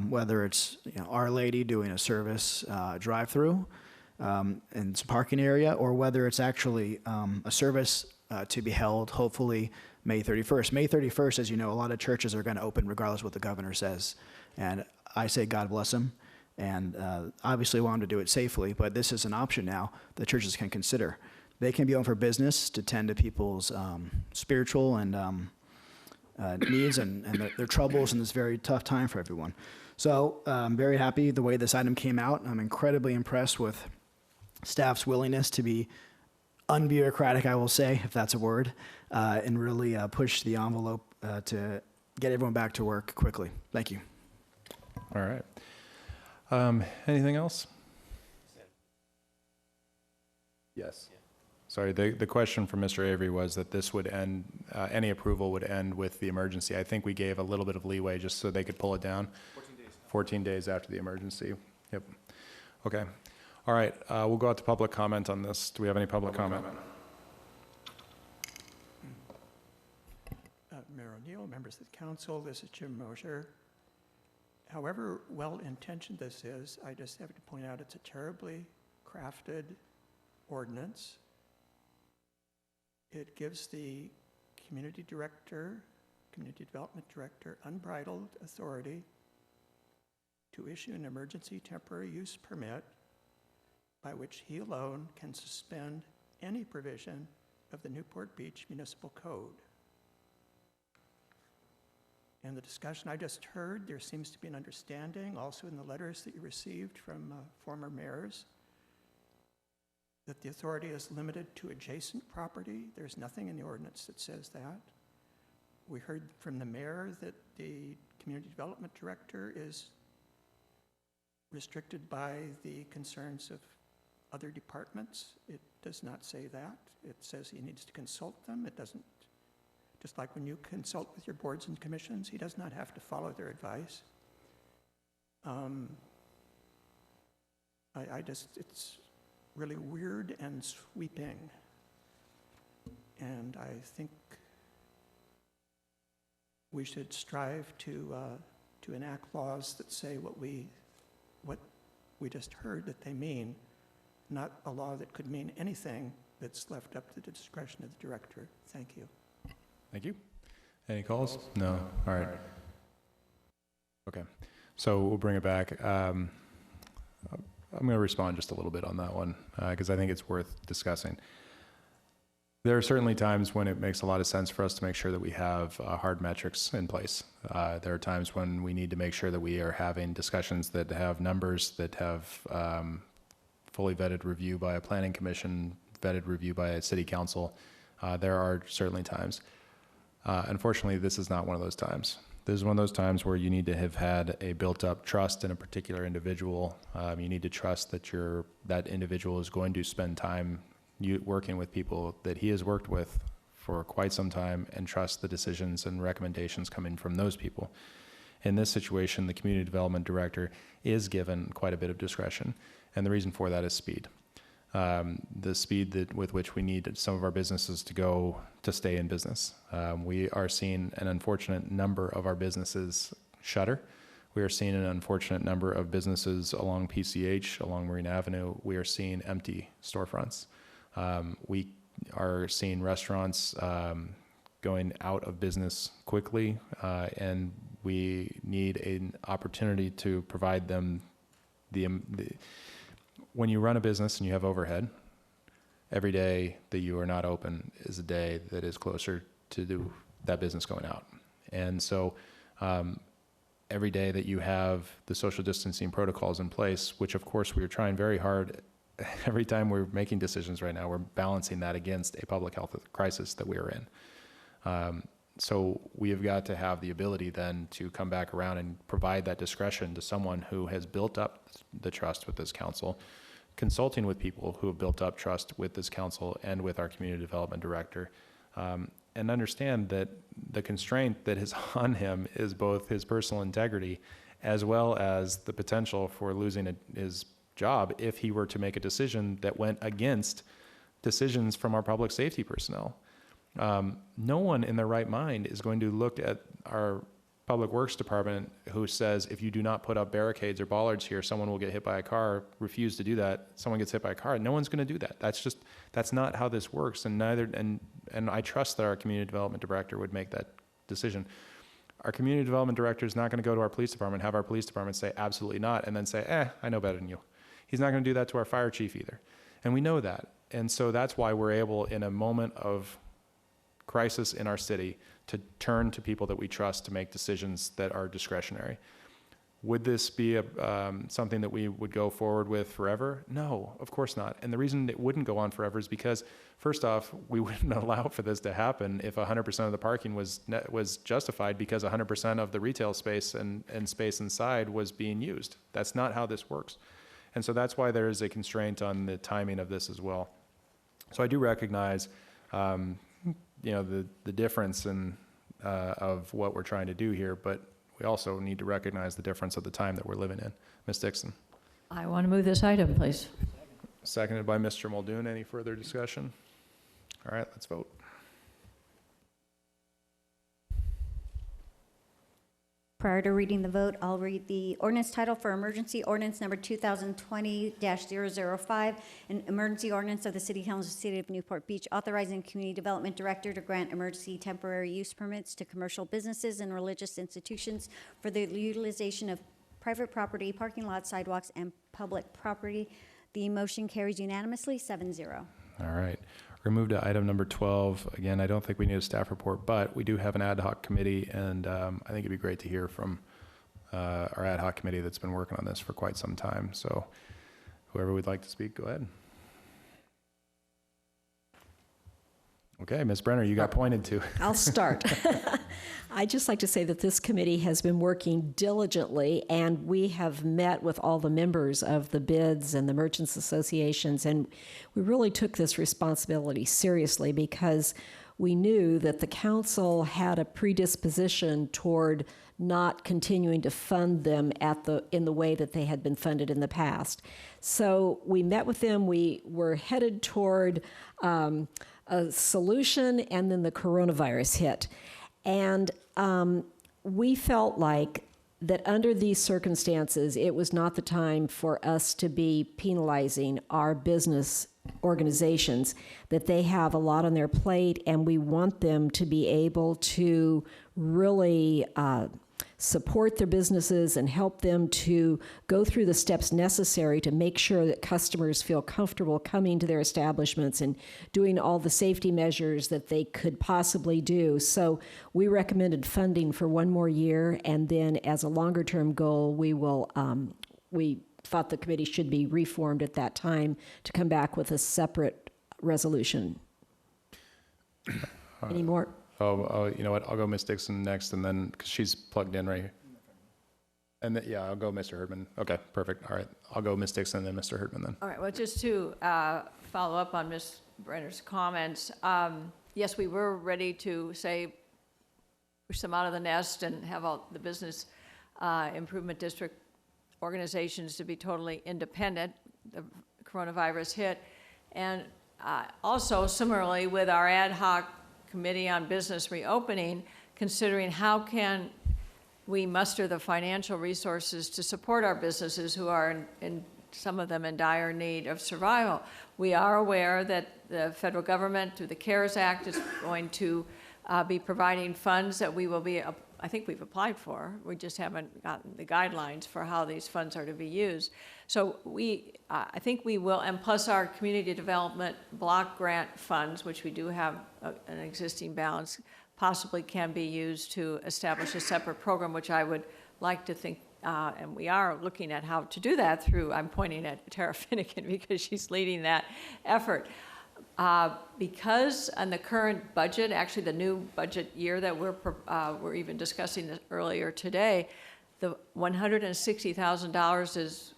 whether it's Our Lady doing a service drive-through in some parking area, or whether it's actually a service to be held hopefully May 31st. May 31st, as you know, a lot of churches are going to open regardless of what the governor says. And I say God bless them. And obviously want them to do it safely, but this is an option now that churches can consider. They can be open for business to tend to people's spiritual and needs and their troubles in this very tough time for everyone. So I'm very happy the way this item came out. I'm incredibly impressed with staff's willingness to be unbureaucratic, I will say, if that's a word, and really push the envelope to get everyone back to work quickly. Thank you. All right. Anything else? Yes. Sorry, the question from Mr. Avery was that this would end, any approval would end with the emergency. I think we gave a little bit of leeway just so they could pull it down. 14 days after the emergency. Yep. Okay. All right. We'll go out to public comment on this. Do we have any public comment? Mayor O'Neill, members of the council, this is Jim Mosher. However well-intentioned this is, I just have to point out it's a terribly crafted ordinance. It gives the community development director, unbridled authority to issue an emergency temporary use permit by which he alone can suspend any provision of the Newport Beach Municipal Code. In the discussion I just heard, there seems to be an understanding, also in the letters that you received from former mayors, that the authority is limited to adjacent property. There's nothing in the ordinance that says that. We heard from the mayor that the community development director is restricted by the concerns of other departments. It does not say that. It says he needs to consult them. It doesn't. Just like when you consult with your boards and commissions, he does not have to follow their advice. It's really weird and sweeping. And I think we should strive to enact laws that say what we just heard that they mean, not a law that could mean anything that's left up to the discretion of the director. Thank you. Thank you. Any calls? No. All right. Okay. So we'll bring it back. I'm going to respond just a little bit on that one because I think it's worth discussing. There are certainly times when it makes a lot of sense for us to make sure that we have hard metrics in place. There are times when we need to make sure that we are having discussions that have numbers, that have fully vetted review by a planning commission, vetted review by a city council. There are certainly times. Unfortunately, this is not one of those times. This is one of those times where you need to have had a built-up trust in a particular individual. You need to trust that that individual is going to spend time working with people that he has worked with for quite some time and trust the decisions and recommendations coming from those people. In this situation, the community development director is given quite a bit of discretion, and the reason for that is speed. The speed with which we need some of our businesses to stay in business. We are seeing an unfortunate number of our businesses shutter. We are seeing an unfortunate number of businesses along PCH, along Marine Avenue. We are seeing empty storefronts. We are seeing restaurants going out of business quickly, and we need an opportunity to provide them when you run a business and you have overhead, every day that you are not open is a day that is closer to that business going out. And so every day that you have the social distancing protocols in place, which of course we are trying very hard, every time we're making decisions right now, we're balancing that against a public health crisis that we are in. So we have got to have the ability then to come back around and provide that discretion to someone who has built up the trust with this council, consulting with people who have built up trust with this council and with our community development director, and understand that the constraint that is on him is both his personal integrity as well as the potential for losing his job if he were to make a decision that went against decisions from our public safety personnel. No one in their right mind is going to look at our Public Works Department who says, if you do not put up barricades or bollards here, someone will get hit by a car. Refuse to do that, someone gets hit by a car. No one's going to do that. That's not how this works. And I trust that our community development director would make that decision. Our community development director is not going to go to our police department, have our police department say absolutely not, and then say, I know better than you. He's not going to do that to our fire chief either. And we know that. And so that's why we're able, in a moment of crisis in our city, to turn to people that we trust to make decisions that are discretionary. Would this be something that we would go forward with forever? No, of course not. And the reason it wouldn't go on forever is because, first off, we wouldn't allow for this to happen if 100% of the parking was justified because 100% of the retail space and space inside was being used. That's not how this works. And so that's why there is a constraint on the timing of this as well. So I do recognize the difference of what we're trying to do here, but we also need to recognize the difference of the time that we're living in. Ms. Dixon. I want to move this item, please. Seconded by Mr. Muldoon. Any further discussion? All right, let's vote. Prior to reading the vote, I'll read the ordinance title for emergency ordinance number 2020-005, an emergency ordinance of the City Council of the City of Newport Beach authorizing Community Development Director to grant emergency temporary use permits to commercial businesses and religious institutions for the utilization of private property, parking lots, sidewalks, and public property. The motion carries unanimously, 7-0. All right. We're going to move to item number 12. Again, I don't think we need a staff report, but we do have an ad hoc committee, and I think it'd be great to hear from our ad hoc committee that's been working on this for quite some time. So whoever would like to speak, go ahead. Okay, Ms. Brenner, you got pointed to. I'll start. I'd just like to say that this committee has been working diligently, and we have met with all the members of the BIDS and the merchants associations, and we really took this responsibility seriously because we knew that the council had a predisposition toward not continuing to fund them in the way that they had been funded in the past. So we met with them. We were headed toward a solution, and then the coronavirus hit. And we felt like that under these circumstances, it was not the time for us to be penalizing our business organizations, that they have a lot on their plate, and we want them to be able to really support their businesses and help them to go through the steps necessary to make sure that customers feel comfortable coming to their establishments and doing all the safety measures that they could possibly do. So we recommended funding for 1 more year, and then as a longer-term goal, we thought the committee should be reformed at that time to come back with a separate resolution. Any more? Oh, you know what? I'll go Ms. Dixon next, and then, because she's plugged in right here. And then, yeah, I'll go Mr. Herdman. Okay, perfect. All right. I'll go Ms. Dixon and then Mr. Herdman then. All right, well, just to follow up on Ms. Brenner's comments, yes, we were ready to say, push them out of the nest and have all the business improvement district organizations to be totally independent. The coronavirus hit. And also, similarly, with our ad hoc Committee on Business Reopening, considering how can we muster the financial resources to support our businesses who are, in some of them, in dire need of survival. We are aware that the federal government, through the CARES Act, is going to be providing funds that we will be, I think we've applied for. We just haven't gotten the guidelines for how these funds are to be used. So I think we will, and plus our community development block grant funds, which we do have an existing balance, possibly can be used to establish a separate program, which I would like to think, and we are looking at how to do that through, I'm pointing at Tara Finnegan because she's leading that effort. Because on the current budget, actually the new budget year that we're even discussing this earlier today, the $160,000 is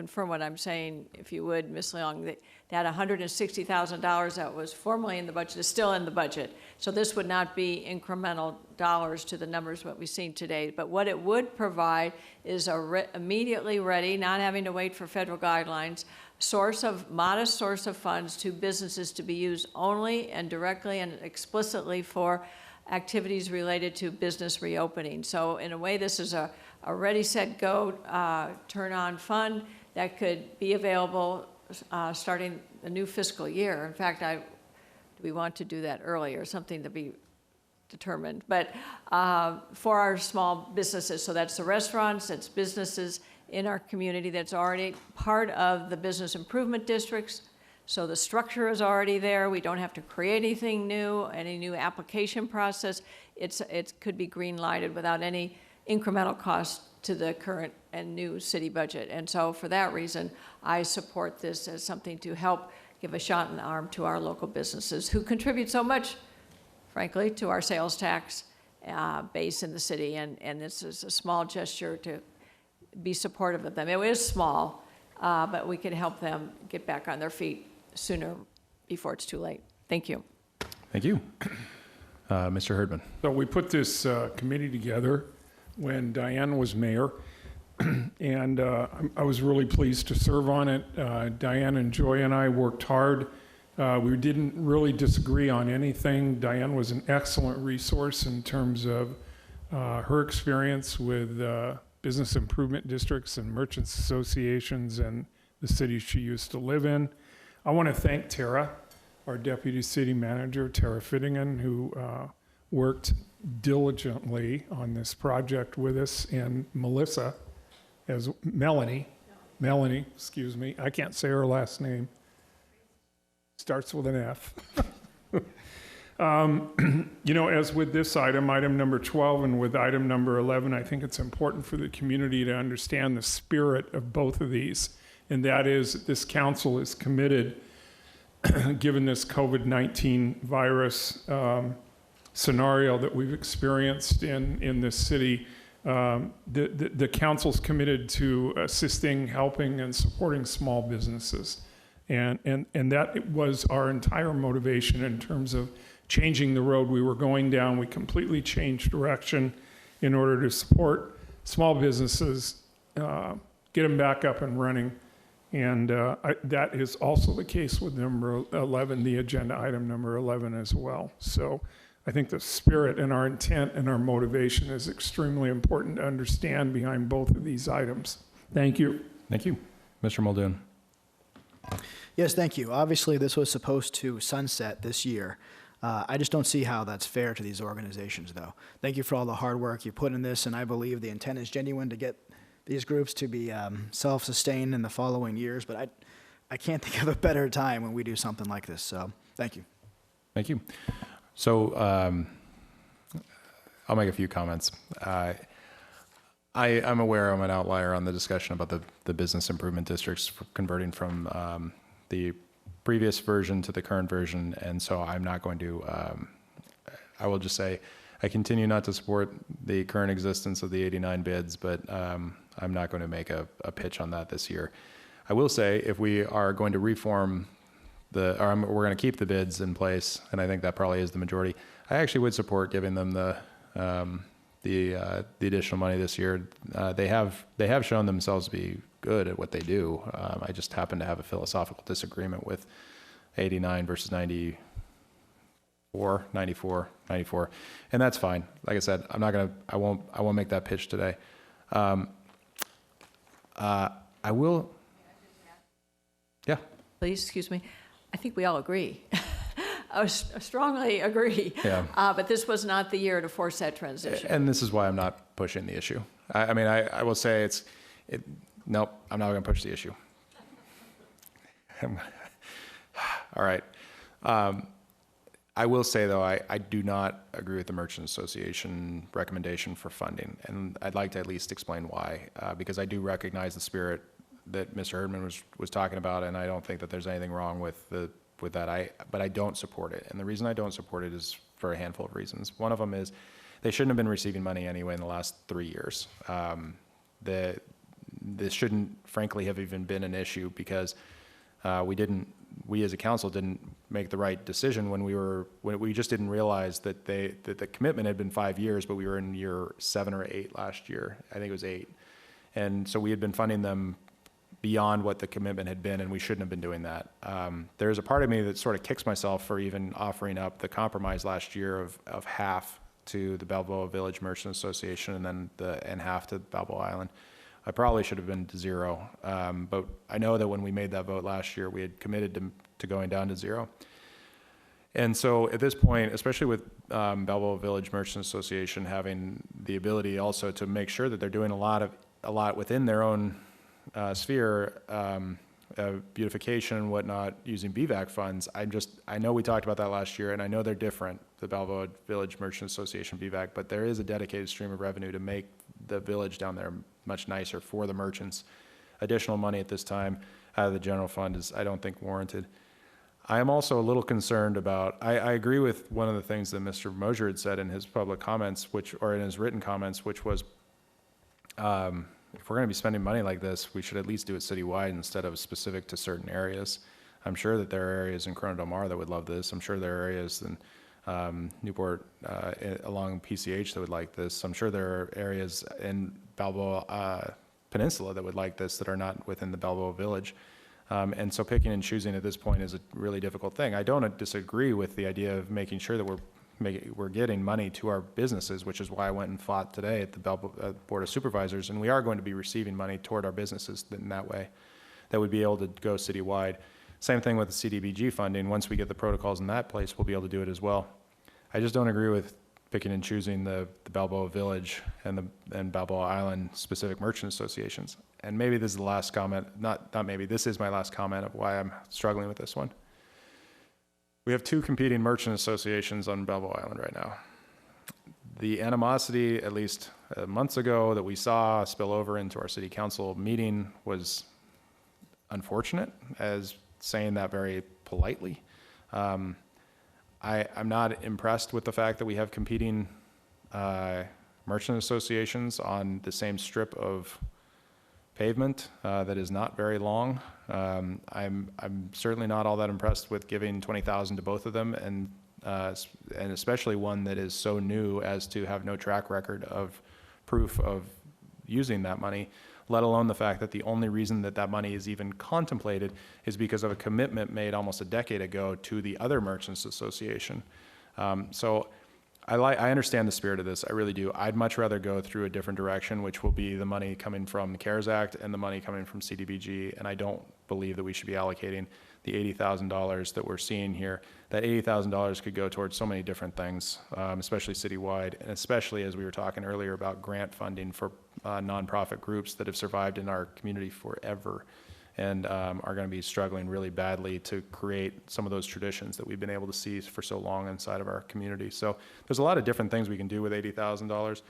confirm what I'm saying, if you would, Ms. Leong, that $160,000 that was formerly in the budget is still in the budget. So this would not be incremental dollars to the numbers what we've seen today. But what it would provide is a immediately ready, not having to wait for federal guidelines, modest source of funds to businesses to be used only and directly and explicitly for activities related to business reopening. So in a way, this is a ready, set, go, turn on fund that could be available starting the new fiscal year. In fact, we want to do that earlier, something to be determined. But for our small businesses, so that's the restaurants, that's businesses in our community that's already part of the business improvement districts. So the structure is already there. We don't have to create anything new, any new application process. It could be green lighted without any incremental cost to the current and new city budget. And so for that reason, I support this as something to help give a shot in the arm to our local businesses who contribute so much, frankly, to our sales tax base in the city. And this is a small gesture to be supportive of them. It is small, but we can help them get back on their feet sooner before it's too late. Thank you. Thank you. Mr. Herdman. So we put this committee together when Diane was mayor, and I was really pleased to serve on it. Diane and Joy and I worked hard. We didn't really disagree on anything. Diane was an excellent resource in terms of her experience with business improvement districts and merchants associations and the cities she used to live in. I want to thank Tara, our deputy city manager, Tara Fittingham, who worked diligently on this project with us, and Melanie, excuse me, I can't say her last name. Starts with an F. You know, as with this item number 12, and with item number 11, I think it's important for the community to understand the spirit of both of these. And that is that this council is committed, given this COVID-19 virus scenario that we've experienced in this city, the council's committed to assisting, helping, and supporting small businesses. And that was our entire motivation in terms of changing the road we were going down. We completely changed direction in order to support small businesses, get them back up and running. And that is also the case with number 11, the agenda item number 11 as well. So I think the spirit and our intent and our motivation is extremely important to understand behind both of these items. Thank you. Thank you. Mr. Muldoon. Yes, thank you. Obviously, this was supposed to sunset this year. I just don't see how that's fair to these organizations, though. Thank you for all the hard work you put in this, and I believe the intent is genuine to get these groups to be self-sustained in the following years, but I can't think of a better time when we do something like this, so thank you. Thank you. So I'll make a few comments. I'm aware I'm an outlier on the discussion about the business improvement districts converting from the previous version to the current version, and so I'm not going to, I will just say, I continue not to support the current existence of the 89 bids, but I'm not going to make a pitch on that this year. I will say, if we are going to reform we're going to keep the bids in place, and I think that probably is the majority, I actually would support giving them the additional money this year. They have shown themselves to be good at what they do. I just happen to have a philosophical disagreement with 89 versus 94, and that's fine. Like I said, I won't make that pitch today. I will. Yeah. Please, excuse me. I think we all agree. I strongly agree. Yeah. But this was not the year to force that transition. And this is why I'm not pushing the issue. I mean, I will say nope, I'm not going to push the issue. All right. I will say, though, I do not agree with the Merchant Association recommendation for funding, and I'd like to at least explain why, because I do recognize the spirit that Mr. Herdman was talking about, and I don't think that there's anything wrong with that. But I don't support it, and the reason I don't support it is for a handful of reasons. One of them is they shouldn't have been receiving money anyway in the last 3 years. this shouldn't frankly have even been an issue because we as a council didn't make the right decision when we just didn't realize that that the commitment had been 5 years, but we were in year 7 or 8 last year. I think it was 8. And so we had been funding them beyond what the commitment had been, and we shouldn't have been doing that. There's a part of me that sort of kicks myself for even offering up the compromise last year of half to the Balboa Village Merchant Association and then half to Balboa Island. I probably should have been to 0, but I know that when we made that vote last year, we had committed to going down to 0. And so at this point, especially with Balboa Village Merchant Association having the ability also to make sure that they're doing a lot within their own sphere, beautification and whatnot, using BVAC funds. I know we talked about that last year, and I know they're different, the Balboa Village Merchant Association BVAC, but there is a dedicated stream of revenue to make the village down there much nicer for the merchants. Additional money at this time out of the general fund is, I don't think, warranted. I am also a little concerned about, I agree with one of the things that Mr. Mosier had said in his public comments, or in his written comments, which was, if we're going to be spending money like this, we should at least do it citywide instead of specific to certain areas. I'm sure that there are areas in Corona Del Mar that would love this. I'm sure there are areas in Newport along PCH that would like this. I'm sure there are areas in Balboa Peninsula that would like this that are not within the Balboa Village. And so picking and choosing at this point is a really difficult thing. I don't disagree with the idea of making sure that we're getting money to our businesses, which is why I went and fought today at the Board of Supervisors, and we are going to be receiving money toward our businesses in that way that would be able to go citywide. Same thing with the CDBG funding. Once we get the protocols in that place, we'll be able to do it as well. I just don't agree with picking and choosing the Balboa Village and Balboa Island specific merchant associations. And maybe this is the last comment, not maybe, this is my last comment of why I'm struggling with this one. We have 2 competing merchant associations on Balboa Island right now. The animosity, at least months ago, that we saw spill over into our city council meeting was unfortunate, as saying that very politely. I'm not impressed with the fact that we have competing merchant associations on the same strip of pavement that is not very long. I'm certainly not all that impressed with giving $20,000 to both of them, and especially one that is so new as to have no track record of proof of using that money, let alone the fact that the only reason that money is even contemplated is because of a commitment made almost a decade ago to the other Merchants Association. So I understand the spirit of this, I really do. I'd much rather go through a different direction, which will be the money coming from the CARES Act and the money coming from CDBG, and I don't believe that we should be allocating the $80,000 that we're seeing here. That $80,000 could go towards so many different things, especially citywide, and especially as we were talking earlier about grant funding for nonprofit groups that have survived in our community forever and are going to be struggling really badly to create some of those traditions that we've been able to see for so long inside of our community. So there's a lot of different things we can do with $80,000.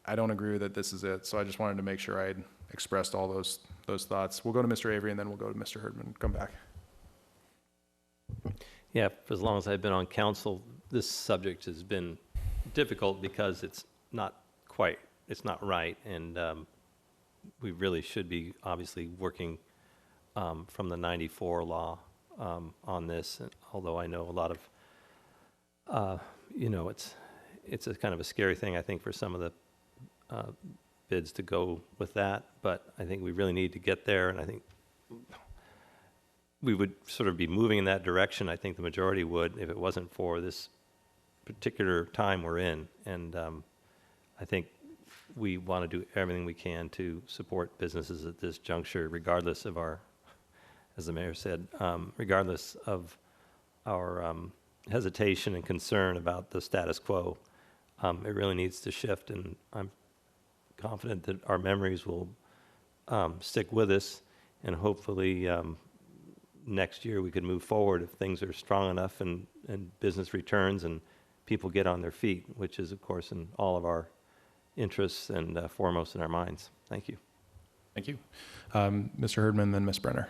I don't agree that this is it, so I just wanted to make sure I had expressed all those thoughts. We'll go to Mr. Avery, and then we'll go to Mr. Herdman. Come back. Yeah, for as long as I've been on council, this subject has been difficult because it's not right, and we really should be obviously working from the 94 law on this, although I know a lot of, it's a kind of a scary thing, I think, for some of the bids to go with that, but I think we really need to get there, and I think we would sort of be moving in that direction. I think the majority would if it wasn't for this particular time we're in, and I think we want to do everything we can to support businesses at this juncture, regardless of our, as the mayor said, regardless of our hesitation and concern about the status quo. It really needs to shift, and I'm confident that our memories will stick with us, and hopefully next year we could move forward if things are strong enough and business returns and people get on their feet, which is, of course, in all of our interests and foremost in our minds. Thank you. Thank you. Mr. Herdman, then Ms. Brenner.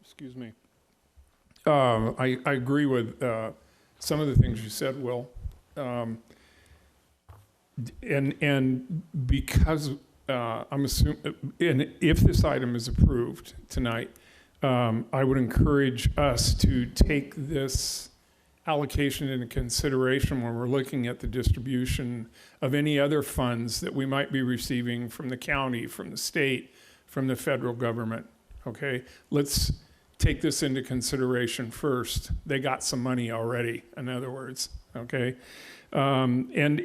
Excuse me. I agree with some of the things you said, Will. And because I'm assuming, and if this item is approved tonight, I would encourage us to take this allocation into consideration when we're looking at the distribution of any other funds that we might be receiving from the county, from the state, from the federal government, okay? Let's take this into consideration first. They got some money already, in other words, okay? And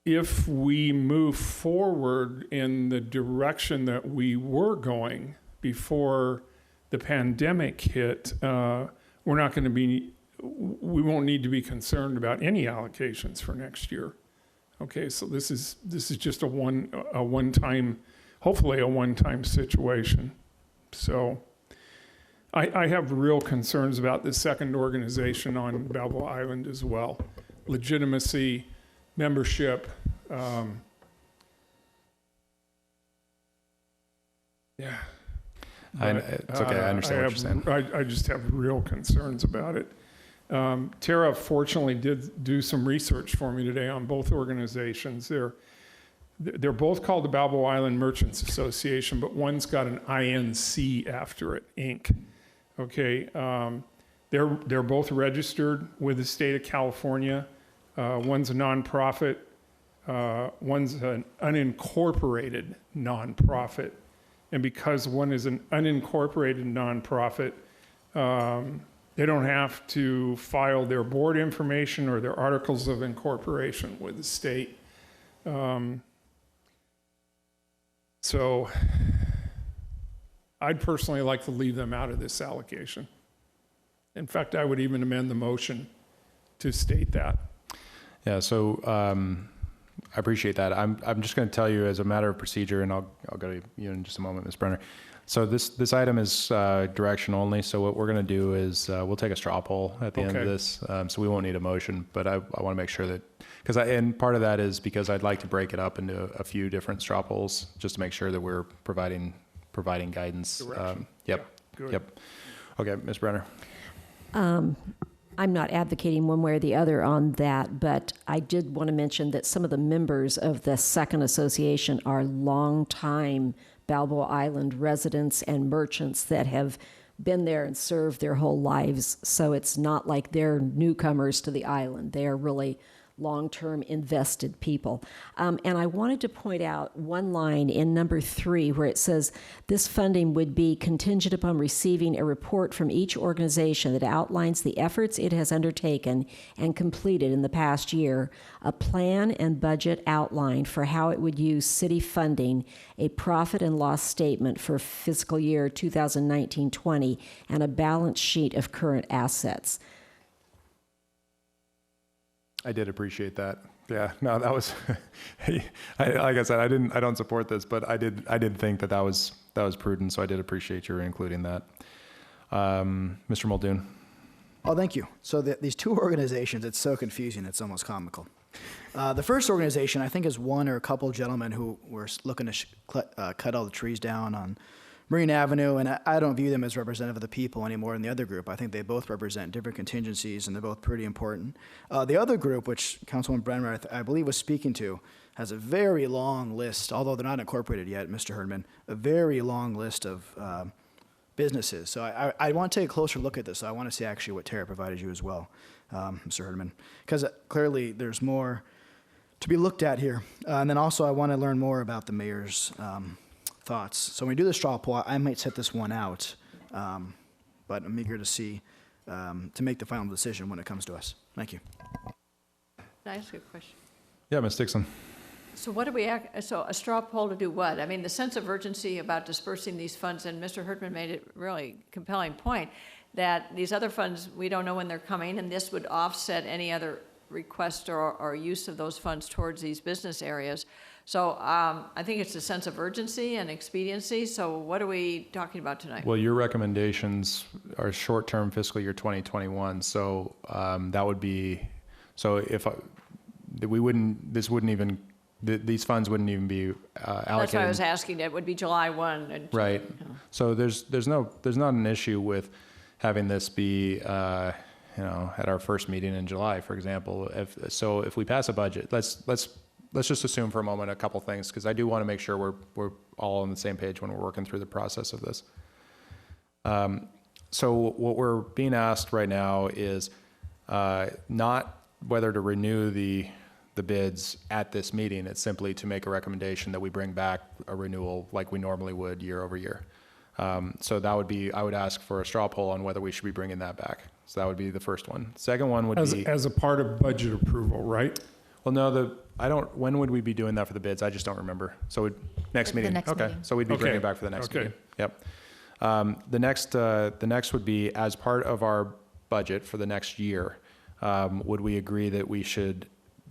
if we move forward in the direction that we were going before the pandemic hit, we won't need to be concerned about any allocations for next year. Okay, so this is just a one-time, hopefully a one-time situation. So I have real concerns about the second organization on Balboa Island as well. Legitimacy, membership, yeah. It's okay, I understand what you're saying. I just have real concerns about it. Tara fortunately did do some research for me today on both organizations. They're both called the Balboa Island Merchants Association, but one's got an INC after it, Inc. Okay, they're both registered with the state of California. One's a nonprofit, one's an unincorporated nonprofit. And because one is an unincorporated nonprofit, they don't have to file their board information or their articles of incorporation with the state. So I'd personally like to leave them out of this allocation. In fact, I would even amend the motion to state that. Yeah, so I appreciate that. I'm just going to tell you as a matter of procedure, and I'll go to you in just a moment, Ms. Brenner. So this item is direction only. So what we're going to do is we'll take a straw poll at the end of this. So we won't need a motion, but I want to make sure that, and part of that is because I'd like to break it up into a few different straw polls just to make sure that we're providing guidance. Yep. Good. Yep. Okay, Ms. Brenner. I'm not advocating one way or the other on that, but I did want to mention that some of the members of the second association are longtime Balboa Island residents and merchants that have been there and served their whole lives. So it's not like they're newcomers to the island. They are really long-term invested people. And I wanted to point out one line in number 3 where it says, this funding would be contingent upon receiving a report from each organization that outlines the efforts it has undertaken and completed in the past year, a plan and budget outline for how it would use city funding, a profit and loss statement for fiscal year 2019-20, and a balance sheet of current assets. I did appreciate that. Yeah, no, that was, like I said, I don't support this, but I did think that was prudent, so I did appreciate your including that. Mr. Muldoon. Oh, thank you. So these two organizations, it's so confusing, it's almost comical. The first organization, I think, is one or a couple gentlemen who were looking to cut all the trees down on Marine Avenue, and I don't view them as representative of the people any more than the other group. I think they both represent different contingencies, and they're both pretty important. The other group, which Councilwoman Brenner, I believe, was speaking to, has a very long list, although they're not incorporated yet, Mr. Herdman, a very long list of businesses. So I want to take a closer look at this. So I want to see actually what Tara provided you as well, Mr. Herdman, because clearly there's more to be looked at here. And then also I want to learn more about the mayor's thoughts. So when we do the straw poll, I might set this one out, but I'm eager to see, to make the final decision when it comes to us. Thank you. Can I ask you a question? Yeah, Ms. Dixon. So so a straw poll to do what? I mean, the sense of urgency about dispersing these funds, and Mr. Herdman made it really compelling point that these other funds, we don't know when they're coming, and this would offset any other request or use of those funds towards these business areas. So I think it's a sense of urgency and expediency. So what are we talking about tonight? Well, your recommendations are short-term fiscal year 2021. So that would be, so if these funds wouldn't even be allocated. That's why I was asking. It would be July 1. Right. So there's not an issue with having this be, at our first meeting in July, for example. If we pass a budget, let's let's just assume for a moment a couple things, because I do want to make sure we're all on the same page when we're working through the process of this. So what we're being asked right now is not whether to renew the bids at this meeting. It's simply to make a recommendation that we bring back a renewal like we normally would year over year. So that would be, I would ask for a straw poll on whether we should be bringing that back. So that would be the first one. Second one would be As a part of budget approval, right? well, no, when would we be doing that for the bids? I just don't remember. So next meeting. next Okay. meeting. So we'd be bringing it back for the next meeting. Yep. The next would be as part of our budget for the next year. Would we agree that we should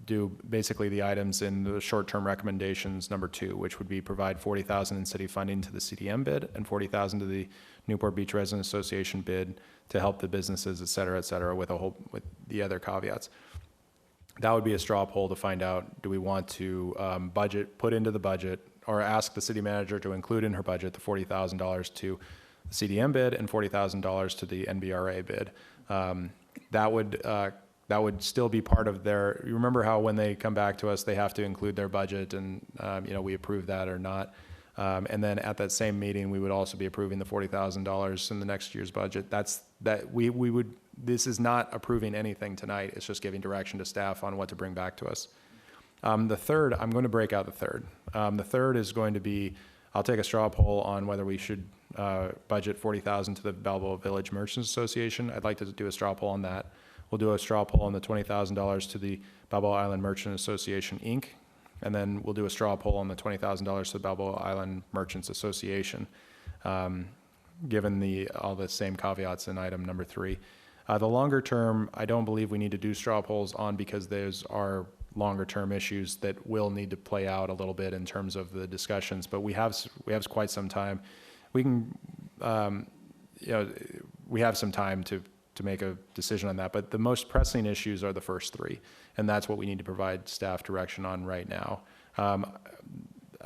do basically the items in the short-term recommendations number 2, which would be provide $40,000 in city funding to the CDM bid and $40,000 to the Newport Beach Resident Association bid to help the businesses, et cetera, with the other caveats. That would be a straw poll to find out, do we want to put into the budget, or ask the city manager to include in her budget the $40,000 to the CDM bid and $40,000 to the NBRA bid. That would still be part of their, you remember how when they come back to us, they have to include their budget and, we approve that or not. And then at that same meeting, we would also be approving the $40,000 in the next year's budget. This is not approving anything tonight. It's just giving direction to staff on what to bring back to us. The third, I'm going to break out the third. The third is going to be, I'll take a straw poll on whether we should budget $40,000 to the Balboa Village Merchants Association. I'd like to do a straw poll on that. We'll do a straw poll on the $20,000 to the Balboa Island Merchant Association, Inc. And then we'll do a straw poll on the $20,000 to the Balboa Island Merchants Association, given all the same caveats in item number 3. The longer term, I don't believe we need to do straw polls on, because those are longer term issues that will need to play out a little bit in terms of the discussions, but we have quite some time. We can, we have some time to make a decision on that, but the most pressing issues are the first 3, and that's what we need to provide staff direction on right now.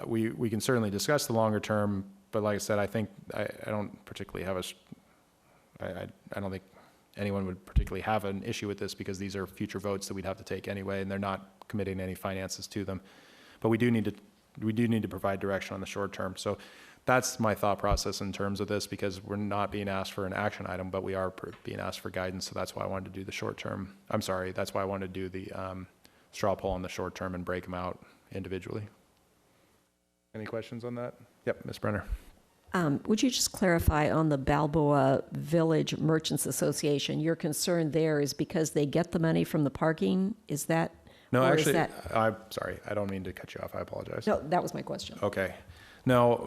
We can certainly discuss the longer term, but like I said, I think I don't particularly have I don't think anyone would particularly have an issue with this, because these are future votes that we'd have to take anyway, and they're not committing any finances to them. But we do need to provide direction on the short term. So that's my thought process in terms of this, because we're not being asked for an action item, but we are being asked for guidance. So that's why I wanted to do the short term. That's why I wanted to do the straw poll on the short term and break them out individually. Any questions on that? Yep, Ms. Brenner. Would you just clarify on the Balboa Village Merchants Association, your concern there is because they get the money from the parking? Is that? No, actually, I'm sorry. I don't mean to cut you off. I apologize. No, that was my question. Okay. No,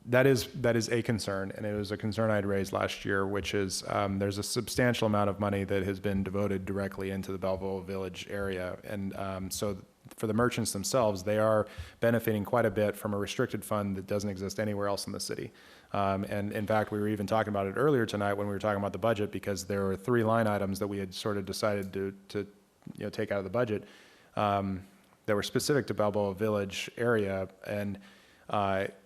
that is a concern, and it was a concern I'd raised last year, which is there's a substantial amount of money that has been devoted directly into the Balboa Village area, and so for the merchants themselves, they are benefiting quite a bit from a restricted fund that doesn't exist anywhere else in the city. And in fact, we were even talking about it earlier tonight when we were talking about the budget, because there were 3 line items that we had sort of decided to take out of the budget that were specific to Balboa Village area. And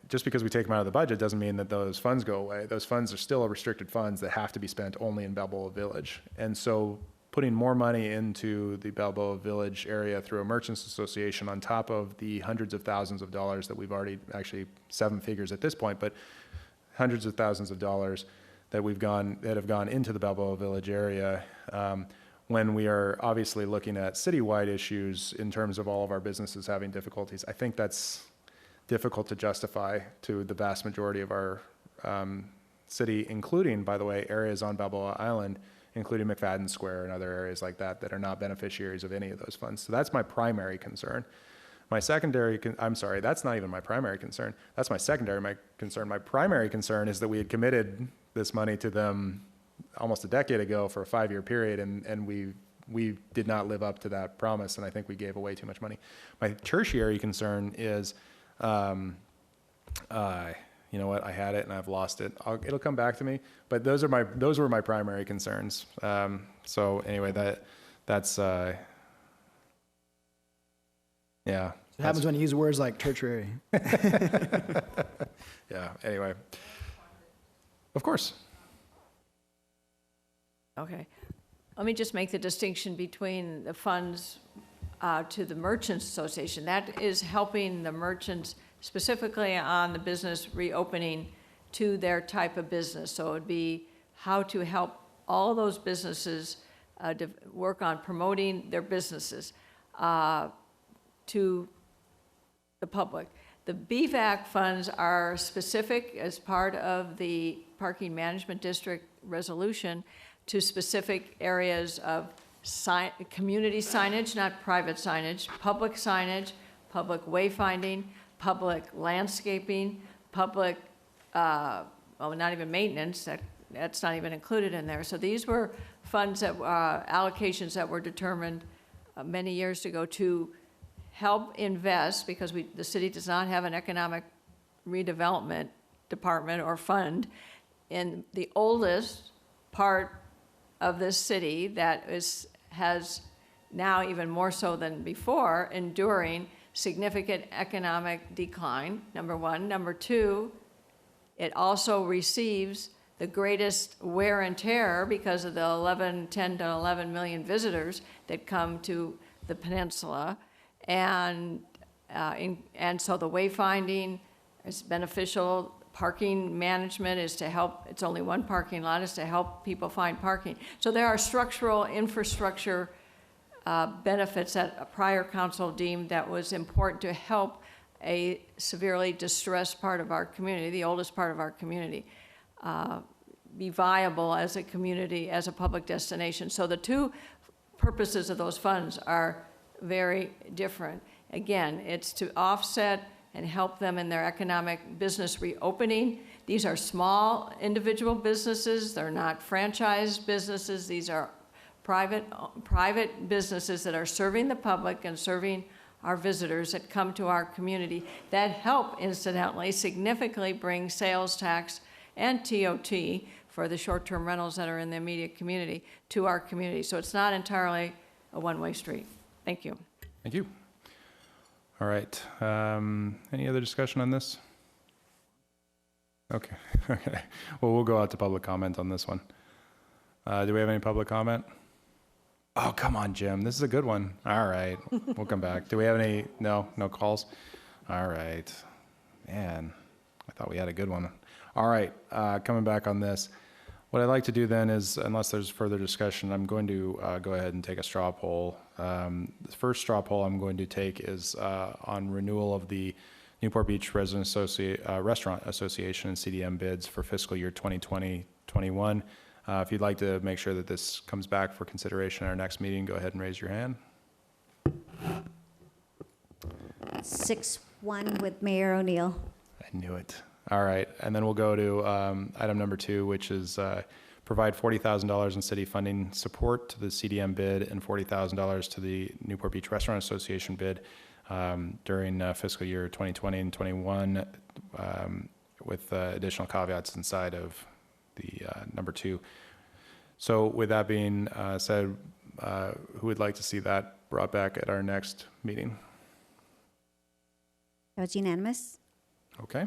just because we take them out of the budget doesn't mean that those funds go away. Those funds are still restricted funds that have to be spent only in Balboa Village. And so putting more money into the Balboa Village area through a merchants association on top of the hundreds of thousands of dollars that we've already, actually 7 figures at this point, but hundreds of thousands of dollars that have gone into the Balboa Village area, when we are obviously looking at citywide issues in terms of all of our businesses having difficulties, I think that's difficult to justify to the vast majority of our city, including, by the way, areas on Balboa Island, including McFadden Square and other areas like that that are not beneficiaries of any of those funds. So that's my primary concern. My secondary, that's not even my primary concern. That's my secondary concern. My primary concern is that we had committed this money to them almost a decade ago for a 5-year period, and we did not live up to that promise, and I think we gave away too much money. My tertiary concern is, you know what? I had it and I've lost it. It'll come back to me. But those were my primary concerns. So anyway, that's yeah. It happens when you use words like tertiary. Yeah. Anyway, of course. Okay. Let me just make the distinction between the funds to the Merchants Association. That is helping the merchants specifically on the business reopening to their type of business. So it would be how to help all those businesses to work on promoting their businesses to the public. The BVAC funds are specific as part of the Parking Management District resolution to specific areas of community signage, not private signage, public wayfinding, public landscaping, public, well, not even maintenance, that's not even included in there. So these were funds that, allocations that were determined many years ago to help invest, because the city does not have an economic redevelopment department or fund in the oldest part of this city that has now even more so than before enduring significant economic decline, number one. Number two, it also receives the greatest wear and tear because of the 10 to 11 million visitors that come to the peninsula. And so the wayfinding is beneficial. Parking management is to help, it's only one parking lot, is to help people find parking. So there are structural infrastructure benefits that a prior council deemed that was important to help a severely distressed part of our community, the oldest part of our community, be viable as a community, as a public destination. So the two purposes of those funds are very different. Again, it's to offset and help them in their economic business reopening. These are small individual businesses. They're not franchise businesses. These are private businesses that are serving the public and serving our visitors that come to our community that help, incidentally, significantly bring sales tax and TOT for the short-term rentals that are in the immediate community to our community. So it's not entirely a one-way street. Thank you. Thank you. All right. Any other discussion on this? Okay. Okay. Well, we'll go out to public comment on this one. Do we have any public comment? Oh, come on, Jim. This is a good one. All right. We'll come back. Do we have any? No calls? All right. Man, I thought we had a good one. All right. Coming back on this. What I'd like to do then is, unless there's further discussion, I'm going to go ahead and take a straw poll. The first straw poll I'm going to take is on renewal of the Newport Beach Restaurant Association and CDM bids for fiscal year 2020-21. If you'd like to make sure that this comes back for consideration at our next meeting, go ahead and raise your hand. 6-1 with Mayor O'Neill. I knew it. All right, and then we'll go to item number 2, which is provide $40,000 in city funding support to the CDM bid and $40,000 to the Newport Beach Restaurant Association bid during fiscal year 2020 and 21, with additional caveats inside of the number 2. So with that being said, who would like to see that brought back at our next meeting? That was unanimous. Okay.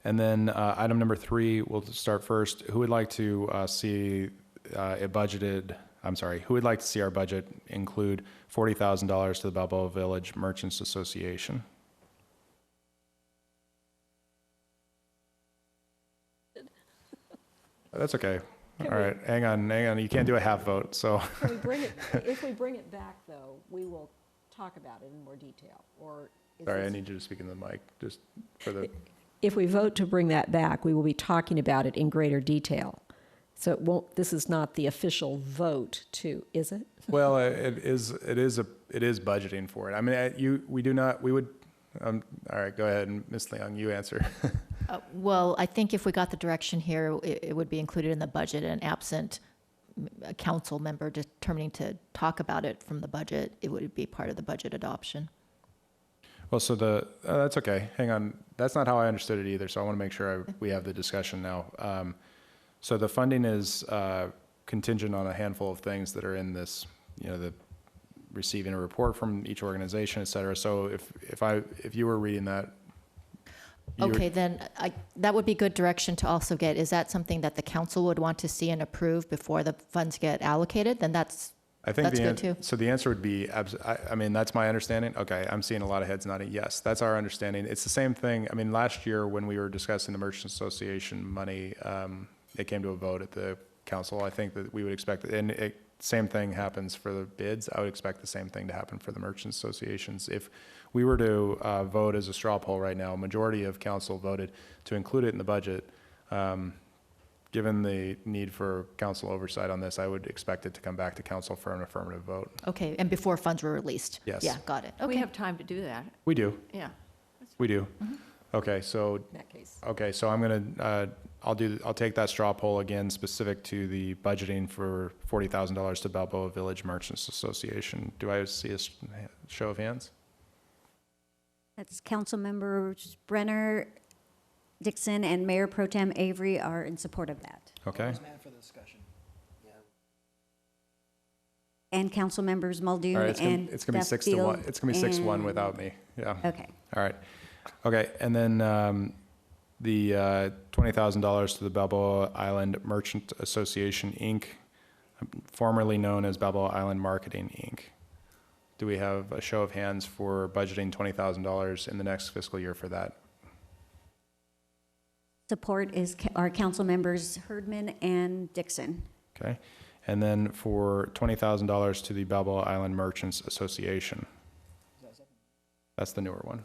And then item number 3, we'll start first. Who would like to see who would like to see our budget include $40,000 to the Balboa Village Merchants Association? That's okay. All right, hang on. You can't do a half vote, so. If we bring it back, though, we will talk about it in more detail, or. Sorry, I need you to speak in the mic, just for the. If we vote to bring that back, we will be talking about it in greater detail. So it won't, this is not the official vote to, is it? Well, it is budgeting for it. I mean, all right, go ahead, and Ms. Leong, you answer. Well, I think if we got the direction here, it would be included in the budget, and absent a council member determining to talk about it from the budget, it would be part of the budget adoption. Well, so that's okay. Hang on. That's not how I understood it either. So I want to make sure we have the discussion now. So the funding is contingent on a handful of things that are in this, the receiving a report from each organization, et cetera. So if you were reading that. Okay, then that would be good direction to also get. Is that something that the council would want to see and approve before the funds get allocated? Then that's I think That's good too. so the answer would be, I mean, that's my understanding. Okay, I'm seeing a lot of heads nodding. Yes, that's our understanding. It's the same thing. I mean, last year when we were discussing the Merchants Association money, it came to a vote at the council. I think that we would expect, same thing happens for the bids. I would expect the same thing to happen for the Merchants Associations. If we were to vote as a straw poll right now, a majority of council voted to include it in the budget. Given the need for council oversight on this, I would expect it to come back to council for an affirmative vote. Okay, and before funds were released? Yes. Yeah, got it. We Okay. have time to do that. We do. Yeah. We do. Okay, so, In that case. okay, so I'm gonna, I'll take that straw poll again, specific to the budgeting for $40,000 to Balboa Village Merchants Association. Do I see a show of hands? That's Council Members Brenner, Dixon, and Mayor Pro Tem Avery are in support of that. Okay. For the discussion. And Council Members Muldoon All right, and it's gonna be 6-1. Duffield It's gonna be 6-1 and- without me. Yeah. Okay. All right. Okay, and then the $20,000 to the Balboa Island Merchant Association, Inc., formerly known as Balboa Island Marketing, Inc. Do we have a show of hands for budgeting $20,000 in the next fiscal year for that? Support is our Council Members Herdman and Dixon. Okay. And then for $20,000 to the Balboa Island Merchants Association. That's the newer one.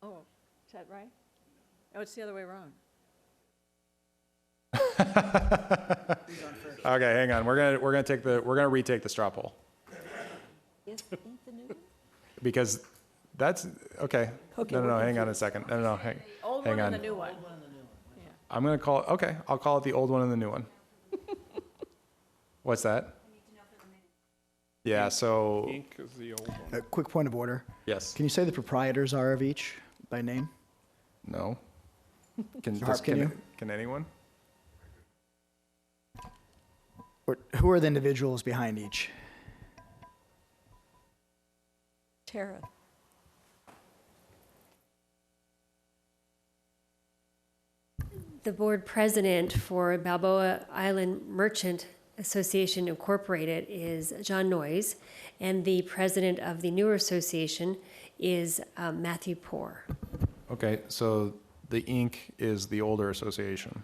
Oh, is that right? Oh, it's the other way around. Okay, hang on. We're gonna retake the straw poll. Because that's, okay. No, hang on a second. No, hang Old on. one and the new one. I'm gonna call it, okay, I'll call it the old one and the new one. What's that? Yeah, so, Inc. is the old one. A quick point of order. yes, Can you say the proprietors are of each by name? no. Harp, can you? Can anyone? Or who are the individuals behind each? Tara. The board president for Balboa Island Merchant Association Incorporated is John Noyes, and the president of the newer association is Matthew Poor. Okay, so the Inc. is the older association.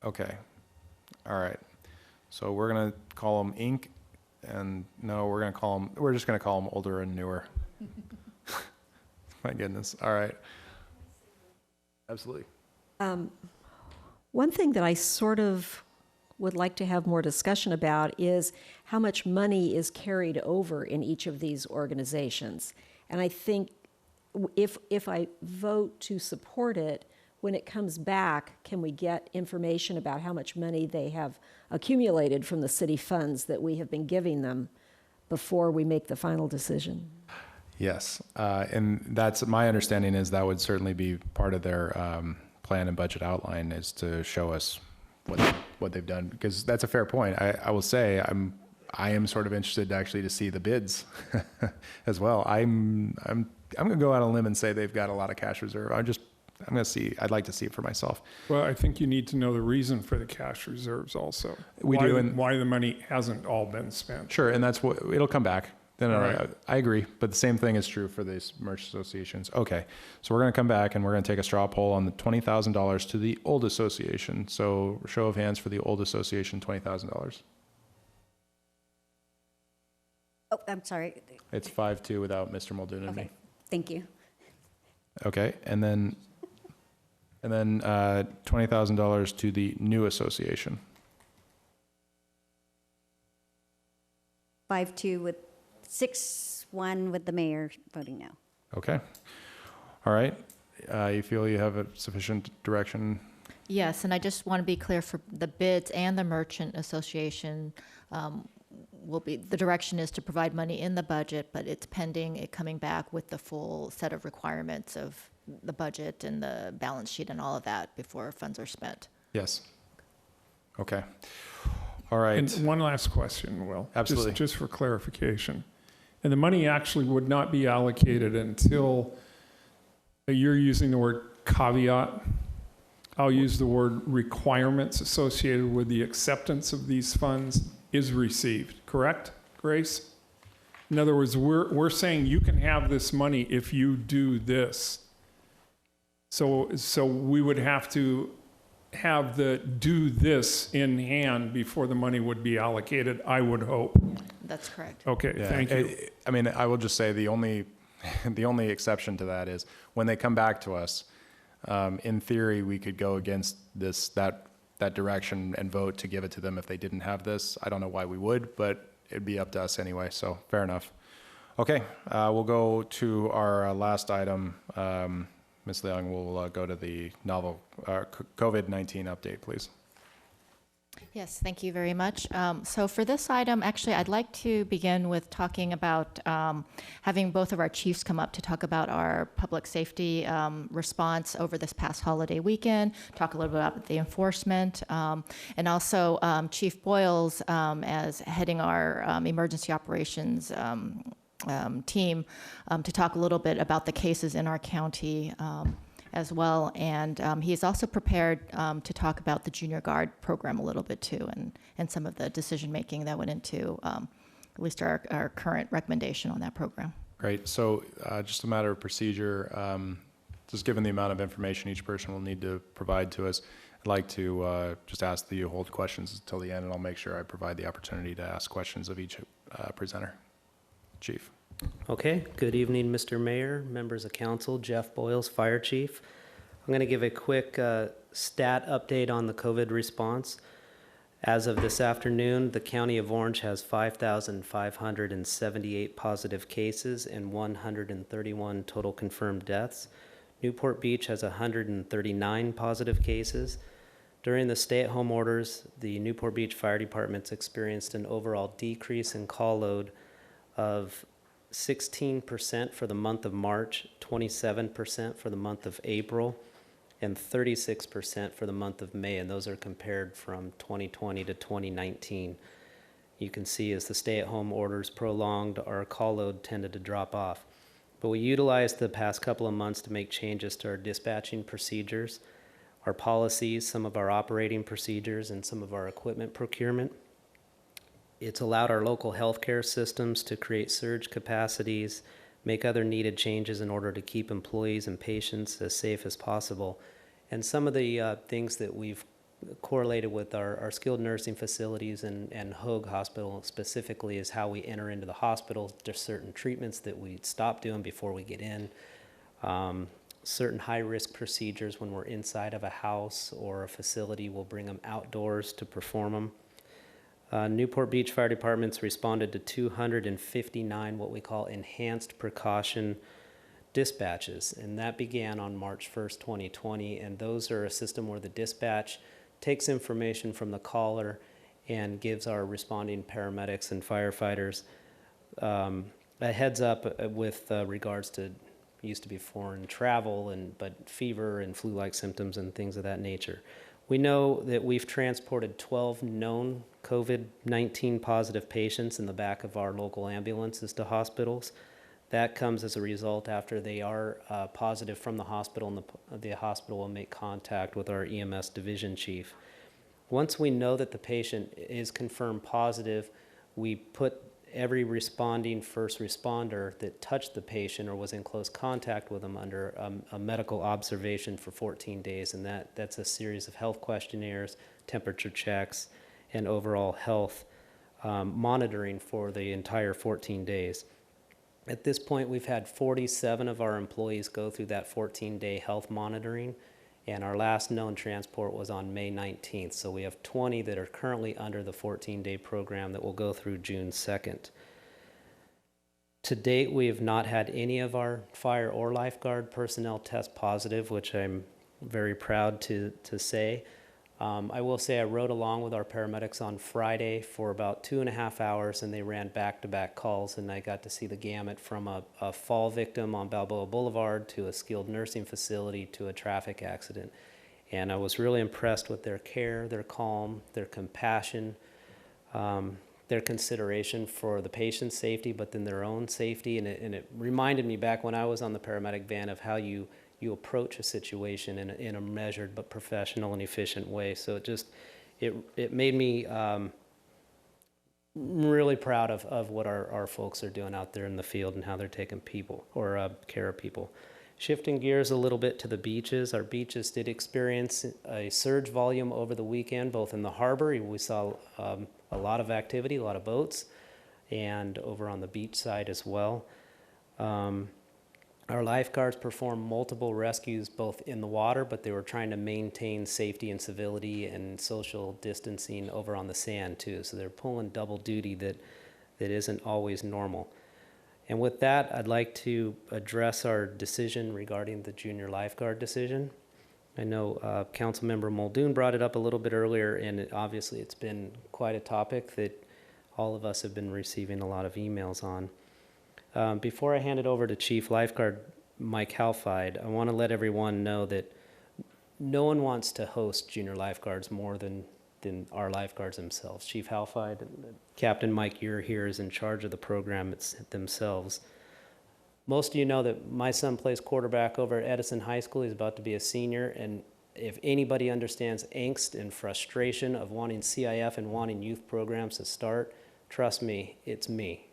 Okay, all right. So we're gonna call them Inc. And no, we're just gonna call them older and newer. My goodness, all right. Absolutely. One thing that I sort of would like to have more discussion about is how much money is carried over in each of these organizations. And I think if I vote to support it, when it comes back, can we get information about how much money they have accumulated from the city funds that we have been giving them before we make the final decision? Yes, and that's my understanding is that would certainly be part of their plan and budget outline is to show us what they've done, because that's a fair point. I will say I am sort of interested actually to see the bids as well. I'm gonna go out on a limb and say they've got a lot of cash reserve. I'm gonna see. I'd like to see it for myself. Well, I think you need to know the reason for the cash reserves also. We do, and why the money hasn't all been spent. Sure, and that's what it'll come back. No, Right. I agree, but the same thing is true for these merch associations. Okay, so we're going to come back and we're going to take a straw poll on the $20,000 to the old association. So show of hands for the old association, $20,000. Oh, I'm sorry. It's 5-2 without Mr. Muldoon and Okay, me. thank you. Okay, and then $20,000 to the new association. 5-2 with 6-1 with the mayor voting no. Okay, all right. You feel you have a sufficient direction? Yes, and I just want to be clear for the bids and the merchant association, the direction is to provide money in the budget, but it's pending it coming back with the full set of requirements of the budget and the balance sheet and all of that before funds are spent. Yes. Okay. All right. And one last question, Will. Absolutely. Just for clarification. And the money actually would not be allocated until, you're using the word caveat. I'll use the word requirements associated with the acceptance of these funds is received, correct, Grace? In other words, we're saying you can have this money if you do this. So we would have to have the do this in hand before the money would be allocated, I would hope. That's correct. Okay, Yeah, thank you. I mean, I will just say the only exception to that is when they come back to us, in theory, we could go against that direction and vote to give it to them if they didn't have this. I don't know why we would, but it'd be up to us anyway, so fair enough. Okay, we'll go to our last item. Ms. Leung will go to the novel COVID-19 update, please. Yes, thank you very much. So for this item, actually, I'd like to begin with talking about having both of our chiefs come up to talk about our public safety response over this past holiday weekend, talk a little bit about the enforcement, and also Chief Boyles as heading our emergency operations team to talk a little bit about the cases in our county as well. And he is also prepared to talk about the Junior Guard program a little bit too, and some of the decision making that went into at least our current recommendation on that program. Great. So just a matter of procedure, just given the amount of information each person will need to provide to us, I'd like to just ask that you hold questions until the end, and I'll make sure I provide the opportunity to ask questions of each presenter. Chief. Okay, good evening, Mr. Mayor, members of council, Jeff Boyles, Fire Chief. I'm going to give a quick stat update on the COVID response. As of this afternoon, the County of Orange has 5,578 positive cases and 131 total confirmed deaths. Newport Beach has 139 positive cases. During the stay-at-home orders, the Newport Beach Fire Department's experienced an overall decrease in call load of 16% for the month of March, 27% for the month of April, and 36% for the month of May, and those are compared from 2020 to 2019. You can see as the stay-at-home orders prolonged, our call load tended to drop off. But we utilized the past couple of months to make changes to our dispatching procedures, our policies, some of our operating procedures, and some of our equipment procurement. It's allowed our local healthcare systems to create surge capacities, make other needed changes in order to keep employees and patients as safe as possible. And some of the things that we've correlated with our skilled nursing facilities and Hoag Hospital specifically is how we enter into the hospital. There's certain treatments that we stop doing before we get in. Certain high-risk procedures when we're inside of a house or a facility, we'll bring them outdoors to perform them. Newport Beach Fire Department's responded to 259 what we call enhanced precaution dispatches, and that began on March 1st, 2020, and those are a system where the dispatch takes information from the caller and gives our responding paramedics and firefighters a heads up with regards to, used to be foreign travel, but fever and flu-like symptoms and things of that nature. We know that we've transported 12 known COVID-19 positive patients in the back of our local ambulances to hospitals. That comes as a result after they are positive from the hospital, and the hospital will make contact with our EMS division chief. Once we know that the patient is confirmed positive, we put every responding first responder that touched the patient or was in close contact with them under a medical observation for 14 days, and that's a series of health questionnaires, temperature checks, and overall health monitoring for the entire 14 days. At this point, we've had 47 of our employees go through that 14-day health monitoring, and our last known transport was on May 19th. So we have 20 that are currently under the 14-day program that will go through June 2nd. To date, we have not had any of our fire or lifeguard personnel test positive, which I'm very proud to say. I will say I rode along with our paramedics on Friday for about 2.5 hours, and they ran back-to-back calls, and I got to see the gamut from a fall victim on Balboa Boulevard to a skilled nursing facility to a traffic accident. And I was really impressed with their care, their calm, their compassion, their consideration for the patient's safety, but then their own safety. And it reminded me back when I was on the paramedic van of how you approach a situation in a measured but professional and efficient way. So it made me I'm really proud of what our folks are doing out there in the field and how they're taking people or care of people. Shifting gears a little bit to the beaches, our beaches did experience a surge volume over the weekend, both in the harbor. We saw a lot of activity, a lot of boats, and over on the beach side as well. Our lifeguards performed multiple rescues both in the water, but they were trying to maintain safety and civility and social distancing over on the sand too. So they're pulling double duty that isn't always normal. And with that, I'd like to address our decision regarding the junior lifeguard decision. I know Councilmember Muldoon brought it up a little bit earlier, and obviously it's been quite a topic that all of us have been receiving a lot of emails on. Before I hand it over to Chief Lifeguard Mike Halfide, I want to let everyone know that no one wants to host junior lifeguards more than our lifeguards themselves. Chief Halfide and Captain Mike Ure here is in charge of the program themselves. Most of you know that my son plays quarterback over at Edison High School. He's about to be a senior, and if anybody understands angst and frustration of wanting CIF and wanting youth programs to start, trust me, it's me.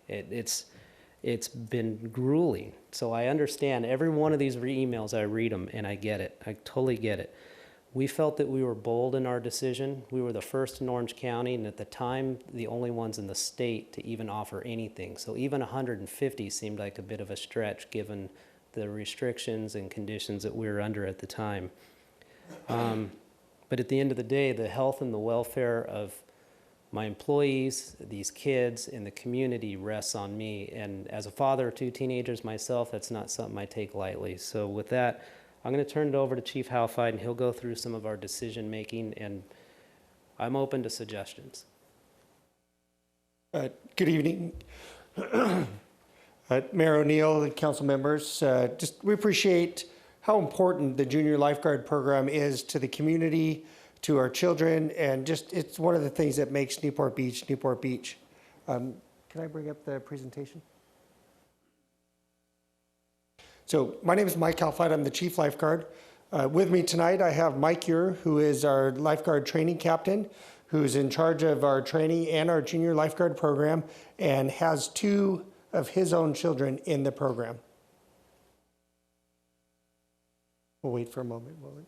It's been grueling. So I understand every one of these emails, I read them and I get it. I totally get it. We felt that we were bold in our decision. We were the first in Orange County, and at the time, the only ones in the state to even offer anything. So even 150 seemed like a bit of a stretch given the restrictions and conditions that we were under at the time. But at the end of the day, the health and the welfare of my employees, these kids, and the community rests on me. And as a father of 2 teenagers myself, that's not something I take lightly. So with that, I'm going to turn it over to Chief Halfide, and he'll go through some of our decision-making, and I'm open to suggestions. Good evening. Mayor O'Neill and council members, we appreciate how important the junior lifeguard program is to the community, to our children, and it's one of the things that makes Newport Beach, Newport Beach. Can I bring up the presentation? So my name is Mike Halfide. I'm the chief lifeguard. With me tonight, I have Mike Ure, who is our lifeguard training captain, who's in charge of our training and our junior lifeguard program, and has 2 of his own children in the program. We'll wait for a moment, will we?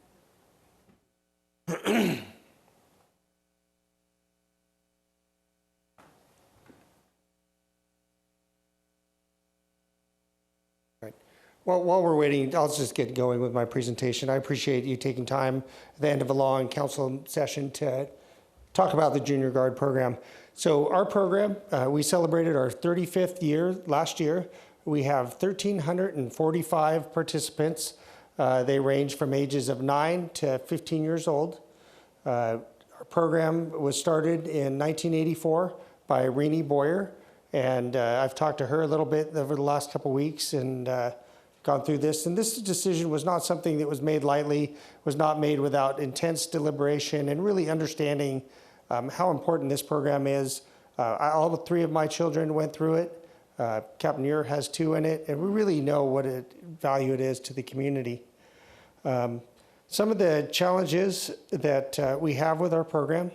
Right. Well, while we're waiting, I'll just get going with my presentation. I appreciate you taking time at the end of a long council session to talk about the Junior Guard program. So our program, we celebrated our 35th year last year. We have 1,345 participants. They range from ages of 9 to 15 years old. Our program was started in 1984 by Renee Boyer, and I've talked to her a little bit over the last couple weeks and gone through this. And this decision was not something that was made lightly, was not made without intense deliberation and really understanding how important this program is. All 3 of my children went through it. Captain Ure has 2 in it, and we really know what a value it is to the community. Some of the challenges that we have with our program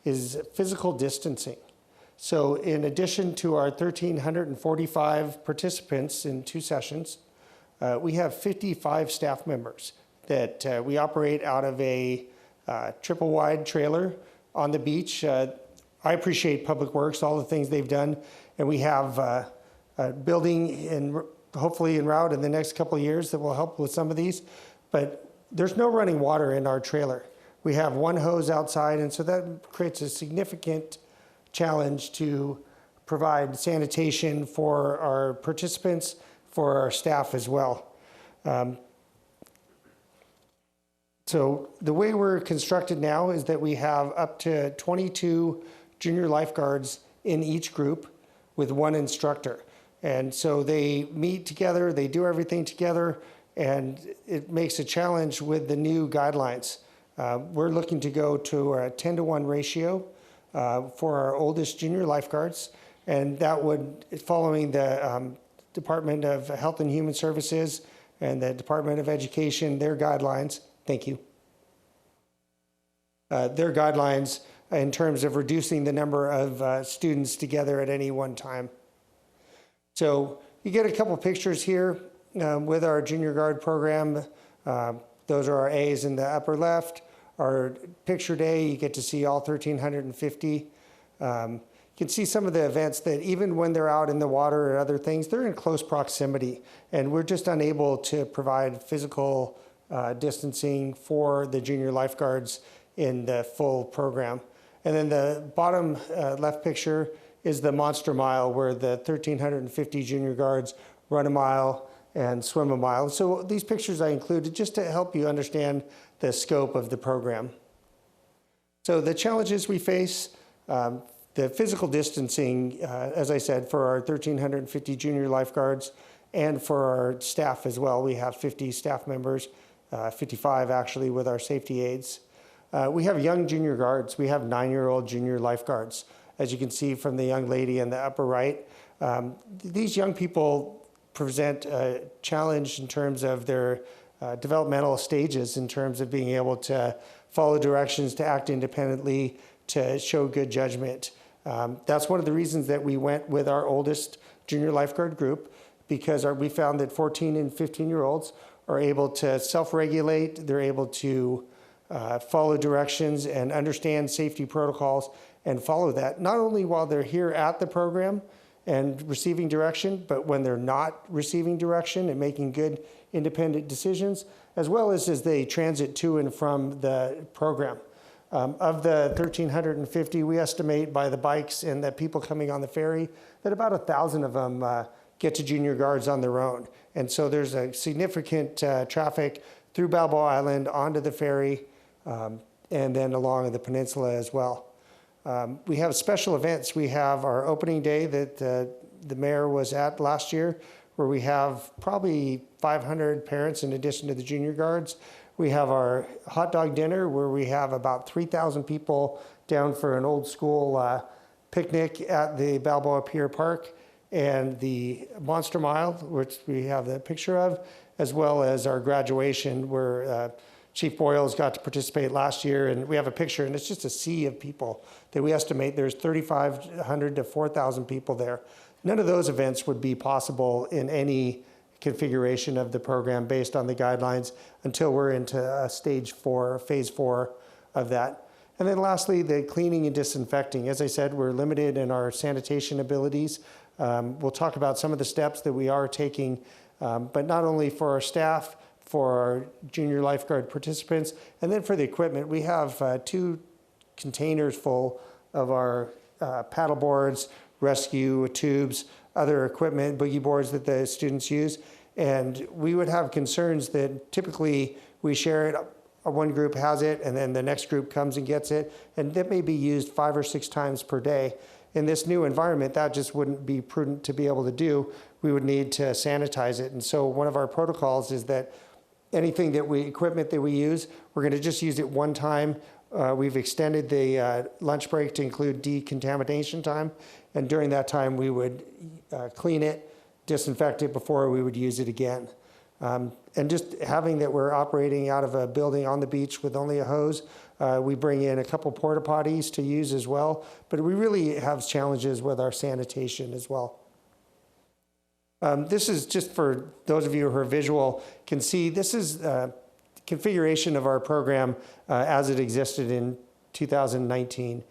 is physical distancing. So in addition to our 1,345 participants in 2 sessions, we have 55 staff members that we operate out of a triple wide trailer on the beach. I appreciate Public Works, all the things they've done, and we have a building hopefully en route in the next couple of years that will help with some of these, but there's no running water in our trailer. We have 1 hose outside, and so that creates a significant challenge to provide sanitation for our participants, for our staff as well. So the way we're constructed now is that we have up to 22 junior lifeguards in each group with 1 instructor. And so they meet together, they do everything together, and it makes a challenge with the new guidelines. We're looking to go to a 10-to-1 ratio for our oldest junior lifeguards, and that would, following the Department of Health and Human Services and the Department of Education, their guidelines, thank you. Their guidelines in terms of reducing the number of students together at any one time. So you get a couple pictures here with our junior guard program. Those are our A's in the upper left. Our picture day, you get to see all 1,350. You can see some of the events that even when they're out in the water or other things, they're in close proximity. And we're just unable to provide physical distancing for the junior lifeguards in the full program. And then the bottom left picture is the Monster Mile, where the 1,350 junior guards run a mile and swim a mile. So these pictures I included just to help you understand the scope of the program. So the challenges we face, the physical distancing, as I said, for our 1,350 junior lifeguards and for our staff as well. We have 50 staff members, 55 actually with our safety aides. We have young junior guards. We have 9-year-old junior lifeguards. As you can see from the young lady in the upper right, these young people present a challenge in terms of their developmental stages, in terms of being able to follow directions, to act independently, to show good judgment. That's one of the reasons that we went with our oldest junior lifeguard group, because we found that 14 and 15-year-olds are able to self-regulate, they're able to follow directions and understand safety protocols and follow that, not only while they're here at the program and receiving direction, but when they're not receiving direction and making good independent decisions, as well as they transit to and from the program. Of the 1,350, we estimate by the bikes and the people coming on the ferry that about 1,000 of them get to junior guards on their own. And so there's a significant traffic through Balboa Island onto the ferry and then along the peninsula as well. We have special events. We have our opening day that the mayor was at last year, where we have probably 500 parents in addition to the junior guards. We have our hot dog dinner, where we have about 3,000 people down for an old school picnic at the Balboa Pier Park, and the Monster Mile, which we have the picture of, as well as our graduation, where Chief Boyles got to participate last year, and we have a picture, and it's just a sea of people that we estimate there's 3,500 to 4,000 people there. None of those events would be possible in any configuration of the program based on the guidelines until we're into stage 4, phase 4 of that. And then lastly, the cleaning and disinfecting. As I said, we're limited in our sanitation abilities. We'll talk about some of the steps that we are taking, but not only for our staff, for our junior lifeguard participants, and then for the equipment. We have 2 containers full of our paddle boards, rescue tubes, other equipment, boogie boards that the students use. And we would have concerns that typically we share it, one group has it, and then the next group comes and gets it, and that may be used 5 or 6 times per day. In this new environment, that just wouldn't be prudent to be able to do. We would need to sanitize it. And so one of our protocols is that anything that equipment that we use, we're going to just use it one time. We've extended the lunch break to include decontamination time. And during that time, we would clean it, disinfect it before we would use it again. And just having that we're operating out of a building on the beach with only a hose, we bring in a couple porta potties to use as well. But we really have challenges with our sanitation as well. This is just for those of you who are visual can see, this is configuration of our program as it existed in 2019.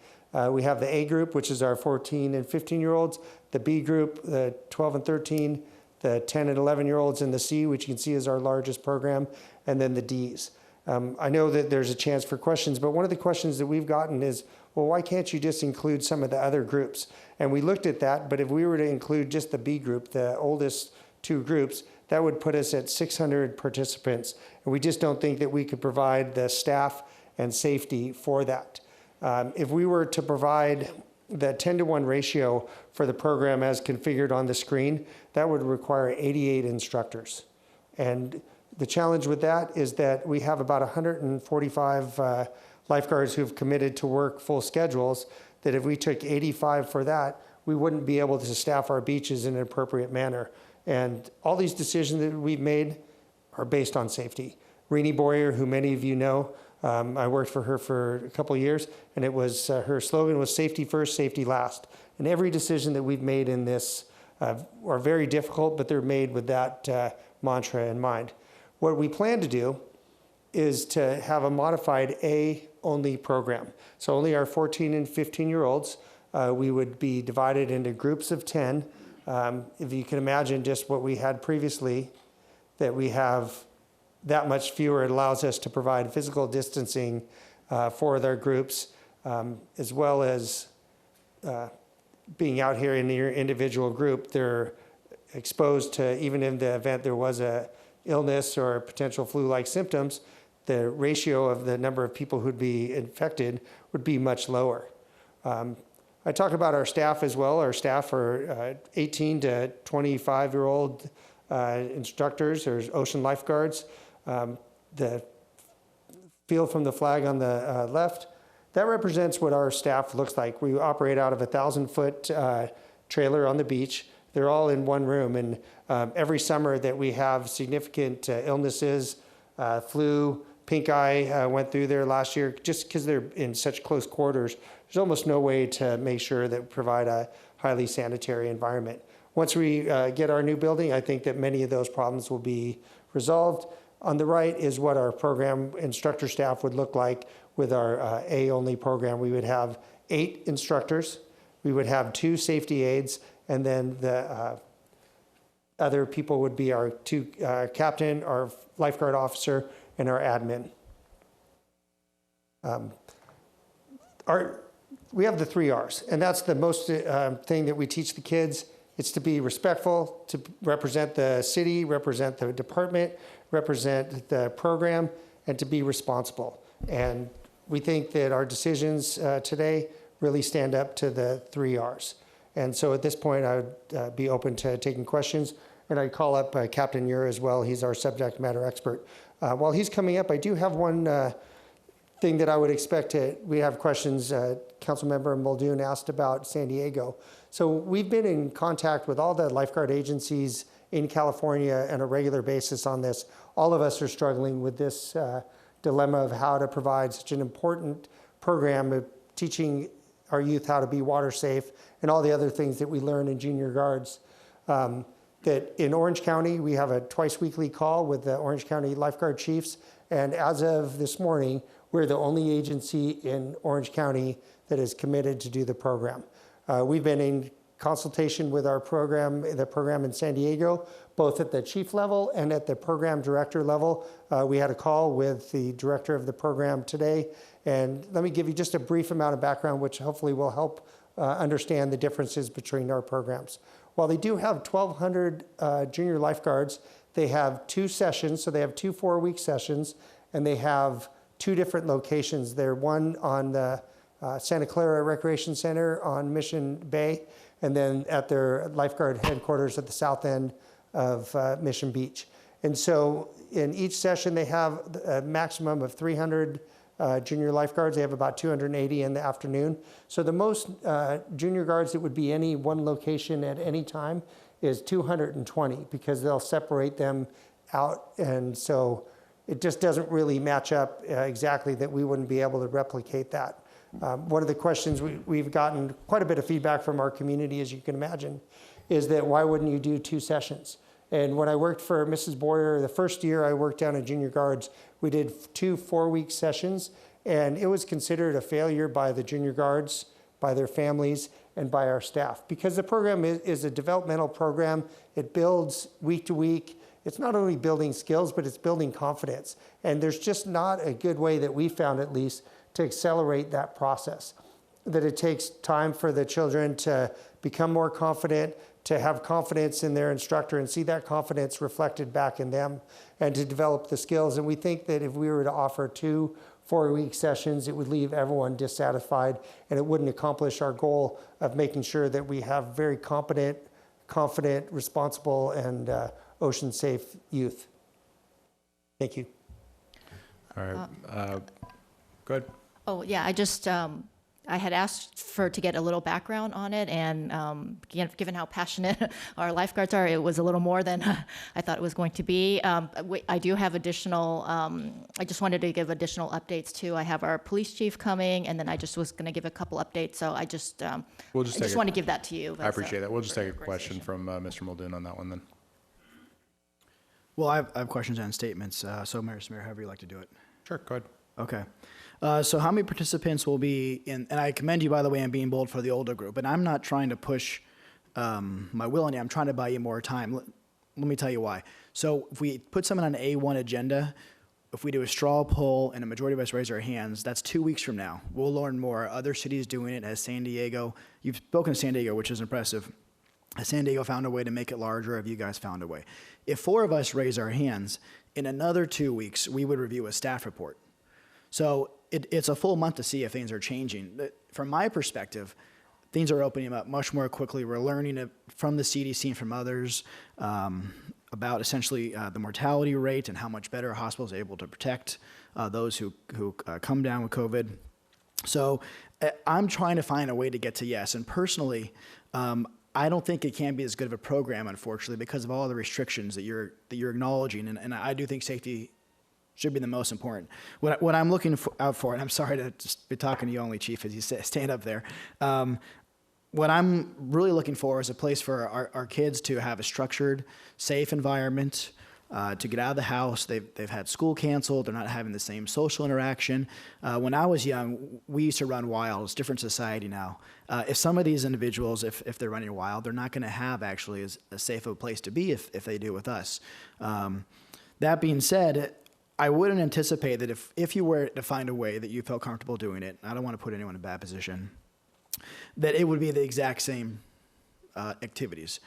We have the A group, which is our 14 and 15-year-olds, the B group, the 12 and 13, the 10 and 11-year-olds, and the C, which you can see is our largest program, and then the Ds. I know that there's a chance for questions, but one of the questions that we've gotten is, well, why can't you just include some of the other groups? And we looked at that, but if we were to include just the B group, the oldest 2 groups, that would put us at 600 participants. And we just don't think that we could provide the staff and safety for that. If we were to provide the 10-to-1 ratio for the program as configured on the screen, that would require 88 instructors. And the challenge with that is that we have about 145 lifeguards who've committed to work full schedules, that if we took 85 for that, we wouldn't be able to staff our beaches in an appropriate manner. And all these decisions that we've made are based on safety. Renee Boyer, who many of you know, I worked for her for a couple of years, and it was her slogan was "Safety first, safety last." And every decision that we've made in this are very difficult, but they're made with that mantra in mind. What we plan to do is to have a modified A-only program. So only our 14 and 15-year-olds, we would be divided into groups of 10. If you can imagine just what we had previously, that we have that much fewer, it allows us to provide physical distancing for their groups, as well as being out here in your individual group. They're exposed to, even in the event there was a illness or potential flu-like symptoms, the ratio of the number of people who'd be infected would be much lower. I talk about our staff as well. Our staff are 18 to 25-year-old instructors or ocean lifeguards. The field from the flag on the left, that represents what our staff looks like. We operate out of a 1,000-foot trailer on the beach. They're all in one room, and every summer that we have significant illnesses, flu, pink eye went through there last year, just because they're in such close quarters, there's almost no way to make sure that we provide a highly sanitary environment. Once we get our new building, I think that many of those problems will be resolved. On the right is what our program instructor staff would look like with our A-only program. We would have 8 instructors, we would have 2 safety aides, and then the other people would be our 2 captain, our lifeguard officer, and our admin. We have the 3 R's, and that's the most thing that we teach the kids. It's to be respectful, to represent the city, represent the department, represent the program, and to be responsible. And we think that our decisions today really stand up to the 3 R's. And so at this point, I would be open to taking questions. And I'd call up Captain Ure as well. He's our subject matter expert. While he's coming up, I do have one thing that I would expect to, we have questions, Councilmember Muldoon asked about San Diego. So we've been in contact with all the lifeguard agencies in California on a regular basis on this. All of us are struggling with this dilemma of how to provide such an important program of teaching our youth how to be water safe and all the other things that we learn in junior guards. That in Orange County, we have a twice weekly call with the Orange County lifeguard chiefs. And as of this morning, we're the only agency in Orange County that is committed to do the program. We've been in consultation with our program, the program in San Diego, both at the chief level and at the program director level. We had a call with the director of the program today. And let me give you just a brief amount of background, which hopefully will help understand the differences between our programs. While they do have 1,200 junior lifeguards, they have 2 sessions, so they have 2 4-week sessions, and they have 2 different locations. They're one on the Santa Clara Recreation Center on Mission Bay, and then at their lifeguard headquarters at the south end of Mission Beach. And so in each session, they have a maximum of 300 junior lifeguards. They have about 280 in the afternoon. So the most junior guards that would be any one location at any time is 220, because they'll separate them out. And so it just doesn't really match up exactly, that we wouldn't be able to replicate that. One of the questions we've gotten quite a bit of feedback from our community, as you can imagine, is that why wouldn't you do 2 sessions? And when I worked for Mrs. Boyer, the first year I worked down at Junior Guards, we did 2 4-week sessions, and it was considered a failure by the Junior Guards, by their families, and by our staff. Because the program is a developmental program. It builds week to week. It's not only building skills, but it's building confidence. And there's just not a good way, that we found at least, to accelerate that process. That it takes time for the children to become more confident, to have confidence in their instructor and see that confidence reflected back in them, and to develop the skills. And we think that if we were to offer 2 4-week sessions, it would leave everyone dissatisfied, and it wouldn't accomplish our goal of making sure that we have very competent, confident, responsible, and ocean safe youth. Thank you. All right. Go ahead. Oh, yeah, I I had asked to get a little background on it, and given how passionate our lifeguards are, it was a little more than I thought it was going to be. I do have additional, I just wanted to give additional updates too. I have our police chief coming, and then I just was going to give a couple updates, so I just want to give that to you. I appreciate that. We'll just take a question from Mr. Muldoon on that one then. Well, I have questions and statements, so Mayor Smear, however you like to do it. Sure, go ahead. Okay. So how many participants will be in, and I commend you, by the way, on being bold for the older group, and I'm not trying to push my will on you, I'm trying to buy you more time. Let me tell you why. So if we put someone on an A1 agenda, if we do a straw poll and a majority of us raise our hands, that's 2 weeks from now. We'll learn more. Other cities doing it, as San Diego. You've spoken to San Diego, which is impressive. Has San Diego found a way to make it larger? Have you guys found a way? If 4 of us raise our hands, in another 2 weeks, we would review a staff report. So it's a full month to see if things are changing. From my perspective, things are opening up much more quickly. We're learning from the CDC and from others about essentially the mortality rate and how much better hospitals are able to protect those who come down with COVID. So I'm trying to find a way to get to yes. And personally, I don't think it can be as good of a program, unfortunately, because of all the restrictions that you're acknowledging. And I do think safety should be the most important. What I'm looking out for, and I'm sorry to just be talking to you only, Chief, as you stand up there. What I'm really looking for is a place for our kids to have a structured, safe environment, to get out of the house. They've had school canceled. They're not having the same social interaction. When I was young, we used to run wild. It's a different society now. If some of these individuals, if they're running wild, they're not going to have actually as safe of a place to be if they do with us. That being said, I wouldn't anticipate that if you were to find a way that you felt comfortable doing it, I don't want to put anyone in a bad position, that it would be the exact same activities.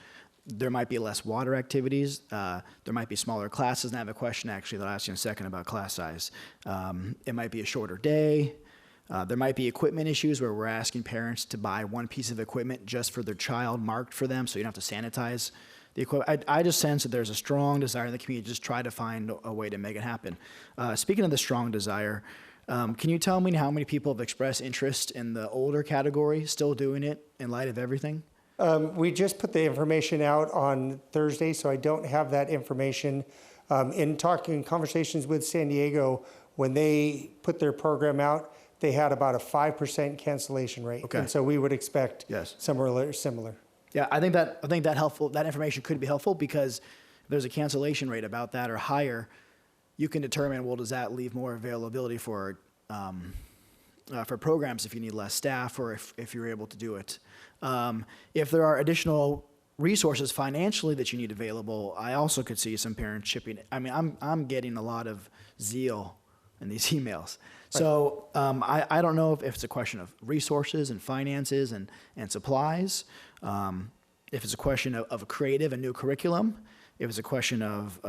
There might be less water activities. There might be smaller classes. And I have a question actually that I'll ask you in a second about class size. It might be a shorter day. There might be equipment issues where we're asking parents to buy one piece of equipment just for their child marked for them so you don't have to sanitize the equipment. I just sense that there's a strong desire in the community to just try to find a way to make it happen. Speaking of the strong desire, can you tell me how many people have expressed interest in the older category, still doing it in light of everything? We just put the information out on Thursday, so I don't have that information. In conversations with San Diego, when they put their program out, they had about a 5% cancellation rate. Okay. And so we would expect Yes. somewhere similar. Yeah, I think that helpful. That information could be helpful because if there's a cancellation rate about that or higher, you can determine, well, does that leave more availability for programs if you need less staff or if you're able to do it. If there are additional resources financially that you need available, I also could see some parents chipping. I mean, I'm getting a lot of zeal in these emails. So I don't know if it's a question of resources and finances and supplies, if it's a question of a creative and new curriculum, if it's a question of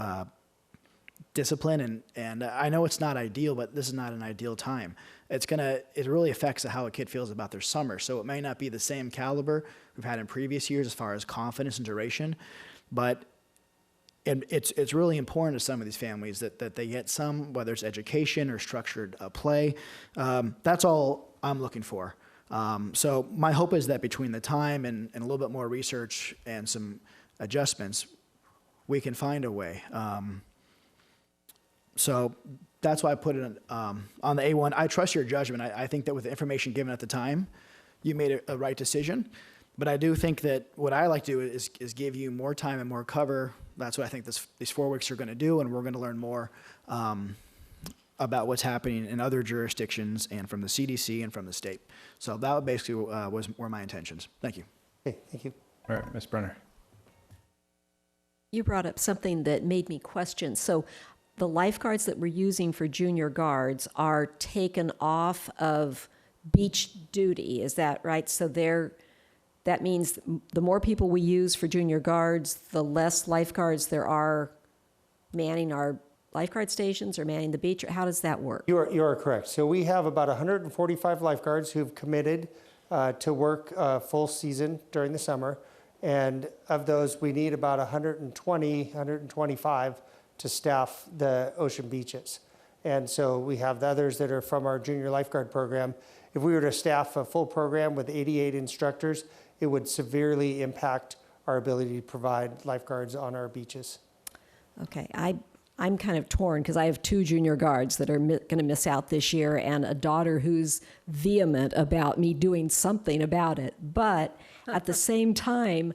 discipline, and I know it's not ideal, but this is not an ideal time. It really affects how a kid feels about their summer. So it may not be the same caliber we've had in previous years as far as confidence and duration, but it's really important to some of these families that they get some, whether it's education or structured play. That's all I'm looking for. So my hope is that between the time and a little bit more research and some adjustments, we can find a way. So that's why I put it on the A1. I trust your judgment. I think that with the information given at the time, you made a right decision. But I do think that what I like to do is give you more time and more cover. That's what I think these 4 weeks are going to do, and we're going to learn more about what's happening in other jurisdictions and from the CDC and from the state. So that basically were my intentions. Thank you. Okay, thank you. All right, Ms. Brenner. You brought up something that made me question. So the lifeguards that we're using for junior guards are taken off of beach duty. Is that right? So that means the more people we use for junior guards, the less lifeguards there are manning our lifeguard stations or manning the beach. How does that work? You are correct. So we have about 145 lifeguards who've committed to work full season during the summer. And of those, we need about 125 to staff the ocean beaches. And so we have the others that are from our junior lifeguard program. if we were to staff a full program with 88 instructors, it would severely impact our ability to provide lifeguards on our beaches. Okay, I'm kind of torn because I have 2 junior guards that are going to miss out this year and a daughter who's vehement about me doing something about it. But at the same time,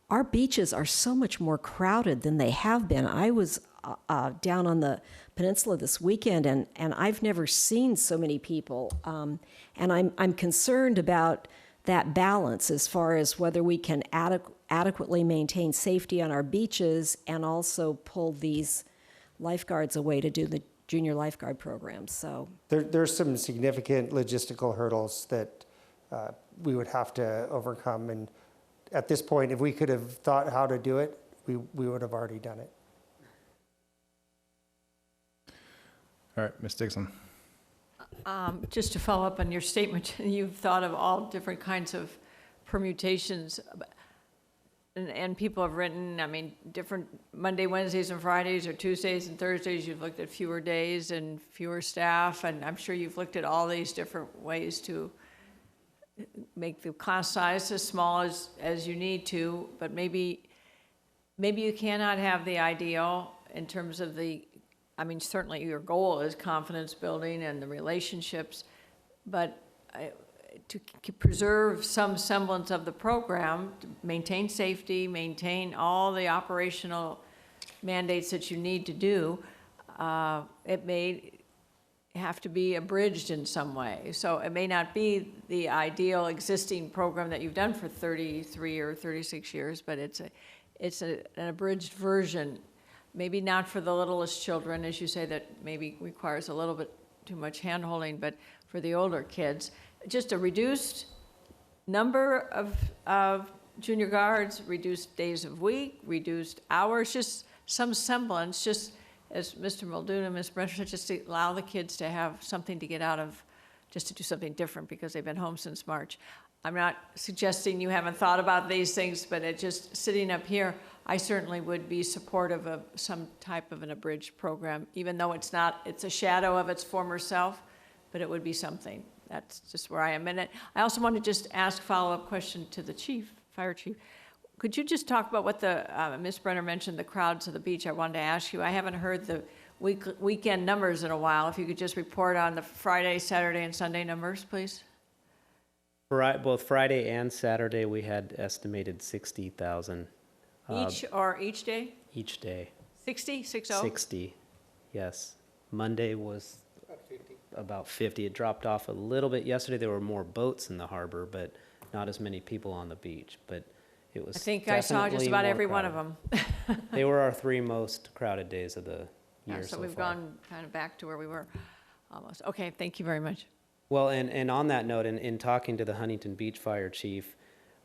our beaches are so much more crowded than they have been. I was down on the peninsula this weekend, and I've never seen so many people. And I'm concerned about that balance as far as whether we can adequately maintain safety on our beaches and also pull these lifeguards away to do the junior lifeguard program. So There's some significant logistical hurdles that we would have to overcome. And at this point, if we could have thought how to do it, we would have already done it. All right, Ms. Dixon. Just to follow up on your statement, you've thought of all different kinds of permutations, and people have written, I mean, different Monday, Wednesdays, and Fridays, or Tuesdays and Thursdays. You've looked at fewer days and fewer staff, and I'm sure you've looked at all these different ways to make the class size as small as you need to, but maybe you cannot have the ideal in terms of I mean, certainly your goal is confidence building and the relationships, but to preserve some semblance of the program, to maintain safety, maintain all the operational mandates that you need to do, it may have to be abridged in some way. So it may not be the ideal existing program that you've done for 33 or 36 years, but it's an abridged version. Maybe not for the littlest children, as you say, that maybe requires a little bit too much hand-holding, but for the older kids, just a reduced number of junior guards, reduced days of week, reduced hours, just some semblance, just as Mr. Muldoon and Ms. Brescher, just to allow the kids to have something to get out of, just to do something different because they've been home since March. I'm not suggesting you haven't thought about these things, but it just sitting up here, I certainly would be supportive of some type of an abridged program, even though it's a shadow of its former self, but it would be something. That's just where I am in it. I also want to just ask a follow-up question to the chief, fire chief. Could you just talk about what Ms. Brenner mentioned, the crowds of the beach? I wanted to ask you, I haven't heard the weekend numbers in a while. If you could just report on the Friday, Saturday, and Sunday numbers, please. Both Friday and Saturday, we had estimated 60,000. Each day? Each day. 60? 60, yes. Monday was about 50. It dropped off a little bit. Yesterday there were more boats in the harbor, but not as many people on the beach. But it was I think I saw just about every one of them. They were our 3 most crowded days of the year so so we've far. gone kind of back to where we were almost. Okay, thank you very much. Well, and on that note, in talking to the Huntington Beach Fire Chief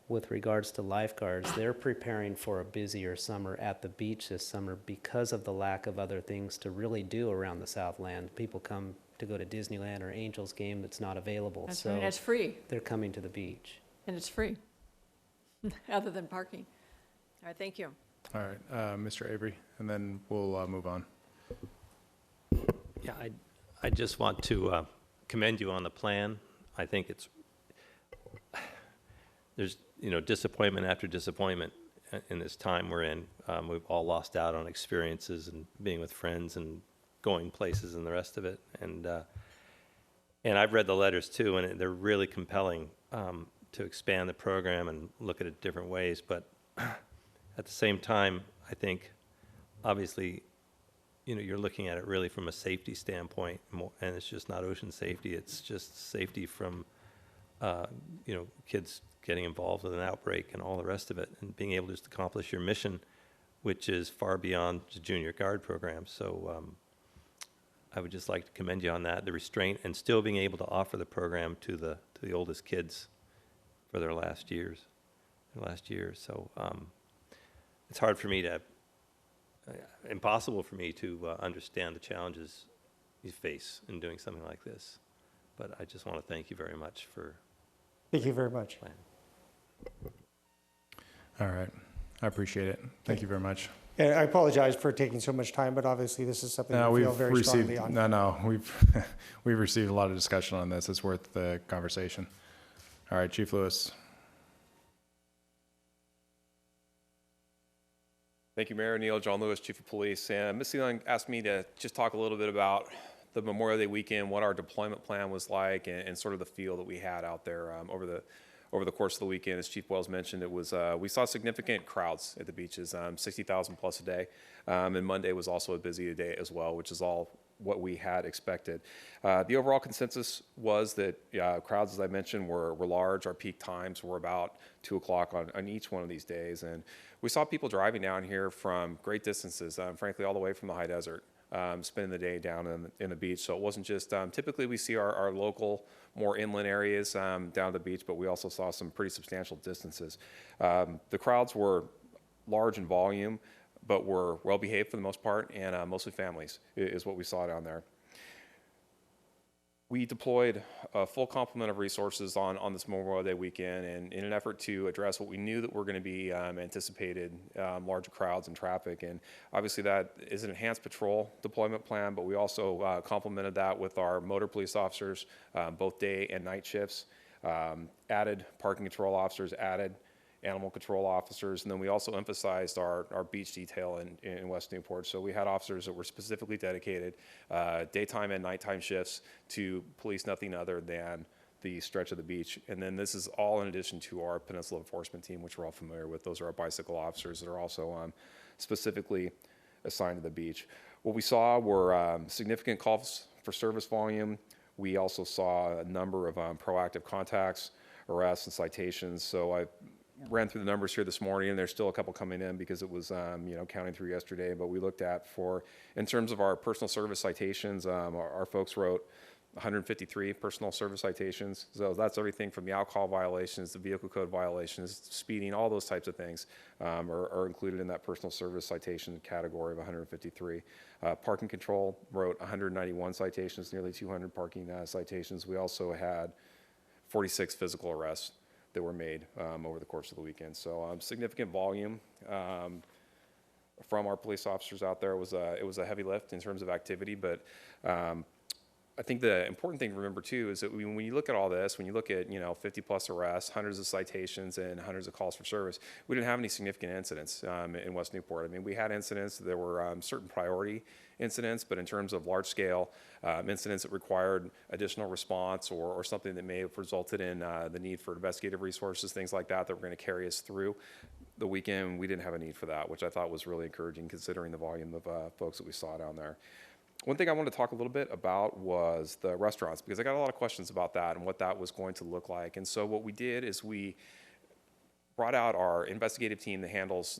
with regards to lifeguards, they're preparing for a busier summer at the beach this summer because of the lack of other things to really do around the Southland. People come to go to Disneyland or Angels game that's not available. That's so right, it's free. They're coming to the beach. And it's free, other than parking. All right, thank you. All right, Mr. Avery, and then we'll move on. Yeah, I just want to commend you on the plan. I think there's disappointment after disappointment in this time we're in. We've all lost out on experiences and being with friends and going places and the rest of it. And I've read the letters too, and they're really compelling to expand the program and look at it different ways. But at the same time, I think obviously, you're looking at it really from a safety standpoint, and it's just not ocean safety. It's just safety from, kids getting involved with an outbreak and all the rest of it, and being able to just accomplish your mission, which is far beyond the junior guard program. So I would just like to commend you on that, the restraint, and still being able to offer the program to the oldest kids for their last years. So it's hard for me to, impossible for me to understand the challenges you face in doing something like this. But I just want to thank you very much for. Thank you very much. All right. I appreciate it. Thank you very much. And I apologize for taking so much time, but obviously this is something we feel very strongly on. We've received a lot of discussion on this. It's worth the conversation. All right, Chief Lewis. Thank you, Mayor Neal. John Lewis, Chief of Police. And Ms. Seeling asked me to just talk a little bit about the Memorial Day weekend, what our deployment plan was like, and sort of the feel that we had out there over the course of the weekend. As Chief Wells mentioned, it was we saw significant crowds at the beaches, 60,000 plus a day, and Monday was also a busy day as well, which is all what we had expected. The overall consensus was that crowds, as I mentioned, were large. Our peak times were about 2 o'clock on each one of these days, and we saw people driving down here from great distances, frankly, all the way from the high desert, spending the day down in the beach. So it wasn't just, typically we see our local, more inland areas down at the beach, but we also saw some pretty substantial distances. The crowds were large in volume, but were well behaved for the most part, and mostly families is what we saw down there. We deployed a full complement of resources on this Memorial Day weekend, and in an effort to address what we knew that were going to be anticipated larger crowds and traffic. And obviously that is an enhanced patrol deployment plan, but we also complemented that with our motor police officers, both day and night shifts, added parking control officers, added animal control officers, and then we also emphasized our beach detail in West Newport. So we had officers that were specifically dedicated daytime and nighttime shifts to police nothing other than the stretch of the beach. And then this is all in addition to our Peninsula Enforcement Team, which we're all familiar with. Those are our bicycle officers that are also specifically assigned to the beach. What we saw were significant calls for service volume. We also saw a number of proactive contacts, arrests, and citations. So I ran through the numbers here this morning, and there's still a couple coming in because it was, counting through yesterday. But we looked at in terms of our personal service citations, our folks wrote 153 personal service citations. So that's everything from the alcohol violations, the vehicle code violations, speeding, all those types of things are included in that personal service citation category of 153. Parking control wrote 191 citations, nearly 200 parking citations. We also had 46 physical arrests that were made over the course of the weekend. So significant volume from our police officers out there. It was a heavy lift in terms of activity, but I think the important thing to remember too is that when you look at all this, when you look at 50 plus arrests, hundreds of citations, and hundreds of calls for service, we didn't have any significant incidents in West Newport. I mean, we had incidents. There were certain priority incidents, but in terms of large scale incidents that required additional response or something that may have resulted in the need for investigative resources, things like that were going to carry us through the weekend, we didn't have a need for that, which I thought was really encouraging considering the volume of folks that we saw down there. One thing I wanted to talk a little bit about was the restaurants, because I got a lot of questions about that and what that was going to look like. And so what we did is we brought out our investigative team that handles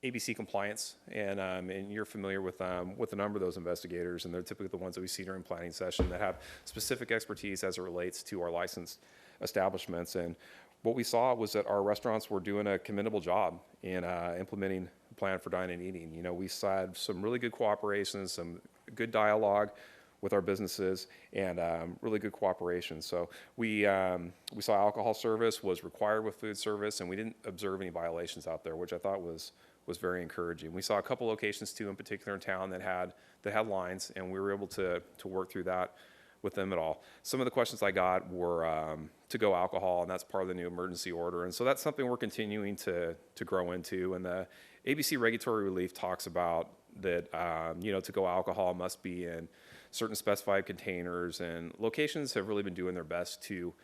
ABC compliance, and you're familiar with a number of those investigators, and they're typically the ones that we see during planning session that have specific expertise as it relates to our licensed establishments. And what we saw was that our restaurants were doing a commendable job in implementing a plan for dining and eating. We had some really good cooperation, some good dialogue with our businesses, and really good cooperation. So we saw alcohol service was required with food service, and we didn't observe any violations out there, which I thought was very encouraging. We saw a couple locations too, in particular in town, that had lines, and we were able to work through that with them at all. Some of the questions I got were to-go alcohol, and that's part of the new emergency order. And so that's something we're continuing to grow into. And the ABC regulatory relief talks about that, to-go alcohol must be in certain specified containers, and locations have really been doing their best to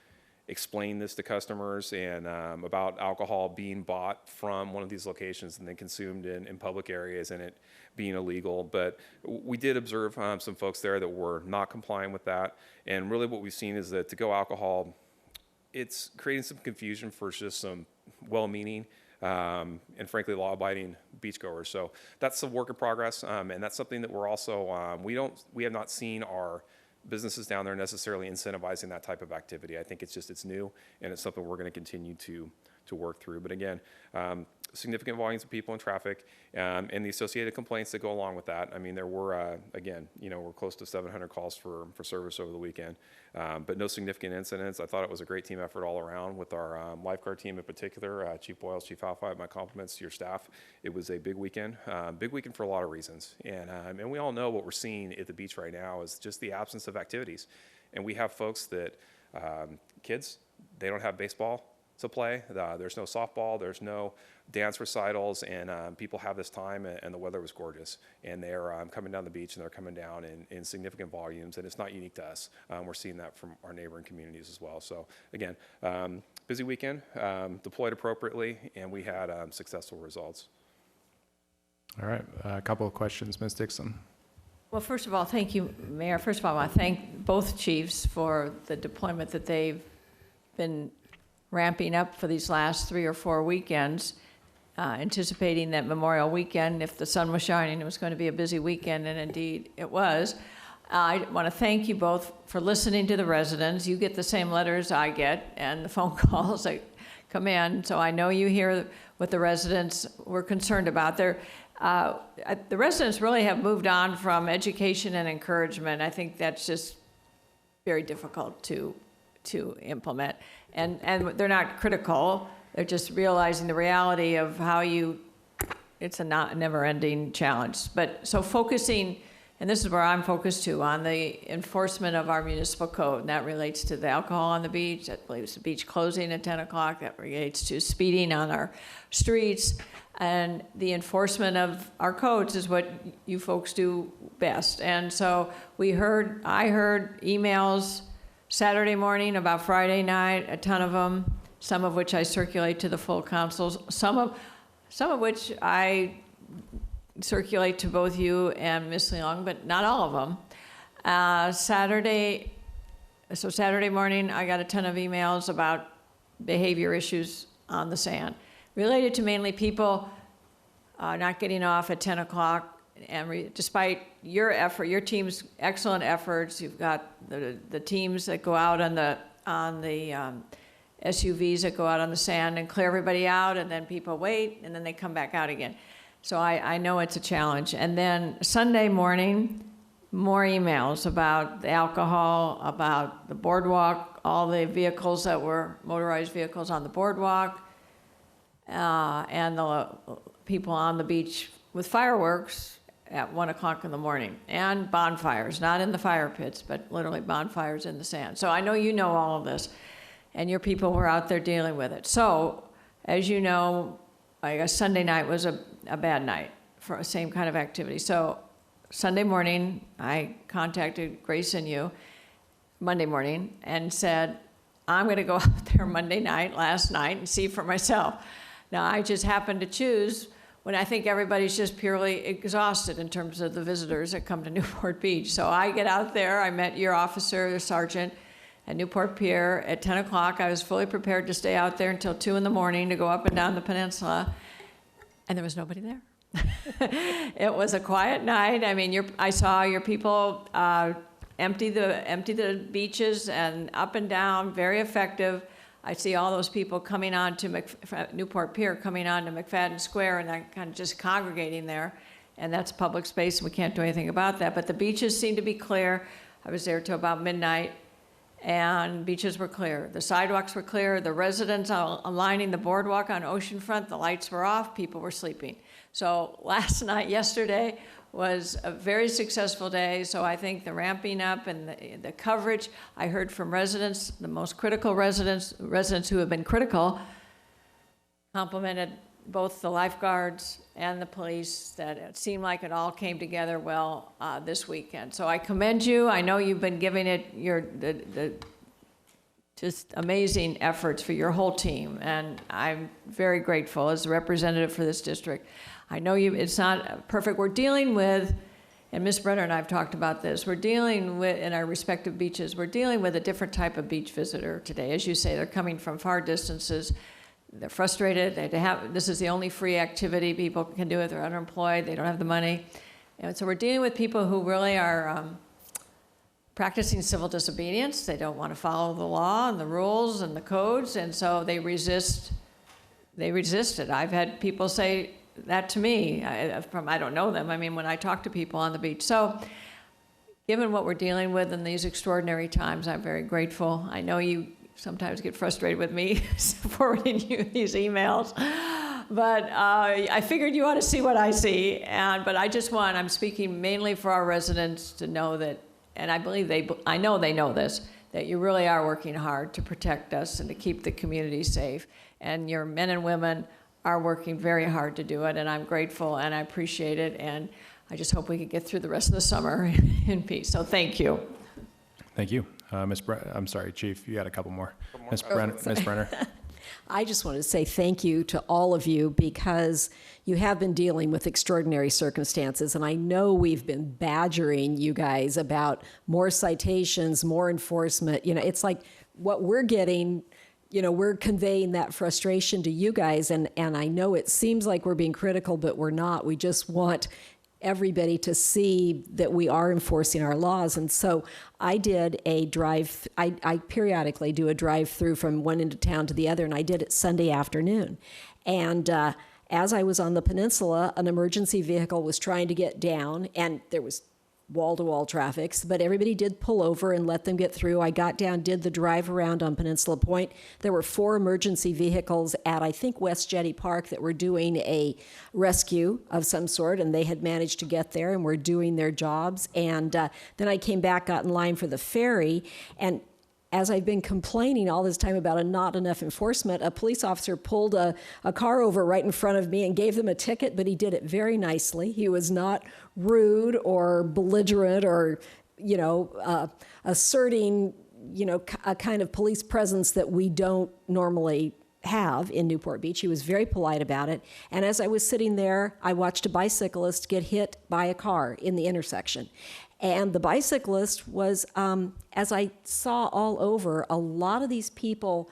explain this to customers and about alcohol being bought from one of these locations and then consumed in public areas and it being illegal. But we did observe some folks there that were not complying with that. And really what we've seen is that to-go alcohol, it's creating some confusion for just some well-meaning and frankly law-abiding beachgoers. So that's a work in progress, and that's something that we're also, we have not seen our businesses down there necessarily incentivizing that type of activity. I think it's new, and it's something we're going to continue to work through. But again, significant volumes of people in traffic, and the associated complaints that go along with that. I mean, there were, again, we're close to 700 calls for service over the weekend, but no significant incidents. I thought it was a great team effort all around with our lifeguard team in particular, Chief Boyles, Chief Alfive, my compliments to your staff. It was a big weekend for a lot of reasons. And we all know what we're seeing at the beach right now is just the absence of activities. And we have folks that, kids, they don't have baseball to play. There's no softball, there's no dance recitals, and people have this time, and the weather was gorgeous. And they're coming down the beach, and they're coming down in significant volumes, and it's not unique to us. We're seeing that from our neighboring communities as well. So again, busy weekend, deployed appropriately, and we had successful results. All right, a couple of questions, Ms. Dixon. Well, first of all, thank you, Mayor. First of all, I want to thank both chiefs for the deployment that they've been ramping up for these last 3 or 4 weekends, anticipating that Memorial Weekend, if the sun was shining, it was going to be a busy weekend, and indeed it was. I want to thank you both for listening to the residents. You get the same letters I get and the phone calls that come in, so I know you hear what the residents were concerned about. The residents really have moved on from education and encouragement. I think that's just very difficult to implement. And they're not critical. They're just realizing the reality of how it's a never-ending challenge. But so focusing, and this is where I'm focused too, on the enforcement of our municipal code. And that relates to the alcohol on the beach, that relates to beach closing at 10 o'clock, that relates to speeding on our streets. And the enforcement of our codes is what you folks do best. And so I heard emails Saturday morning, about Friday night, a ton of them, some of which I circulate to the full councils, some of which I circulate to both you and Ms. Leong, but not all of them. Saturday morning, I got a ton of emails about behavior issues on the sand, related to mainly people not getting off at 10 o'clock. And despite your effort, your team's excellent efforts, you've got the teams that go out on the SUVs that go out on the sand and clear everybody out, and then people wait, and then they come back out again. So I know it's a challenge. And then Sunday morning, more emails about the alcohol, about the boardwalk, all the vehicles that were motorized vehicles on the boardwalk, and the people on the beach with fireworks at 1 o'clock in the morning, and bonfires, not in the fire pits, but literally bonfires in the sand. So I know you know all of this, and your people were out there dealing with it. So, as you know, I guess Sunday night was a bad night for the same kind of activity. So Sunday morning, I contacted Grace and you, Monday morning, and said, I'm going to go out there Monday night, last night, and see for myself. Now, I just happened to choose when I think everybody's just purely exhausted in terms of the visitors that come to Newport Beach. So I get out there, I met your officer, the sergeant, at Newport Pier at 10 o'clock. I was fully prepared to stay out there until 2 in the morning to go up and down the peninsula, and there was nobody there. It was a quiet night. I mean, I saw your people empty the beaches and up and down, very effective. I see all those people coming on to Newport Pier, coming on to McFadden Square, and they're kind of just congregating there. And that's public space, and we can't do anything about that. But the beaches seem to be clear. I was there till about midnight, and beaches were clear. The sidewalks were clear. The residents lining the boardwalk on Oceanfront, the lights were off. People were sleeping. So yesterday, was a very successful day. So I think the ramping up and the coverage, I heard from residents, the most critical residents who have been critical, complimented both the lifeguards and the police, that it seemed like it all came together well this weekend. So I commend you. I know you've been giving it the just amazing efforts for your whole team, and I'm very grateful as a representative for this district. I know it's not perfect. We're dealing with, and Ms. Brenner and I have talked about this, we're dealing with, in our respective beaches, we're dealing with a different type of beach visitor today. As you say, they're coming from far distances. They're frustrated. This is the only free activity people can do if they're unemployed. They don't have the money. And so we're dealing with people who really are practicing civil disobedience. They don't want to follow the law and the rules and the codes, and so they resist they resisted. I've had people say that to me. I don't know them. I mean, when I talk to people on the beach. So given what we're dealing with in these extraordinary times, I'm very grateful. I know you sometimes get frustrated with me forwarding you these emails, but I figured you ought to see what I see. But I'm speaking mainly for our residents to know that, and I know they know this, that you really are working hard to protect us and to keep the community safe. And your men and women are working very hard to do it, and I'm grateful and I appreciate it. And I just hope we can get through the rest of the summer in peace. So thank you. Thank you. I'm sorry, Chief, you had a couple more. Ms. Brenner. I just want to say thank you to all of you because you have been dealing with extraordinary circumstances, and I know we've been badgering you guys about more citations, more enforcement. You know, it's like what we're getting, you know, we're conveying that frustration to you guys, and I know it seems like we're being critical, but we're not. We just want everybody to see that we are enforcing our laws. And so I did a I periodically do a drive-through from one end of town to the other, and I did it Sunday afternoon. And as I was on the peninsula, an emergency vehicle was trying to get down, and there was wall-to-wall traffic, but everybody did pull over and let them get through. I got down, did the drive around on Peninsula Point. There were 4 emergency vehicles at, I think, West Jetty Park that were doing a rescue of some sort, and they had managed to get there and were doing their jobs. And then I came back, got in line for the ferry, and as I've been complaining all this time about not enough enforcement, a police officer pulled a car over right in front of me and gave them a ticket, but he did it very nicely. He was not rude or belligerent or, you know, asserting, you know, a kind of police presence that we don't normally have in Newport Beach. He was very polite about it. And as I was sitting there, I watched a bicyclist get hit by a car in the intersection. And the bicyclist was, as I saw all over, a lot of these people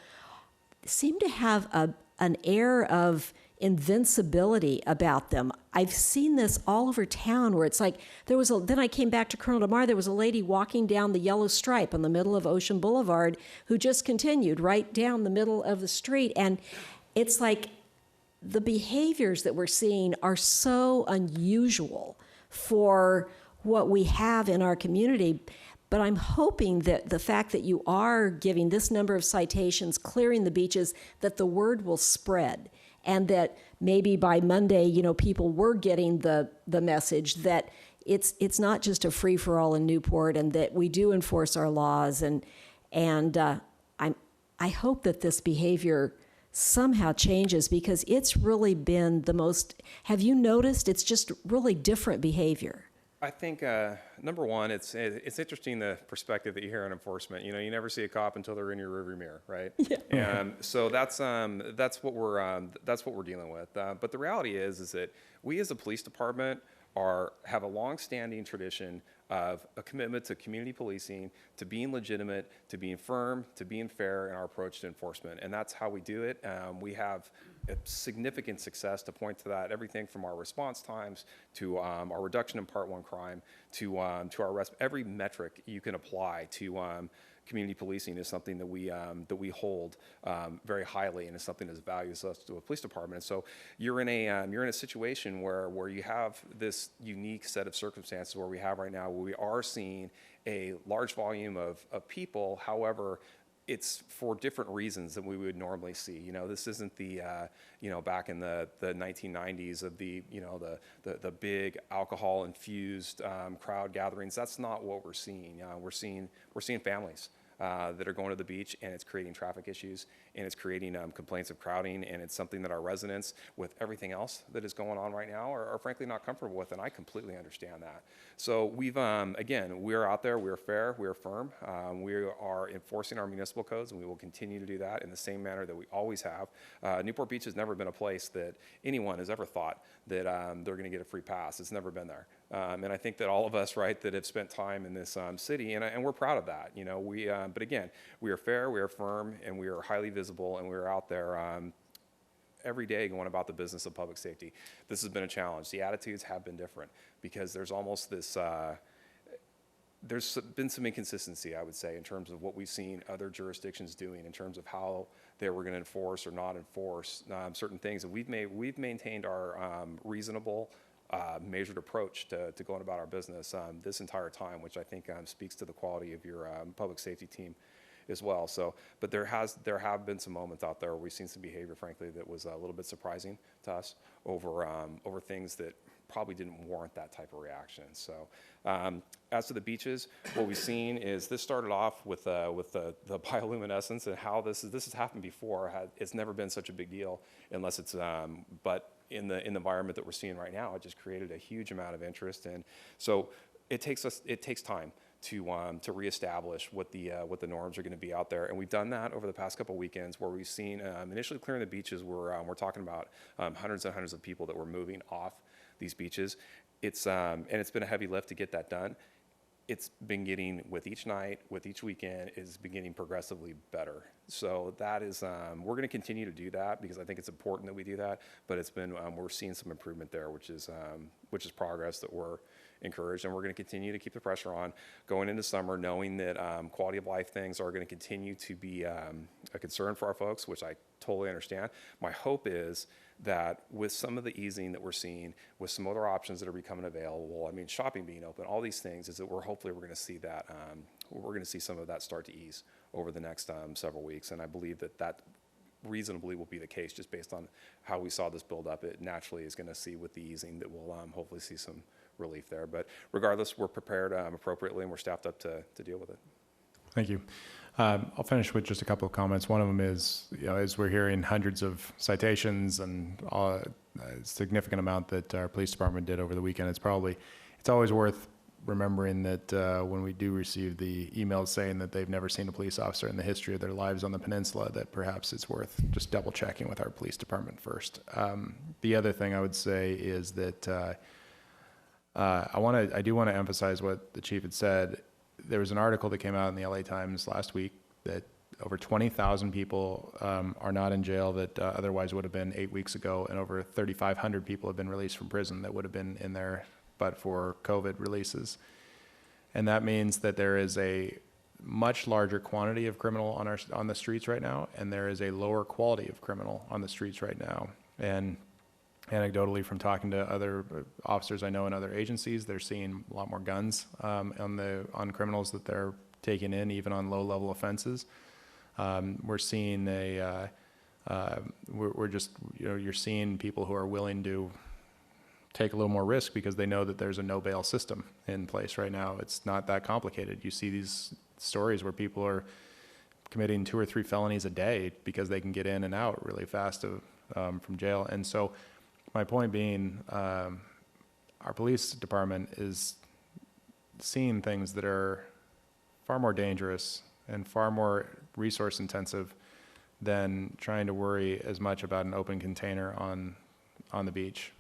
seem to have an air of invincibility about them. I've seen this all over town where it's like, then I came back to Colonel DeMar, there was a lady walking down the yellow stripe in the middle of Ocean Boulevard who just continued right down the middle of the street. And it's like the behaviors that we're seeing are so unusual for what we have in our community. But I'm hoping that the fact that you are giving this number of citations, clearing the beaches, that the word will spread, and that maybe by Monday, you know, people were getting the message that it's not just a free-for-all in Newport, and that we do enforce our laws. And I hope that this behavior somehow changes, because it's really been the most. Have you noticed? It's just really different behavior. I think, number one, it's interesting the perspective that you hear on enforcement. You know, you never see a cop until they're in your rearview mirror, right? Yeah. And so that's what we're dealing with. But the reality is that we as a police department have a long-standing tradition of a commitment to community policing, to being legitimate, to being firm, to being fair in our approach to enforcement. And that's how we do it. We have a significant success to point to that, everything from our response times to our reduction in Part 1 crime to our arrest. Every metric you can apply to community policing is something that we hold very highly, and is something that values us to a police department. And so you're in a situation where you have this unique set of circumstances where we have right now, where we are seeing a large volume of people. However, it's for different reasons than we would normally see. You know, this isn't the back in the 1990s of the big alcohol infused crowd gatherings. That's not what we're seeing. We're seeing families that are going to the beach, and it's creating traffic issues, and it's creating complaints of crowding, and it's something that our residents, with everything else that is going on right now, are frankly not comfortable with, and I completely understand that. So we've, again, we're out there, we're fair, we're firm, we are enforcing our municipal codes, and we will continue to do that in the same manner that we always have. Newport Beach has never been a place that anyone has ever thought that they're going to get a free pass. It's never been there. And I think that all of us, right, that have spent time in this city, and we're proud of that. You know, but again, we are fair, we are firm, and we are highly visible, and we are out there every day going about the business of public safety. This has been a challenge. The attitudes have been different, because there's almost this there's been some inconsistency, I would say, in terms of what we've seen other jurisdictions doing in terms of how they were going to enforce or not enforce certain things. And we've maintained our reasonable, measured approach to going about our business this entire time, which I think speaks to the quality of your public safety team as well. So, but there have been some moments out there where we've seen some behavior, frankly, that was a little bit surprising to us over things that probably didn't warrant that type of reaction. So, as to the beaches, what we've seen is this started off with the bioluminescence and how this has happened before. It's never been such a big deal unless it's but in the environment that we're seeing right now, it just created a huge amount of interest. And so it takes time to reestablish what the norms are going to be out there, and we've done that over the past couple weekends, where we've seen initially clearing the beaches. We're talking about hundreds and hundreds of people that were moving off these beaches. And it's been a heavy lift to get that done. It's been getting, with each night, with each weekend, is been getting progressively better. So that is, we're going to continue to do that because I think it's important that we do that. But it's been, we're seeing some improvement there, which is progress that we're encouraged, and we're going to continue to keep the pressure on going into summer, knowing that quality of life things are going to continue to be a concern for our folks, which I totally understand. My hope is that with some of the easing that we're seeing, with some other options that are becoming available, I mean, shopping being open, all these things, is that hopefully we're going to see that, we're going to see some of that start to ease over the next several weeks. And I believe that reasonably will be the case, just based on how we saw this build up. It naturally is going to see with the easing that we'll hopefully see some relief there. But regardless, we're prepared appropriately, and we're staffed up to deal with it. Thank you. I'll finish with just a couple of comments. One of them is, as we're hearing hundreds of citations and a significant amount that our police department did over the weekend, it's always worth remembering that when we do receive the emails saying that they've never seen a police officer in the history of their lives on the peninsula, that perhaps it's worth just double checking with our police department first. The other thing I would say is that I do want to emphasize what the chief had said. There was an article that came out in the LA Times last week that over 20,000 people are not in jail that otherwise would have been 8 weeks ago, and over 3,500 people have been released from prison that would have been in there but for COVID releases. And that means that there is a much larger quantity of criminal on the streets right now, and there is a lower quality of criminal on the streets right now. And anecdotally, from talking to other officers I know in other agencies, they're seeing a lot more guns on criminals that they're taking in, even on low-level offenses. We're seeing you're seeing people who are willing to take a little more risk because they know that there's a no-bail system in place right now. It's not that complicated. You see these stories where people are committing 2 or 3 felonies a day because they can get in and out really fast from jail. And so my point being, our police department is seeing things that are far more dangerous and far more resource intensive than trying to worry as much about an open container on the beach.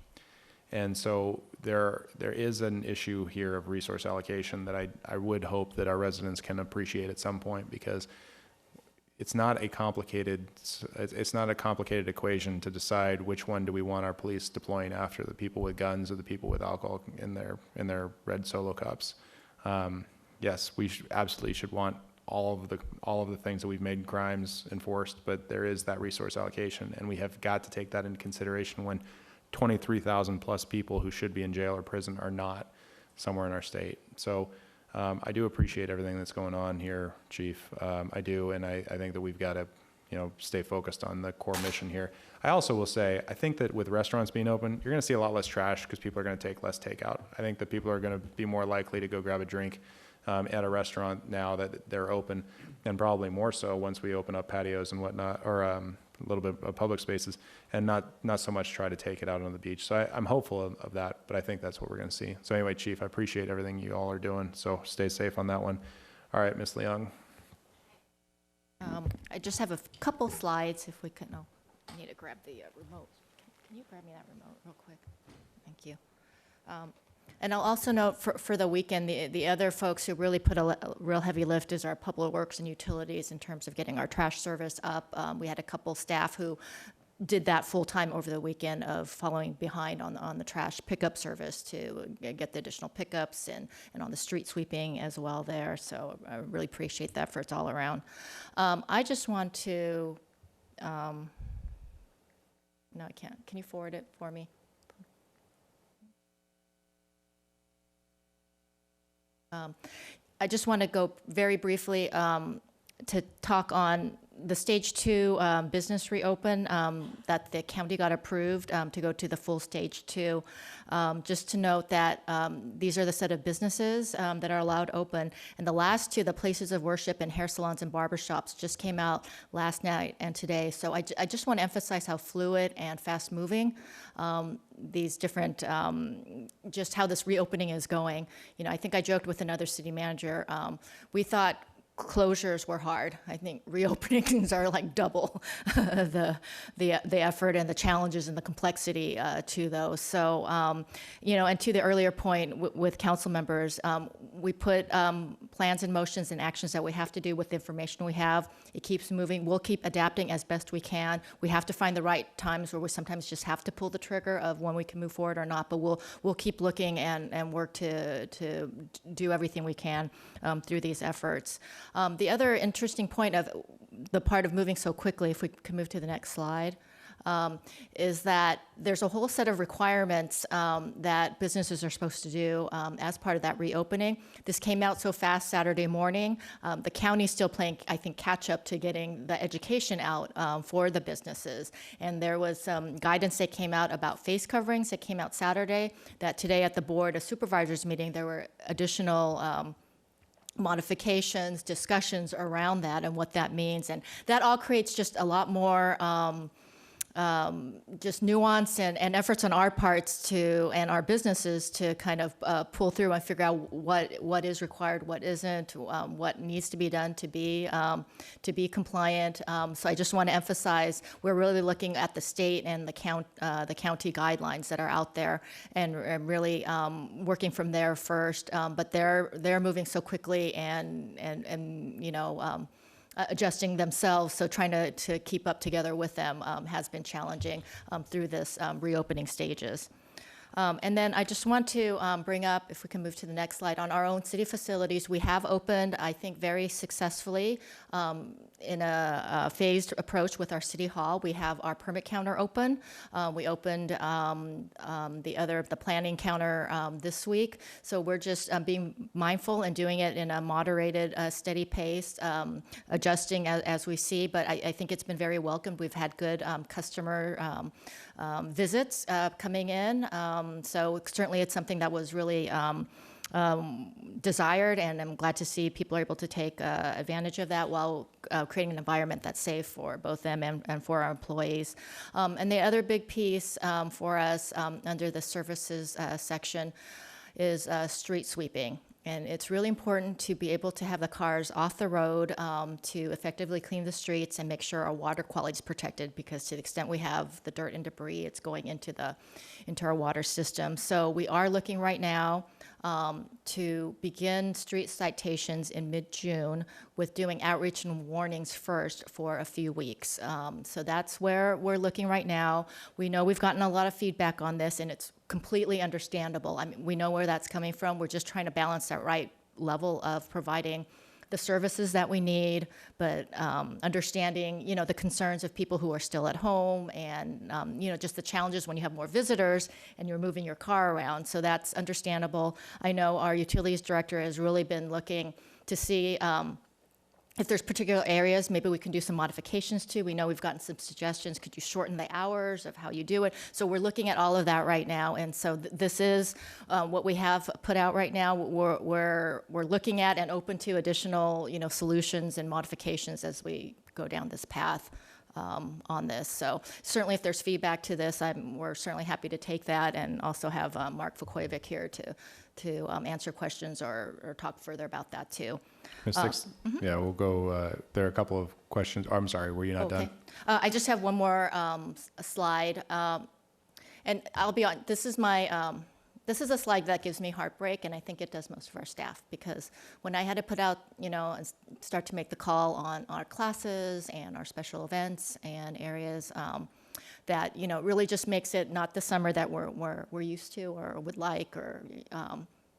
And so there is an issue here of resource allocation that I would hope that our residents can appreciate at some point, because it's not a complicated equation to decide which one do we want our police deploying after, the people with guns or the people with alcohol in their red Solo cups. Yes, we absolutely should want all of the things that we've made crimes enforced, but there is that resource allocation, and we have got to take that into consideration when 23,000 plus people who should be in jail or prison are not somewhere in our state. So I do appreciate everything that's going on here, Chief. I do, and I think that we've got to stay focused on the core mission here. I also will say, I think that with restaurants being open, you're going to see a lot less trash because people are going to take less takeout. I think that people are going to be more likely to go grab a drink at a restaurant now that they're open, and probably more so once we open up patios and whatnot, or a little bit of public spaces, and not so much try to take it out on the beach. So I'm hopeful of that, but I think that's what we're going to see. So anyway, Chief, I appreciate everything you all are doing. So stay safe on that one. All right, Ms. Leung. I just have a couple slides if we could. No, I need to grab the remote. Can you grab me that remote real quick? Thank you. And I'll also note for the weekend, the other folks who really put a real heavy lift is our public works and utilities in terms of getting our trash service up. We had a couple staff who did that full time over the weekend of following behind on the trash pickup service to get the additional pickups and on the street sweeping as well there. So I really appreciate the efforts all around. I just want to, no, I can't. Can you forward it for me? I just want to go very briefly to talk on the stage 2 business reopen that the county got approved to go to the full stage 2. Just to note that these are the set of businesses that are allowed open. And the last 2, the places of worship and hair salons and barbershops, just came out last night and today. So I just want to emphasize how fluid and fast moving these different, just how this reopening is going. You know, I think I joked with another city manager. We thought closures were hard. I think reopenings are like double the effort and the challenges and the complexity to those. So, you know, and to the earlier point with council members, we put plans and motions and actions that we have to do with the information we have. It keeps moving. We'll keep adapting as best we can. We have to find the right times where we sometimes just have to pull the trigger of when we can move forward or not, but we'll keep looking and work to do everything we can through these efforts. The other interesting point of the part of moving so quickly, if we can move to the next slide, is that there's a whole set of requirements that businesses are supposed to do as part of that reopening. This came out so fast Saturday morning. The county's still playing, I think, catch up to getting the education out for the businesses. And there was some guidance that came out about face coverings that came out Saturday, that today at the board of supervisors meeting, there were additional modifications, discussions around that and what that means. And that all creates just a lot more just nuance and efforts on our parts to, and our businesses to kind of pull through and figure out what is required, what isn't, what needs to be done to be compliant. So I just want to emphasize, we're really looking at the state and the county guidelines that are out there and really working from there first. But they're moving so quickly and you know, adjusting themselves, so trying to keep up together with them has been challenging through this reopening stages. And then I just want to bring up, if we can move to the next slide, on our own city facilities, we have opened, I think, very successfully in a phased approach with our city hall. We have our permit counter open. We opened the planning counter this week. So we're just being mindful and doing it in a moderated, steady pace, adjusting as we see. But I think it's been very welcomed. We've had good customer visits coming in. So certainly it's something that was really desired, and I'm glad to see people are able to take advantage of that while creating an environment that's safe for both them and for our employees. And the other big piece for us under the services section is street sweeping. And it's really important to be able to have the cars off the road to effectively clean the streets and make sure our water quality is protected, because to the extent we have the dirt and debris, it's going into our water system. So we are looking right now to begin street citations in mid-June, with doing outreach and warnings first for a few weeks. So that's where we're looking right now. We know we've gotten a lot of feedback on this, and it's completely understandable. I mean, we know where that's coming from. We're just trying to balance that right level of providing the services that we need, but understanding, you know, the concerns of people who are still at home, and you know, just the challenges when you have more visitors and you're moving your car around. So that's understandable. I know our utilities director has really been looking to see if there's particular areas, maybe we can do some modifications to. We know we've gotten some suggestions. Could you shorten the hours of how you do it? So we're looking at all of that right now. And so this is what we have put out right now. We're looking at and open to additional, you know, solutions and modifications as we go down this path on this. So certainly if there's feedback to this, we're certainly happy to take that, and also have Mark Vukovic here to answer questions or talk further about that too. Ms. Dix, yeah, we'll go. There are a couple of questions. Oh, I'm sorry, were you not done? I just have one more slide, and I'll be on. This is my. This is a slide that gives me heartbreak, and I think it does most of our staff, because when I had to put out, you know, and start to make the call on our classes and our special events and areas, that, you know, really just makes it not the summer that we're used to or would like, or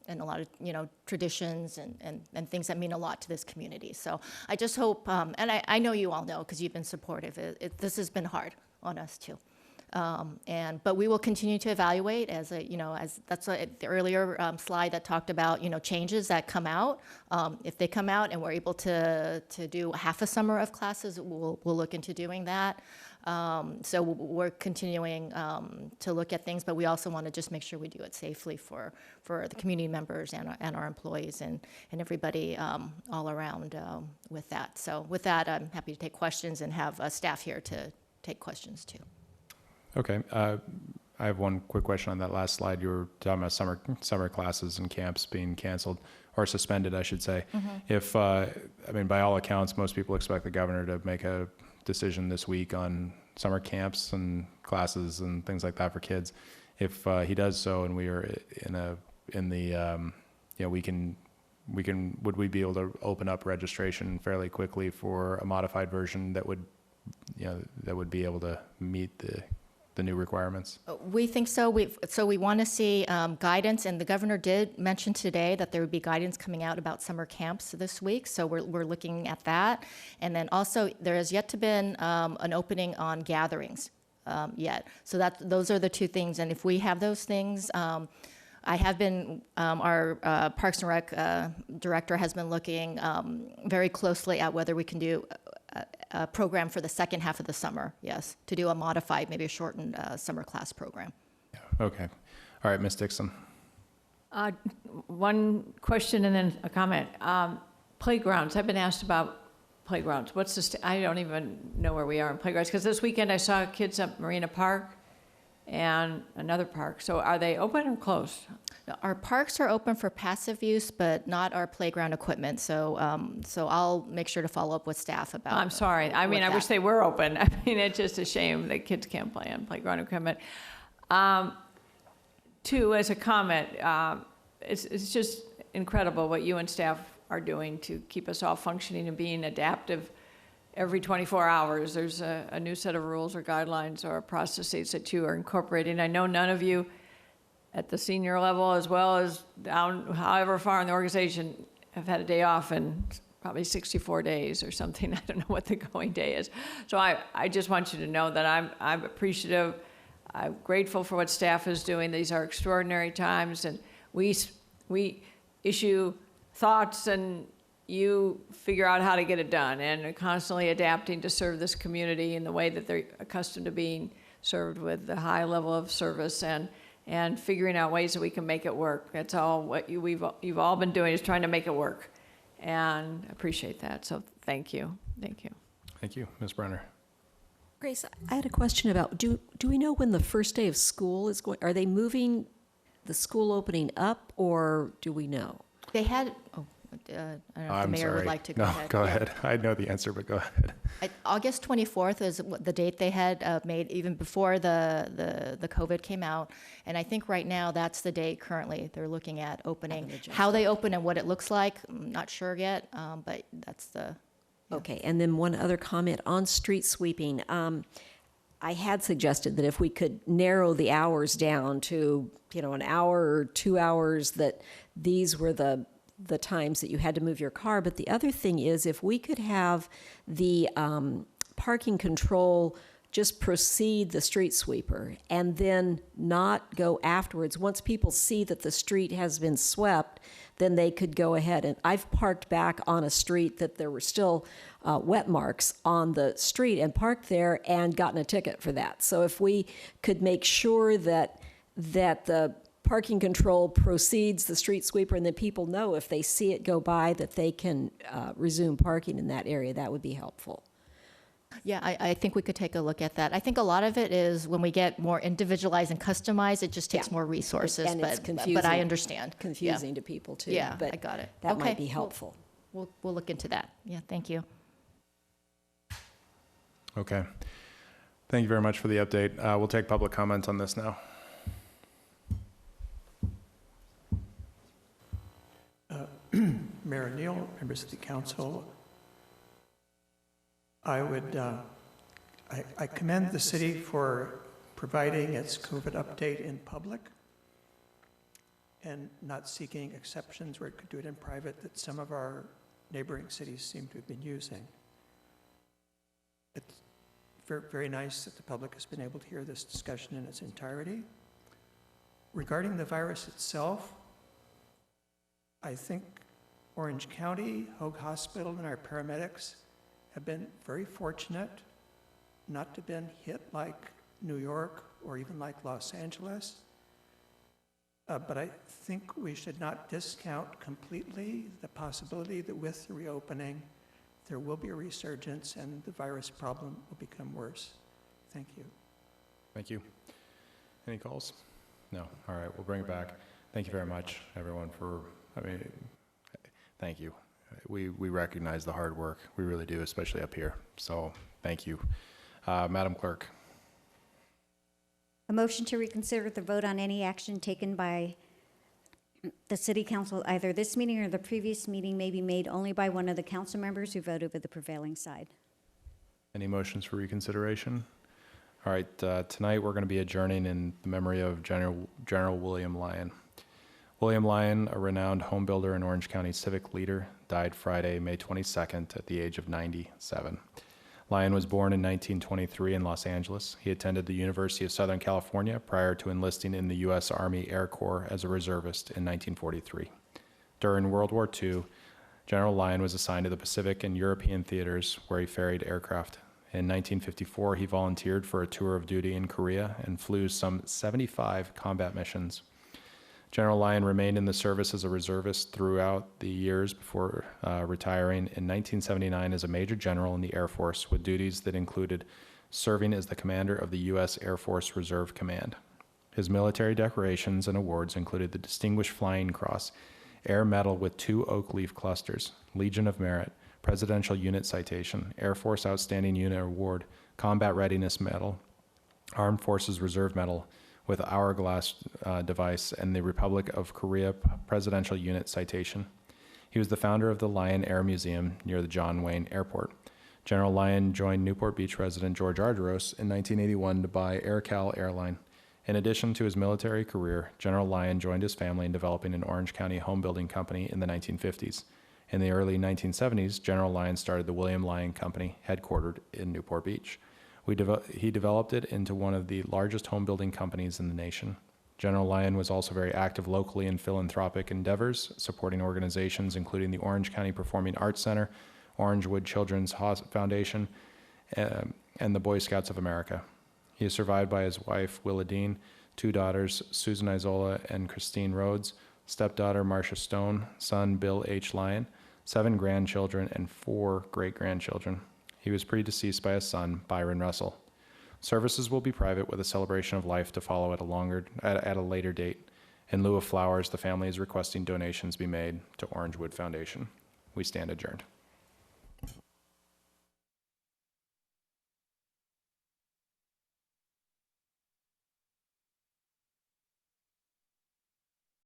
and a lot of, you know, traditions and things that mean a lot to this community. So I just hope, and I know you all know because you've been supportive, this has been hard on us too. But we will continue to evaluate as that's the earlier slide that talked about, you know, changes that come out. If they come out and we're able to do half a summer of classes, we'll look into doing that. So we're continuing to look at things, but we also want to just make sure we do it safely for the community members and our employees and everybody all around with that. So with that, I'm happy to take questions and have staff here to take questions too. Okay. I have one quick question on that last slide. You were talking about summer classes and camps being canceled or suspended, I should say. If, I mean, by all accounts, most people expect the governor to make a decision this week on summer camps and classes and things like that for kids. If he does so, and we are would we be able to open up registration fairly quickly for a modified version that would, you know, that would be able to meet the new requirements? We think so. We want to see guidance, and the governor did mention today that there would be guidance coming out about summer camps this week. So we're looking at that, and then also there has yet to been an opening on gatherings yet. So those are the two things, and if we have those things. I have been, our Parks and Rec director has been looking very closely at whether we can do a program for the second half of the summer, yes, to do a modified, maybe a shortened summer class program. Yeah. Okay. All right, Ms. Dixon. One question and then a comment. Playgrounds, I've been asked about playgrounds. I don't even know where we are in playgrounds, because this weekend I saw kids at Marina Park and another park. So are they open or closed? Our parks are open for passive use, but not our playground equipment. So I'll make sure to follow up with staff about. I'm sorry. I mean, I wish they were open. I mean, it's just a shame that kids can't play on playground equipment. Two, as a comment, it's just incredible what you and staff are doing to keep us all functioning and being adaptive. Every 24 hours, there's a new set of rules or guidelines or processes that you are incorporating. I know none of you at the senior level, as well as down however far in the organization, have had a day off in probably 64 days or something. I don't know what the going day is. So I just want you to know that I'm appreciative. I'm grateful for what staff is doing. These are extraordinary times, and we issue thoughts and you figure out how to get it done, and are constantly adapting to serve this community in the way that they're accustomed to being served, with the high level of service, and figuring out ways that we can make it work. That's all what you've all been doing, is trying to make it work, and I appreciate that. So thank you. Thank you. Thank you, Ms. Brenner. Grace, I had a question about, do we know when the first day of school is going? Are they moving the school opening up, or do we know? They had, I don't know if the mayor would like to go ahead. No, go ahead. I know the answer, but go ahead. August 24th is the date they had made, even before the COVID came out. And I think right now that's the date currently they're looking at opening. How they open and what it looks like, I'm not sure yet, but that's the... Yeah. Okay, and then one other comment on street sweeping. I had suggested that if we could narrow the hours down to, an hour or 2 hours, that these were the times that you had to move your car. But the other thing is, if we could have the parking control just precede the street sweeper and then not go afterwards. Once people see that the street has been swept, then they could go ahead. And I've parked back on a street that there were still wet marks on the street, and parked there and gotten a ticket for that. So if we could make sure that the parking control proceeds the street sweeper, and then people know if they see it go by that they can resume parking in that area, that would be helpful. Yeah, I think we could take a look at that. I think a lot of it is when we get more individualized and customized, it just takes more resources. And it's confusing, but I understand. Confusing to people too. Yeah, but I got it. That Okay. might be helpful. We'll look into that. Yeah, thank you. Okay. Thank you very much for the update. We'll take public comment on this now. Mayor Neal, members of the council, I I commend the city for providing its COVID update in public and not seeking exceptions where it could do it in private that some of our neighboring cities seem to have been using. It's very, very nice that the public has been able to hear this discussion in its entirety. Regarding the virus itself, I think Orange County, Hoag Hospital, and our paramedics have been very fortunate not to have been hit like New York or even like Los Angeles. But I think we should not discount completely the possibility that with the reopening, there will be a resurgence and the virus problem will become worse. Thank you. Thank you. Any calls? No. All right, we'll bring it back. Thank you very much, everyone, thank you. We recognize the hard work. We really do, especially up here. So thank you. Madam Clerk. A motion to reconsider the vote on any action taken by the city council, either this meeting or the previous meeting, may be made only by one of the council members who voted with the prevailing side. Any motions for reconsideration? All right, tonight we're going to be adjourning in the memory of General William Lyon. William Lyon, a renowned home builder and Orange County civic leader, died Friday, May 22nd at the age of 97. Lyon was born in 1923 in Los Angeles. He attended the University of Southern California prior to enlisting in the U.S. Army Air Corps as a reservist in 1943. During World War II, General Lyon was assigned to the Pacific and European theaters where he ferried aircraft. In 1954, he volunteered for a tour of duty in Korea and flew some 75 combat missions. General Lyon remained in the service as a reservist throughout the years before retiring in 1979 as a Major General in the Air Force with duties that included serving as the commander of the U.S. Air Force Reserve Command. His military decorations and awards included the Distinguished Flying Cross, Air Medal with 2 oak leaf clusters, Legion of Merit, Presidential Unit Citation, Air Force Outstanding Unit Award, Combat Readiness Medal, Armed Forces Reserve Medal with Hourglass device, and the Republic of Korea Presidential Unit Citation. He was the founder of the Lyon Air Museum near the John Wayne Airport. General Lyon joined Newport Beach resident George Argyros in 1981 to buy AirCal Airline. In addition to his military career, General Lyon joined his family in developing an Orange County home building company in the 1950s. In the early 1970s, General Lyon started the William Lyon Company, headquartered in Newport Beach. He developed it into one of the largest home building companies in the nation. General Lyon was also very active locally in philanthropic endeavors, supporting organizations including the Orange County Performing Arts Center, Orangewood Children's Foundation, and the Boy Scouts of America. He is survived by his wife, Willa Dean, 2 daughters, Susan Isola and Christine Rhodes, stepdaughter, Marcia Stone, son, Bill H. Lyon, 7 grandchildren, and 4 great-grandchildren. He was predeceased by a son, Byron Russell. Services will be private with a celebration of life to follow at a later date. In lieu of flowers, the family is requesting donations be made to Orangewood Foundation. We stand adjourned.